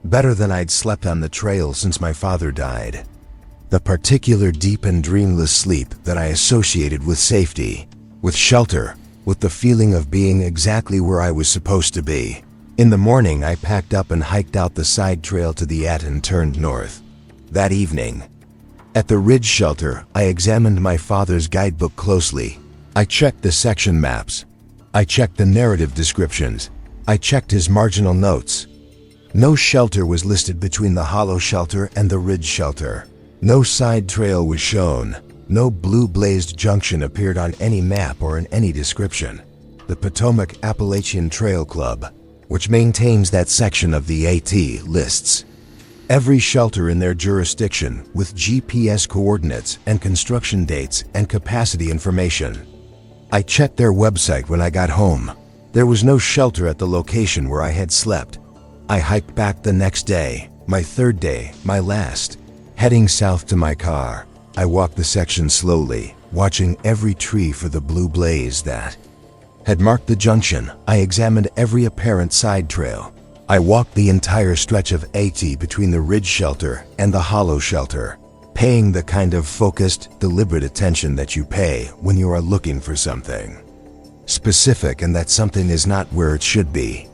Better than I'd slept on the trail since my father died. The particular deep and dreamless sleep that I associated with safety, with shelter, with the feeling of being exactly where I was supposed to be. In the morning, I packed up and hiked out the side trail to the and turned north. That evening, at the ridge shelter, I examined my father's guidebook closely. I checked the section maps. I checked the narrative descriptions. I checked his marginal notes. No shelter was listed between the hollow shelter and the ridge shelter. No side trail was shown. No blue blazed junction appeared on any map or in any description. The Potomac Appalachian Trail Club, which maintains that section of the AT, lists every shelter in their jurisdiction with GPS coordinates and construction dates and capacity information. I checked their website when I got home. There was no shelter at the location where I had slept. I hiked back the next day, my third day, my last. Heading south to my car, I walked the section slowly, watching every tree for the blue blaze that had marked the junction. I examined every apparent side trail. I walked the entire stretch of AT between the ridge shelter and the hollow shelter, paying the kind of focused, deliberate attention that you pay when you are looking for something specific and that something is not where it should be.